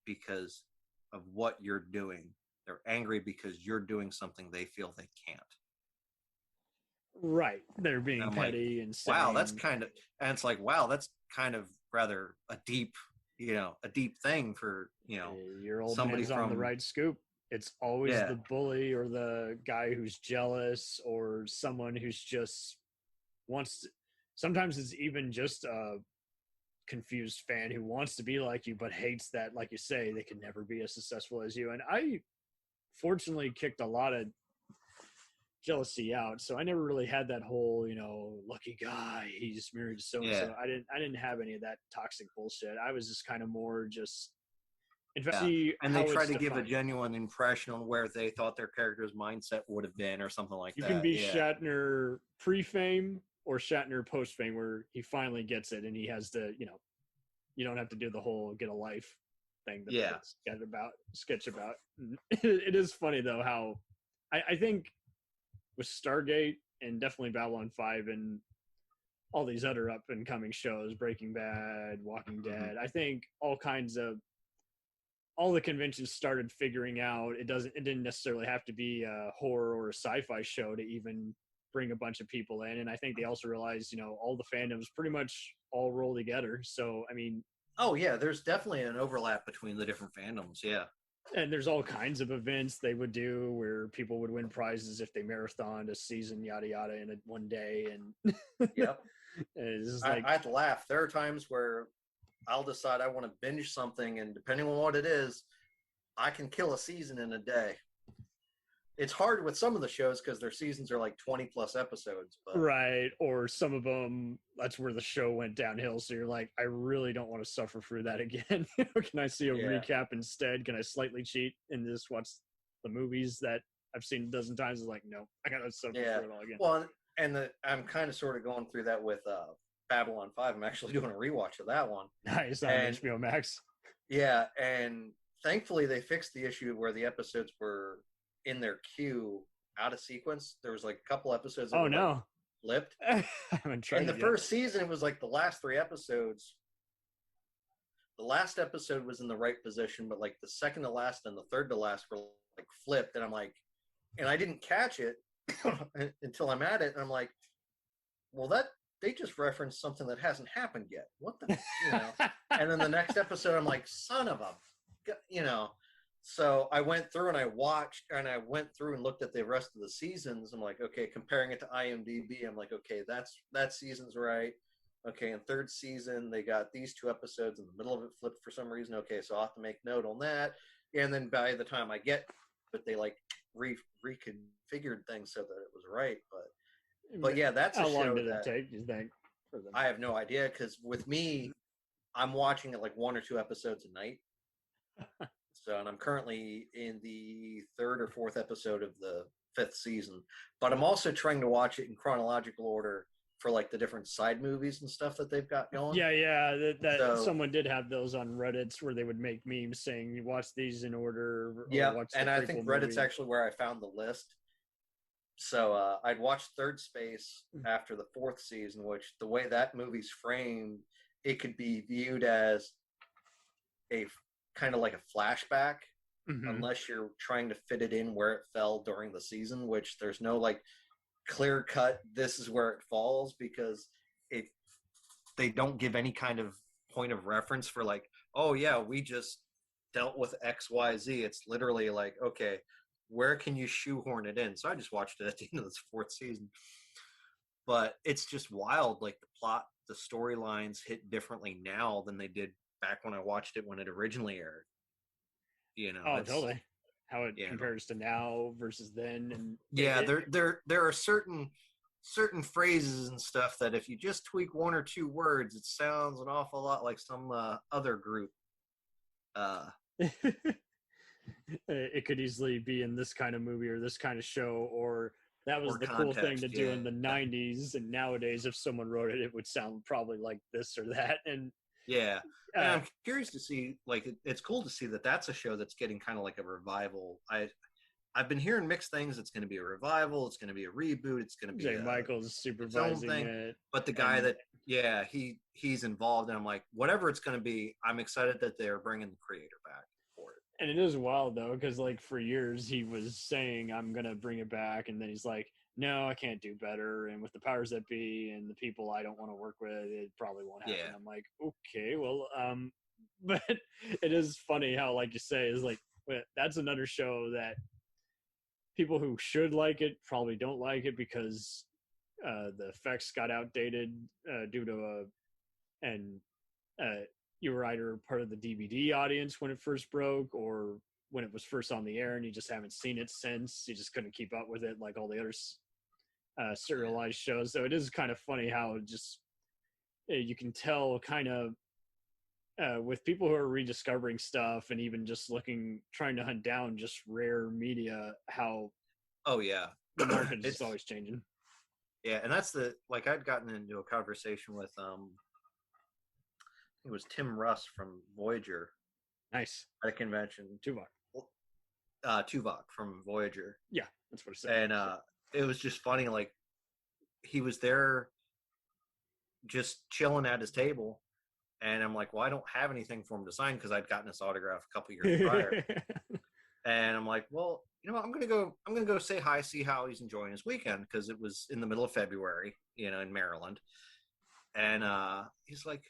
D: because of what you're doing. They're angry because you're doing something they feel they can't. Right. They're being petty and saying, wow, that's kind of, and it's like, wow, that's kind of rather a deep thing for,
C: your old
D: somebody
C: man's on the right scoop. It's always the bully or the guy who's jealous or someone who's just wants to, sometimes it's even just a confused fan who wants to be like you but hates that, like you say, they can never be as successful as you. And I fortunately kicked a lot of jealousy out, so I never really had that whole lucky guy, he's married to so and so. I didn't have any of that toxic bullshit. I was just kind of more just
D: and they try to give a genuine impression on where they thought their character's mindset would have been or something like that.
C: You can be Shatner pre-fame or Shatner post-fame, where he finally gets it and he has to, you don't have to do the whole get a life thing that sketch about. It is funny though how I think with Stargate and definitely Babylon 5 and all these other up and coming shows, Breaking Bad, Walking Dead. I think all the conventions started figuring out it didn't necessarily have to be a horror or a sci-fi show to even bring a bunch of people in. And I think they also realized, all the fandoms pretty much all roll together. So, I mean,
D: oh yeah, there's definitely an overlap between the different fandoms. Yeah.
C: and there's all kinds of events they would do where people would win prizes if they marathoned a season, yada yada, in one day. And
D: Yep.
C: it's just like,
D: I'd laugh. There are times where I'll decide I want to binge something, and depending on what it is, I can kill a season in a day. It's hard with some of the shows because their seasons are like 20 plus episodes. But
C: right, or some of them, that's where the show went downhill. So you're like, I really don't want to suffer through that again. Can I see a recap instead? Can I slightly cheat and just watch the movies that I've seen a dozen times? It's like, no, I gotta suffer through it all again.
D: Well, and I'm kind of sort of going through that with Babylon 5. I'm actually doing a rewatch of that one.
C: Nice, on HBO Max.
D: Yeah, and thankfully they fixed the issue where the episodes were in their queue out of sequence. There was like a couple episodes that were flipped. In the first season, it was like the last 3 episodes. The last episode was in the right position, but like the second to last and the third to last were like flipped. And I'm like, and I didn't catch it until I'm at it. And I'm like, well, they just referenced something that hasn't happened yet. What the, and then the next episode, I'm like, son of a, So I went through and I watched, and I went through and looked at the rest of the seasons. I'm like, okay, comparing it to IMDb, I'm like, okay, that season's right. Okay, in third season, they got these 2 episodes in the middle of it flipped for some reason. Okay, so I'll have to make note on that. And then by the time I get, but they like reconfigured things so that it was right. But yeah, that's
C: how
D: a show
C: long did it
D: that
C: take, you think, for them?
D: I have no idea, because with me, I'm watching it like 1 or 2 episodes a night. So, and I'm currently in the 3rd or 4th episode of the 5th season, but I'm also trying to watch it in chronological order for like the different side movies and stuff that they've got going.
C: Yeah. That someone did have those on Reddit where they would make memes saying you watch these in order.
D: Yeah, and I think Reddit's actually where I found the list. So I'd watched Third Space after the 4th season, which the way that movie's framed, it could be viewed as a kind of like a flashback, unless you're trying to fit it in where it fell during the season, which there's no like clear cut, this is where it falls, because they don't give any kind of point of reference for like, oh yeah, we just dealt with XYZ. It's literally like, okay, where can you shoehorn it in? So I just watched it at the end of this 4th season. But it's just wild, like the plot, the storylines hit differently now than they did back when I watched it when it originally aired.
C: Totally. How it compares to now versus then, and
D: there are certain phrases and stuff that if you just tweak 1 or 2 words, it sounds an awful lot like some other group.
C: It could easily be in this kind of movie or this kind of show, or that was the cool thing to do in the 90s, and nowadays if someone wrote it, it would sound probably like this or that. And and
D: I'm curious to see, like, it's cool to see that that's a show that's getting kind of like a revival. I've been hearing mixed things. It's going to be a revival. It's going to be a reboot. It's going to be
C: Michael's supervising it.
D: But the guy he's involved, and I'm like, whatever it's going to be, I'm excited that they're bringing the creator back for it.
C: And it is wild though, because like for years he was saying I'm going to bring it back, and then he's like, no, I can't do better. And with the powers that be and the people I don't want to work with, it probably won't happen. I'm like, okay, well, but it is funny how, like you say, is like, that's another show that people who should like it probably don't like it because the effects got outdated due to you were either part of the DVD audience when it first broke, or when it was first on the air and you just haven't seen it since. You just couldn't keep up with it like all the other serialized shows. So it is kind of funny how just you can tell kind of with people who are rediscovering stuff and even just trying to hunt down just rare media, how the market is always changing.
D: Yeah, and that's I'd gotten into a conversation with it was Tim Russ from Voyager.
C: Nice.
D: At a convention. Tuvok from Voyager.
C: Yeah, that's what it said.
D: And it was just funny, like, he was there just chilling at his table. And I'm like, well, I don't have anything for him to sign because I'd gotten his autograph a couple years prior. And I'm like, well, you know what? I'm gonna go say hi, see how he's enjoying his weekend, because it was in the middle of February, you know, in Maryland. And he's like,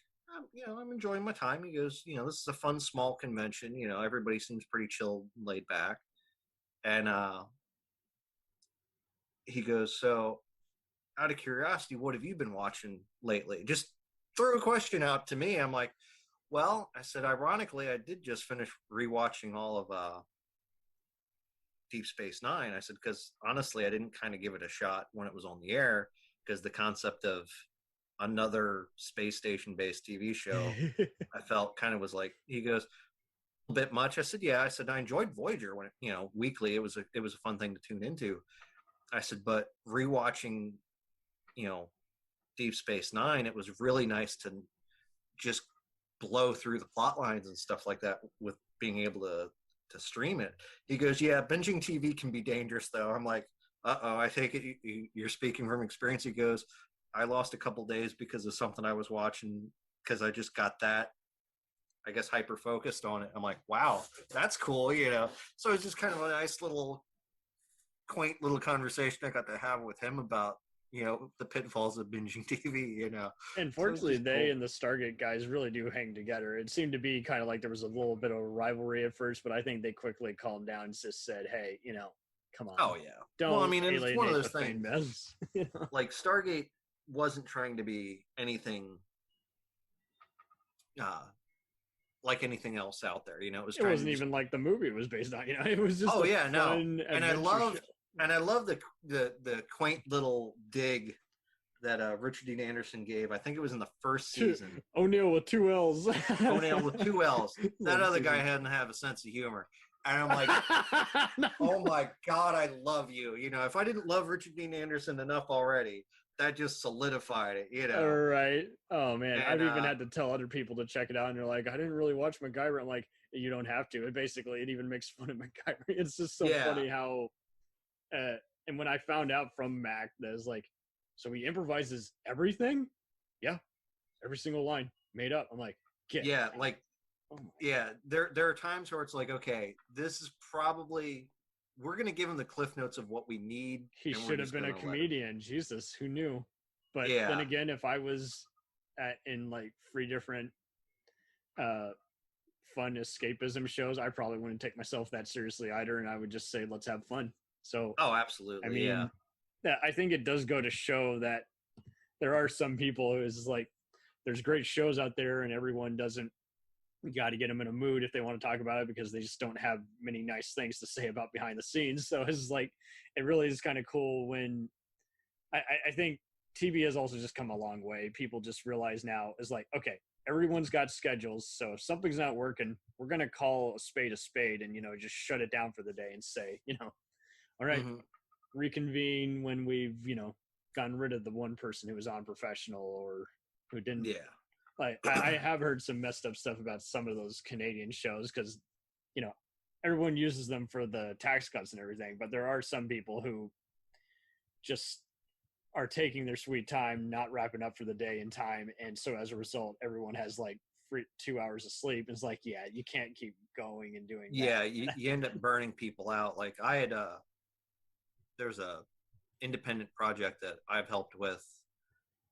D: you know, I'm enjoying my time. He goes, you know, this is a fun small convention. You know, everybody seems pretty chill, laid back. And he goes, so out of curiosity, what have you been watching lately? Just threw a question out to me. I'm like, well, I said, ironically, I did just finish rewatching all of Deep Space Nine. I said, because honestly, I didn't kind of give it a shot when it was on the air, because the concept of another space station based TV show, I felt kind of was like, he goes, a bit much. I said, yeah. I said, I enjoyed Voyager when, you know, weekly. It was a fun thing to tune into. I said, but rewatching, you know, Deep Space Nine, it was really nice to just blow through the plot lines and stuff like that with being able to stream it. He goes, yeah, binging TV can be dangerous though. I'm like, uh-oh, I take it you're speaking from experience. He goes, I lost a couple days because of something I was watching, because I just got that, I guess, hyper focused on it. I'm like, wow, that's cool, you know. So it's just kind of a nice little quaint little conversation I got to have with him about, you know, the pitfalls of binging TV, you know.
C: And fortunately, they and the Stargate guys really do hang together. It seemed to be kind of like there was a little bit of a rivalry at first, but I think they quickly calmed down and just said, hey, you know, come on.
D: Oh, yeah.
C: Don't
D: well, I mean, it's one of those
C: the
D: things.
C: mess, you know?
D: Like, Stargate wasn't trying to be anything like anything else out there, you know.
C: It wasn't even like the movie it was based on, you know. It was just
D: and I love the quaint little dig that Richard Dean Anderson gave. I think it was in the first season.
C: O'Neill with 2 L's.
D: O'Neill with 2 L's. That other guy hadn't have a sense of humor. And I'm like, oh my God, I love you. You know, if I didn't love Richard Dean Anderson enough already, that just solidified it, you know.
C: Right. Oh man,
D: And,
C: I've even had to tell other people to check it out, and they're like, I didn't really watch MacGyver. I'm like, you don't have to. It even makes fun of MacGyver. It's just so funny how and when I found out from Mac that it's like, so he improvises everything? Yeah. Every single line made up. I'm like,
D: yeah, like, yeah, there are times where it's like, okay, this is probably, we're going to give him the cliff notes of what we need.
C: He should have been a comedian. Jesus, who knew? But
D: yeah.
C: Then again, if I was in like 3 different fun escapism shows, I probably wouldn't take myself that seriously either, and I would just say, let's have fun. So,
D: oh, absolutely.
C: I mean, yeah, I think it does go to show that there are some people who is like, there's great shows out there, and everyone doesn't. You got to get them in a mood if they want to talk about it, because they just don't have many nice things to say about behind the scenes. So it's like, it really is kind of cool when I think TV has also just come a long way. People just realize now is like, okay, everyone's got schedules. So if something's not working, we're going to call a spade and, you know, just shut it down for the day and say, you know, all right, reconvene when we've, you know, gotten rid of the one person who was unprofessional or who didn't.
D: Yeah.
C: Like, I have heard some messed up stuff about some of those Canadian shows because, you know, everyone uses them for the tax cuts and everything, but there are some people who just are taking their sweet time, not wrapping up for the day in time. And so as a result, everyone has like 2 hours of sleep. It's like, yeah, you can't keep going and doing that.
D: Yeah, you end up burning people out. Like I had there's a independent project that I've helped with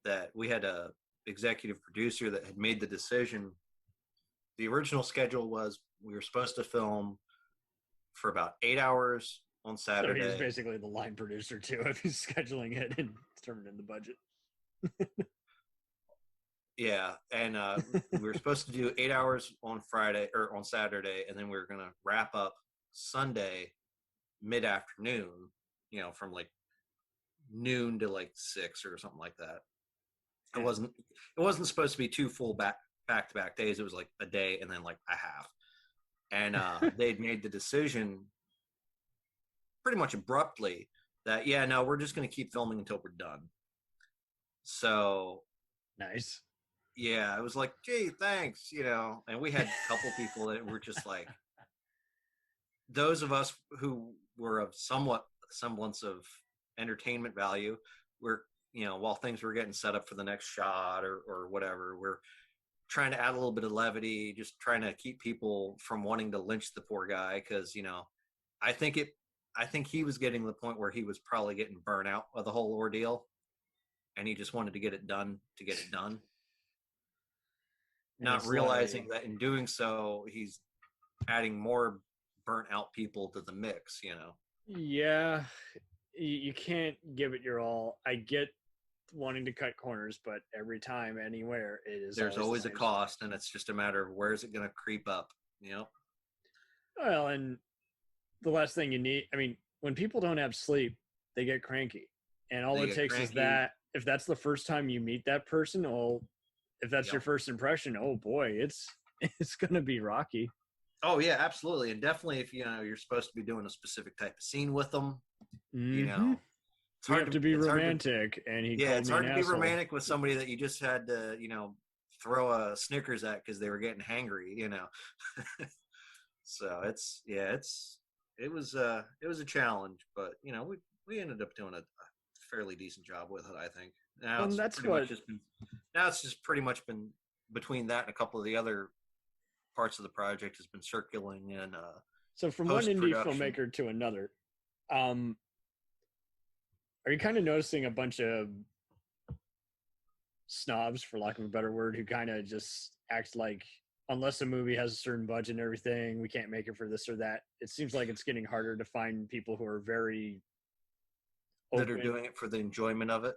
D: that we had a executive producer that had made the decision. The original schedule was we were supposed to film for about 8 hours on Saturday.
C: So he's basically the line producer too, if he's scheduling it and turning in the budget.
D: Yeah, and we were supposed to do 8 hours on Friday or on Saturday, and then we were going to wrap up Sunday mid-afternoon, you know, from like noon to like 6 or something like that. It wasn't supposed to be 2 full back-to-back days. It was like a day and then like a half. And they'd made the decision pretty much abruptly that, yeah, no, we're just going to keep filming until we're done. So
C: nice.
D: Yeah, it was like, gee, thanks, you know. And we had a couple people that were just like, those of us who were of somewhat semblance of entertainment value were while things were getting set up for the next shot or whatever, we're trying to add a little bit of levity, just trying to keep people from wanting to lynch the poor guy. Cause I think he was getting to the point where he was probably getting burnt out of the whole ordeal, and he just wanted to get it done to get it done. Not realizing that in doing so, he's adding more burnt out people to the mix,
C: Yeah, you can't give it your all. I get wanting to cut corners, but every time, anywhere,
D: there's always a
C: the
D: cost, and it's just a matter of where is it going to creep up.
C: Well, and the last thing you need, I mean, when people don't have sleep, they get cranky. And all it takes is that, if that's the first time you meet that person, if that's your first impression, oh boy, it's going to be rocky.
D: Oh yeah, absolutely. And definitely if you're supposed to be doing a specific type of scene with them,
C: it's hard to be romantic.
D: It's hard to be romantic with somebody that you just had to, throw a Snickers at because they were getting hangry, So it was a challenge, but we ended up doing a fairly decent job with it, I think. Now it's just pretty much been between that and a couple of the other parts of the project has been circling in
C: so from one indie filmmaker to another, are you kind of noticing a bunch of snobs, for lack of a better word, who kind of just act like unless a movie has a certain budget and everything, we can't make it for this or that? It seems like it's getting harder to find people who are very open.
D: That are doing it for the enjoyment of it.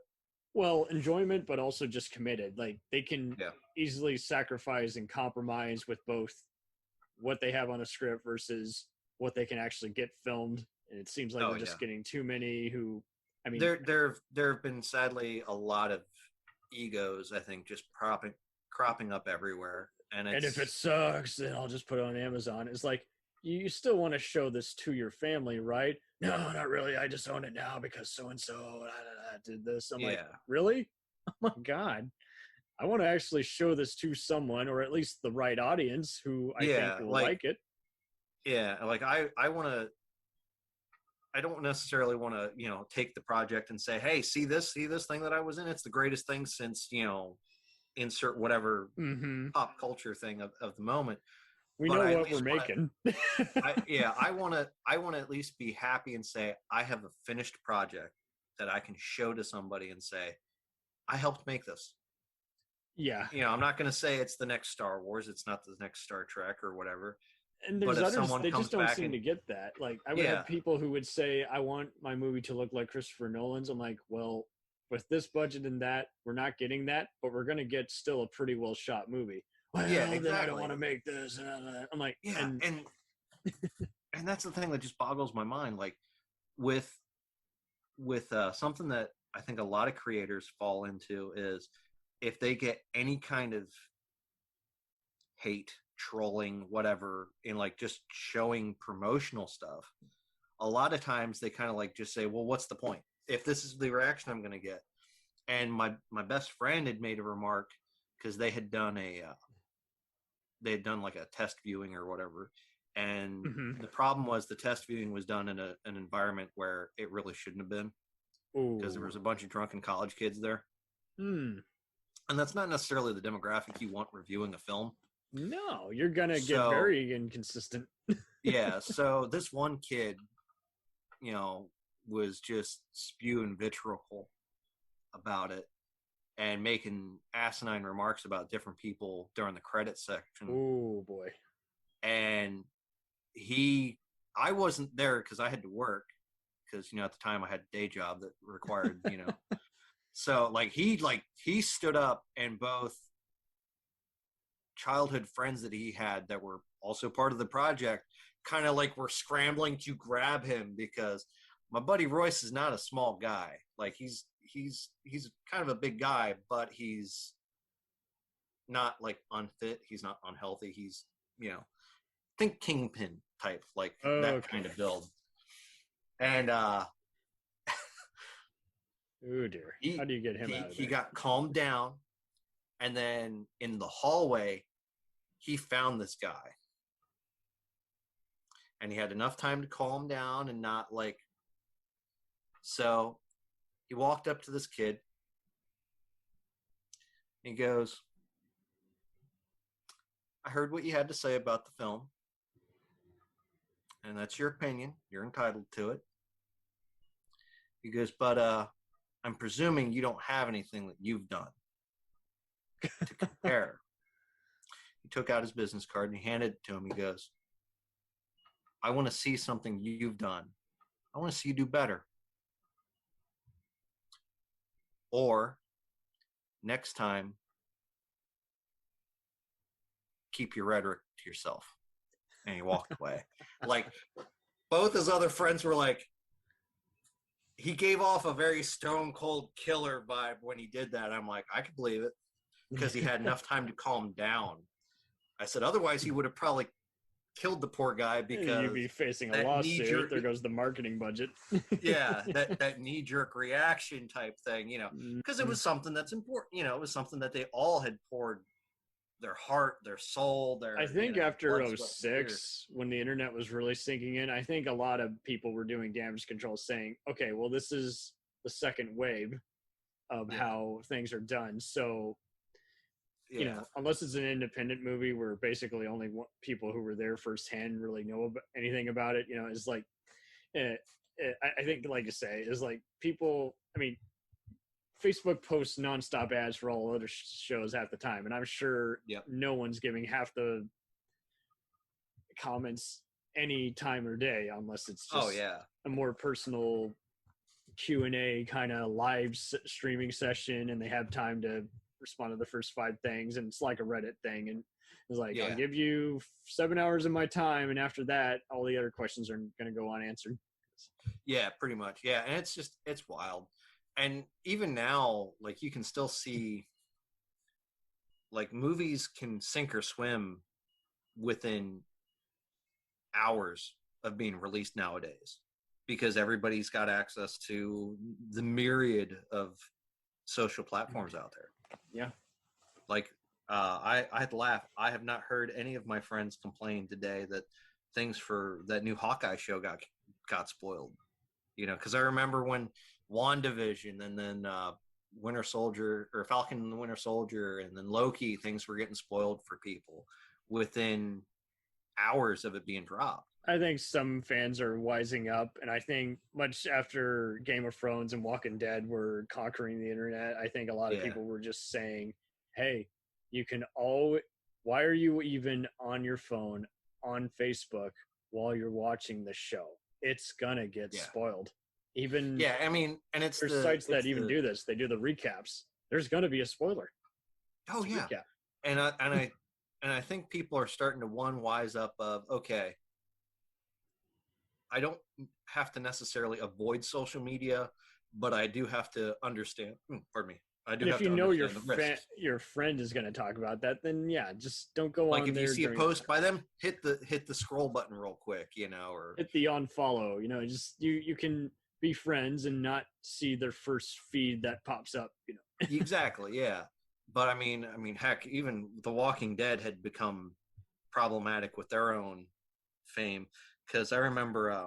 C: Well, enjoyment, but also just committed. Like they can easily sacrifice and compromise with both what they have on a script versus what they can actually get filmed. And it seems like we're just getting too many who, I mean,
D: there have been sadly a lot of egos, I think, just cropping up everywhere. And
C: if it sucks, then I'll just put it on Amazon. It's like, you still want to show this to your family, right? No, not really. I just own it now because so-and-so did this. I'm like, really? Oh my God. I want to actually show this to someone, or at least the right audience who I think will like it.
D: Yeah. Like I don't necessarily want to, take the project and say, hey, see this thing that I was in? It's the greatest thing since, insert whatever pop culture thing of the moment.
C: We know what we're making.
D: I want to at least be happy and say I have a finished project that I can show to somebody and say, I helped make this.
C: Yeah.
D: I'm not going to say it's the next Star Wars. It's not the next Star Trek or whatever.
C: And there's others, they just don't seem to get that. Like, I would have people who would say, I want my movie to look like Christopher Nolan's. I'm like, well, with this budget and that, we're not getting that, but we're going to get still a pretty well shot movie. Well, exactly. Then I don't want to make this. I'm like,
D: and that's the thing that just boggles my mind. Like with something that I think a lot of creators fall into is if they get any kind of hate, trolling, whatever, in like just showing promotional stuff, a lot of times they kind of like just say, well, what's the point if this is the reaction I'm going to get? And my best friend had made a remark because they had done like a test viewing or whatever, and the problem was the test viewing was done in an environment where it really shouldn't have been, because there was a bunch of drunken college kids there. And that's not necessarily the demographic you want reviewing a film.
C: No, you're gonna get very inconsistent.
D: So this one kid, was just spewing vitriol about it and making asinine remarks about different people during the credits section.
C: Oh boy. And
D: I wasn't there because I had to work, because at the time I had a day job that required so he stood up, and both childhood friends that he had that were also part of the project kind of like were scrambling to grab him, because my buddy Royce is not a small guy. Like he's kind of a big guy, but he's not like unfit. He's not unhealthy. He's, think Kingpin type, like that kind of build. And oh
C: dear, how do you get him out of there?
D: He got calmed down, and then in the hallway, he found this guy, and he had enough time to calm down and not like. So he walked up to this kid, He goes, I heard what you had to say about the film, and that's your opinion. You're entitled to it. He goes, but I'm presuming you don't have anything that you've done to compare. He took out his business card and he handed it to him. He goes, I want to see something you've done. I want to see you do better. Or next time, keep your rhetoric to yourself. And he walked away. Like, both his other friends were like, he gave off a very stone cold killer vibe when he did that. I'm like, I could believe it, because he had enough time to calm down. I said, otherwise he would have probably killed the poor guy, because
C: you'd be facing a
D: that
C: lawsuit.
D: knee-jerk-
C: There goes the marketing budget.
D: yeah, that knee-jerk reaction type thing, you know, because it was something that's important. You know, it was something that they all had poured their heart, their soul, their.
C: I think
D: you know,
C: after
D: blood, sweat, and tears.
C: 06, when the internet was really sinking in, I think a lot of people were doing damage control, saying, okay, well, this is the second wave of how things are done. So, you know, unless it's an independent movie where basically only people who were there firsthand really know anything about it, you know, it's like, I think, like you say, is like people, I mean, Facebook posts nonstop ads for all other shows half the time, and I'm sure no one's giving half the comments any time or day, unless it's just a more personal Q&A kind of live streaming session, and they have time to respond to the first 5 things, and it's like a Reddit thing, and it's like, I'll give you 7 hours of my time, and after that, all the other questions are going to go unanswered.
D: Yeah, pretty much. Yeah, and it's wild. And even now, like, you can still see, like, movies can sink or swim within hours of being released nowadays, because everybody's got access to the myriad of social platforms out there.
C: Yeah.
D: Like, I had to laugh. I have not heard any of my friends complain today that things for that new Hawkeye show got spoiled. You know, because I remember when WandaVision and then Winter Soldier, or Falcon and the Winter Soldier, and then Loki, things were getting spoiled for people within hours of it being dropped.
C: I think some fans are wising up, and I think much after Game of Thrones and Walking Dead were conquering the internet, I think a lot of people were just saying, hey, you can why are you even on your phone on Facebook while you're watching the show? It's gonna get spoiled. Even
D: I mean, and it's
C: there's sites that even do this. They do the recaps. There's gonna be a spoiler.
D: Oh yeah, recap. And I think people are starting to wise up of, okay, I don't have to necessarily avoid social media, but I do have to understand. Pardon me. I do.
C: And
D: have
C: if you
D: to
C: know your friend is going to talk about that, then just don't go on.
D: Like, if you see a post by them, hit the scroll button real quick, you know, or
C: hit the unfollow. You know, just you can be friends and not see their first feed that pops up. You know,
D: exactly, yeah. But I mean, heck, even The Walking Dead had become problematic with their own fame, because I remember, I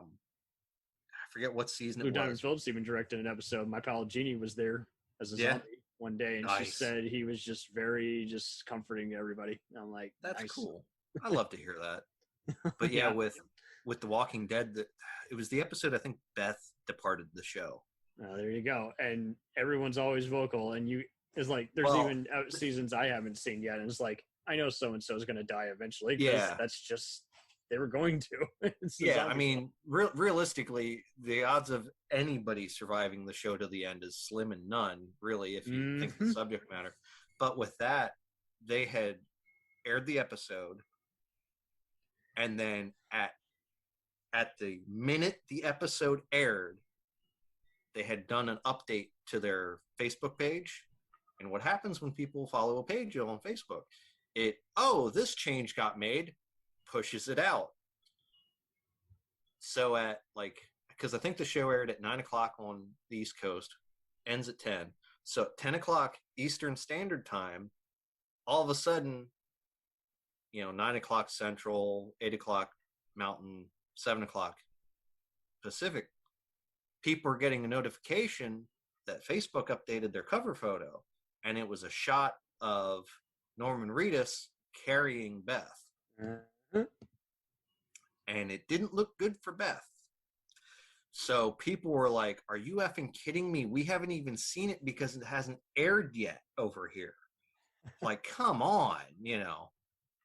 D: forget what season
C: Blue
D: it
C: Diamond
D: was.
C: Phillips even directed an episode. My pal Jeannie was there as a zombie one day, and she said he was just very comforting to everybody. And I'm like,
D: that's
C: nice.
D: Cool. I love to hear that. But with The Walking Dead, it was the episode, I think Beth departed the show.
C: There you go. And everyone's always vocal, and it's like there's even seasons I haven't seen yet, and it's like, I know so and so is going to die eventually. Yeah, that's just they were going to.
D: I mean, realistically, the odds of anybody surviving the show to the end is slim and none, really, if you think the subject matter. But with that, they had aired the episode, and then at the minute the episode aired, they had done an update to their Facebook page. And what happens when people follow a page on Facebook? This change got made, pushes it out. So because I think the show aired at 9:00 on the East Coast, ends at 10. So at 10 o'clock Eastern Standard Time, all of a sudden, 9 o'clock Central, 8 o'clock Mountain, 7 o'clock Pacific, people are getting a notification that Facebook updated their cover photo, and it was a shot of Norman Reedus carrying Beth.
C: Uh-huh.
D: And it didn't look good for Beth. So people were like, are you effing kidding me? We haven't even seen it because it hasn't aired yet over here. Like, come on, you know.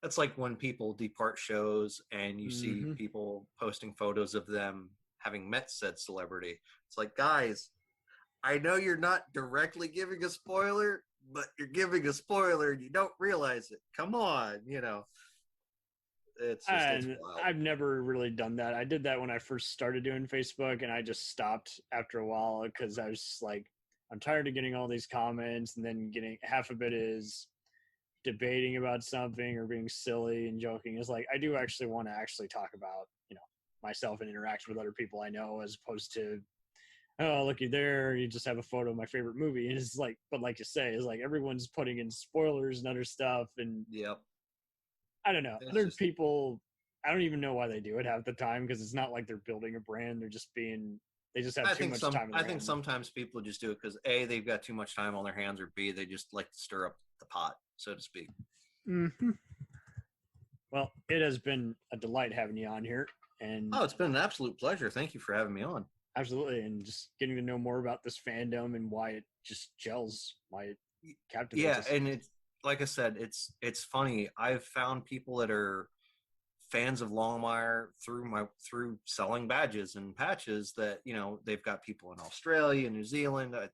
D: That's like when people depart shows and you see people posting photos of them having met said celebrity. It's like, guys, I know you're not directly giving a spoiler, but you're giving a spoiler and you don't realize it. Come on, you know. It's wild.
C: I've never really done that. I did that when I first started doing Facebook, and I just stopped after a while because I was just like, I'm tired of getting all these comments, and then getting half of it is debating about something or being silly and joking. It's like, I do actually want to actually talk about, you know, myself and interact with other people I know, as opposed to, oh, looky there, you just have a photo of my favorite movie. And it's like, but like you say, it's like everyone's putting in spoilers and other stuff, and
D: Yep.
C: I don't know. Other people, I don't even know why they do it half the time, because it's not like they're building a brand. They're just being, they just have too much time.
D: I think sometimes people just do it because A, they've got too much time on their hands, or B, they just like to stir up the pot, so to speak.
C: Mm-hmm. Well, it has been a delight having you on here. And
D: oh, it's been an absolute pleasure. Thank you for having me on.
C: Absolutely. And just getting to know more about this fandom and why it just gels, why it captivates us.
D: And it's, like I said, it's funny. I've found people that are fans of Longmire through selling badges and patches that, you know, they've got people in Australia, New Zealand. I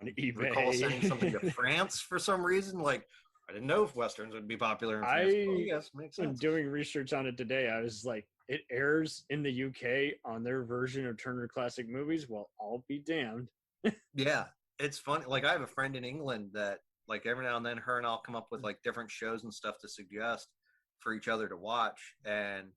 C: on eBay.
D: recall sending something to France for some reason. Like, I didn't know if Westerns would be popular in France. Yes, makes sense.
C: Doing research on it today, I was like, it airs in the UK on their version of Turner Classic Movies. Well, I'll be damned.
D: Yeah, it's funny. Like, I have a friend in England that, like, every now and then her and I'll come up with like different shows and stuff to suggest for each other to watch. And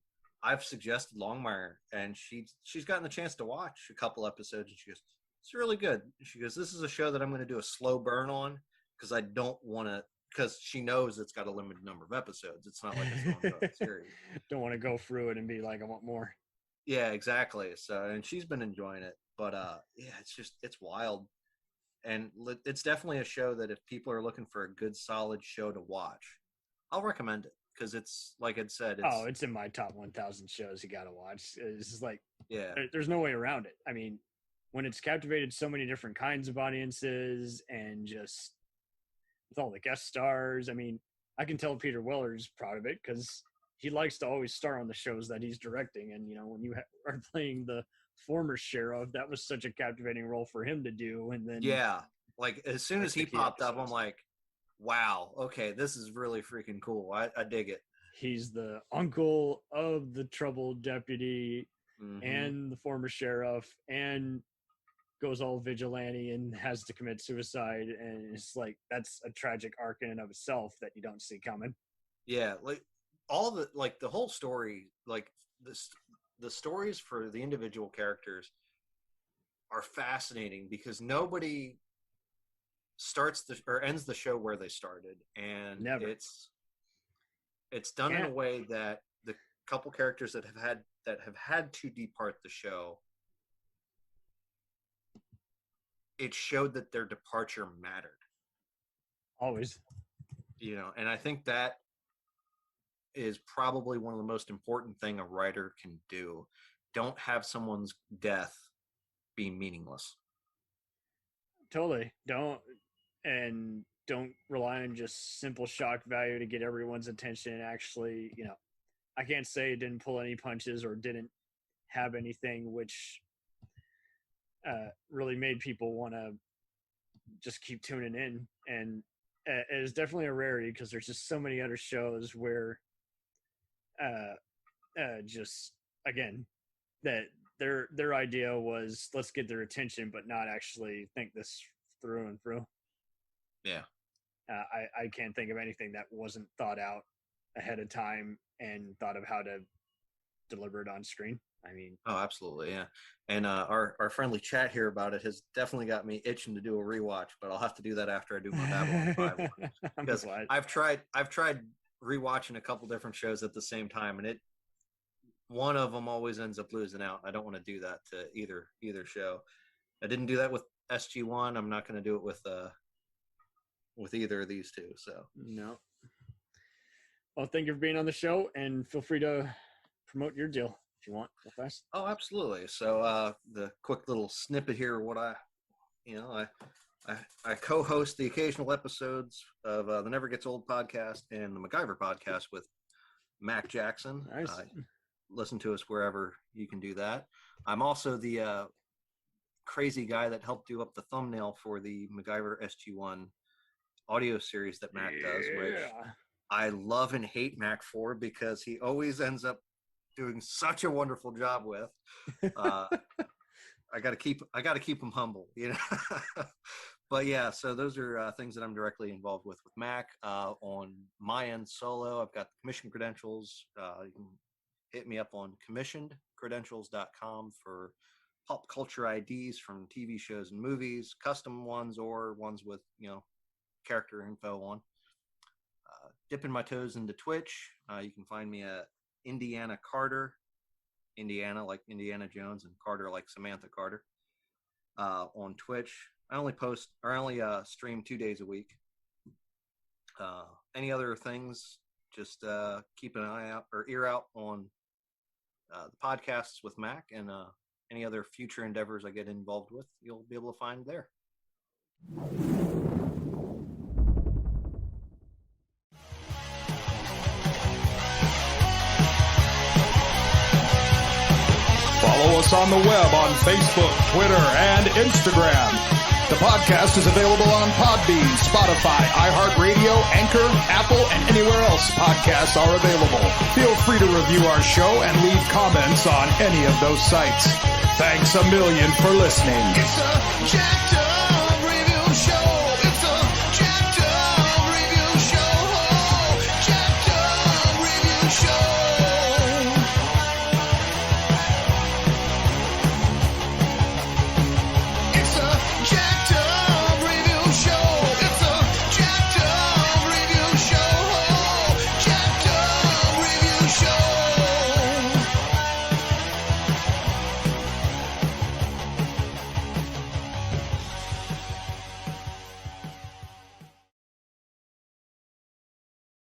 D: I've suggested Longmire, and she's gotten the chance to watch a couple episodes, and she goes, it's really good. She goes, this is a show that I'm going to do a slow burn on because I don't want to, because she knows it's got a limited number of episodes. It's not like it's an ongoing series.
C: Don't want to go through it and be like, I want more.
D: Yeah, exactly. So, and she's been enjoying it, but yeah, it's wild. And it's definitely a show that if people are looking for a good, solid show to watch, I'll recommend it, because it's, like I'd said,
C: it's in my top 1,000 shows you got to watch. It's just like,
D: yeah,
C: there's no way around it. I mean, when it's captivated so many different kinds of audiences, and just with all the guest stars, I mean, I can tell Peter Weller's proud of it, because he likes to always star on the shows that he's directing. And, you know, when you are playing the former sheriff, that was such a captivating role for him to do. And then,
D: yeah, like as soon as he popped up, I'm like, wow, okay, this is really freaking cool. I dig it.
C: He's the uncle of the troubled deputy and the former sheriff, and goes all vigilante and has to commit suicide. And it's like, that's a tragic arc in and of itself that you don't see coming.
D: Yeah, like all the, like the whole story, like the stories for the individual characters are fascinating, because nobody starts or ends the show where they started, and
C: Never.
D: it's done in a way that the couple characters that have had to depart the show, it showed that their departure mattered.
C: Always.
D: You know, and I think that is probably one of the most important thing a writer can do. Don't have someone's death be meaningless.
C: Totally. Don't rely on just simple shock value to get everyone's attention. Actually, you know, I can't say it didn't pull any punches or didn't have anything which really made people want to just keep tuning in. And it is definitely a rarity, because there's just so many other shows where just, again, that their idea was, let's get their attention, but not actually think this through and through.
D: Yeah.
C: I can't think of anything that wasn't thought out ahead of time and thought of how to deliver it on screen. I mean,
D: oh, absolutely, yeah. And our friendly chat here about it has definitely got me itching to do a rewatch, but I'll have to do that after I do my Babylon 5 one. Because I've tried rewatching a couple different shows at the same time, and one of them always ends up losing out. I don't want to do that to either show. I didn't do that with SG1. I'm not going to do it with with either of these two. So
C: No. Well, thank you for being on the show, and feel free to promote your deal if you want. Real fast.
D: Oh, absolutely. So the quick little snippet here of what I co-host the occasional episodes of the Never Gets Old podcast and the MacGyver podcast with Mac Jackson.
C: Nice.
D: Listen to us wherever you can do that. I'm also the crazy guy that helped do up the thumbnail for the MacGyver SG-1 audio series that Mac does, which I love and hate Mac for because he always ends up doing such a wonderful job with. I got to keep him humble, you know. But yeah, so those are things that I'm directly involved with Mac. On my end solo, I've got the commission credentials. You can hit me up on commissionedcredentials.com for pop culture IDs from TV shows and movies, custom ones or ones with, character info on. Dipping my toes into Twitch. You can find me at Indiana Carter. Indiana like Indiana Jones and Carter like Samantha Carter. On Twitch. I only stream 2 days a week. Any other things, just keep an eye out or ear out on the podcasts with Mac, and any other future endeavors I get involved with, you'll be able to find there.
B: Follow us on the web on Facebook, Twitter, and Instagram. The podcast is available on Podbean, Spotify, iHeartRadio, Anchor, Apple, and anywhere else podcasts are available. Feel free to review our show and leave comments on any of those sites. Thanks a million for listening.
A: It's a jacked up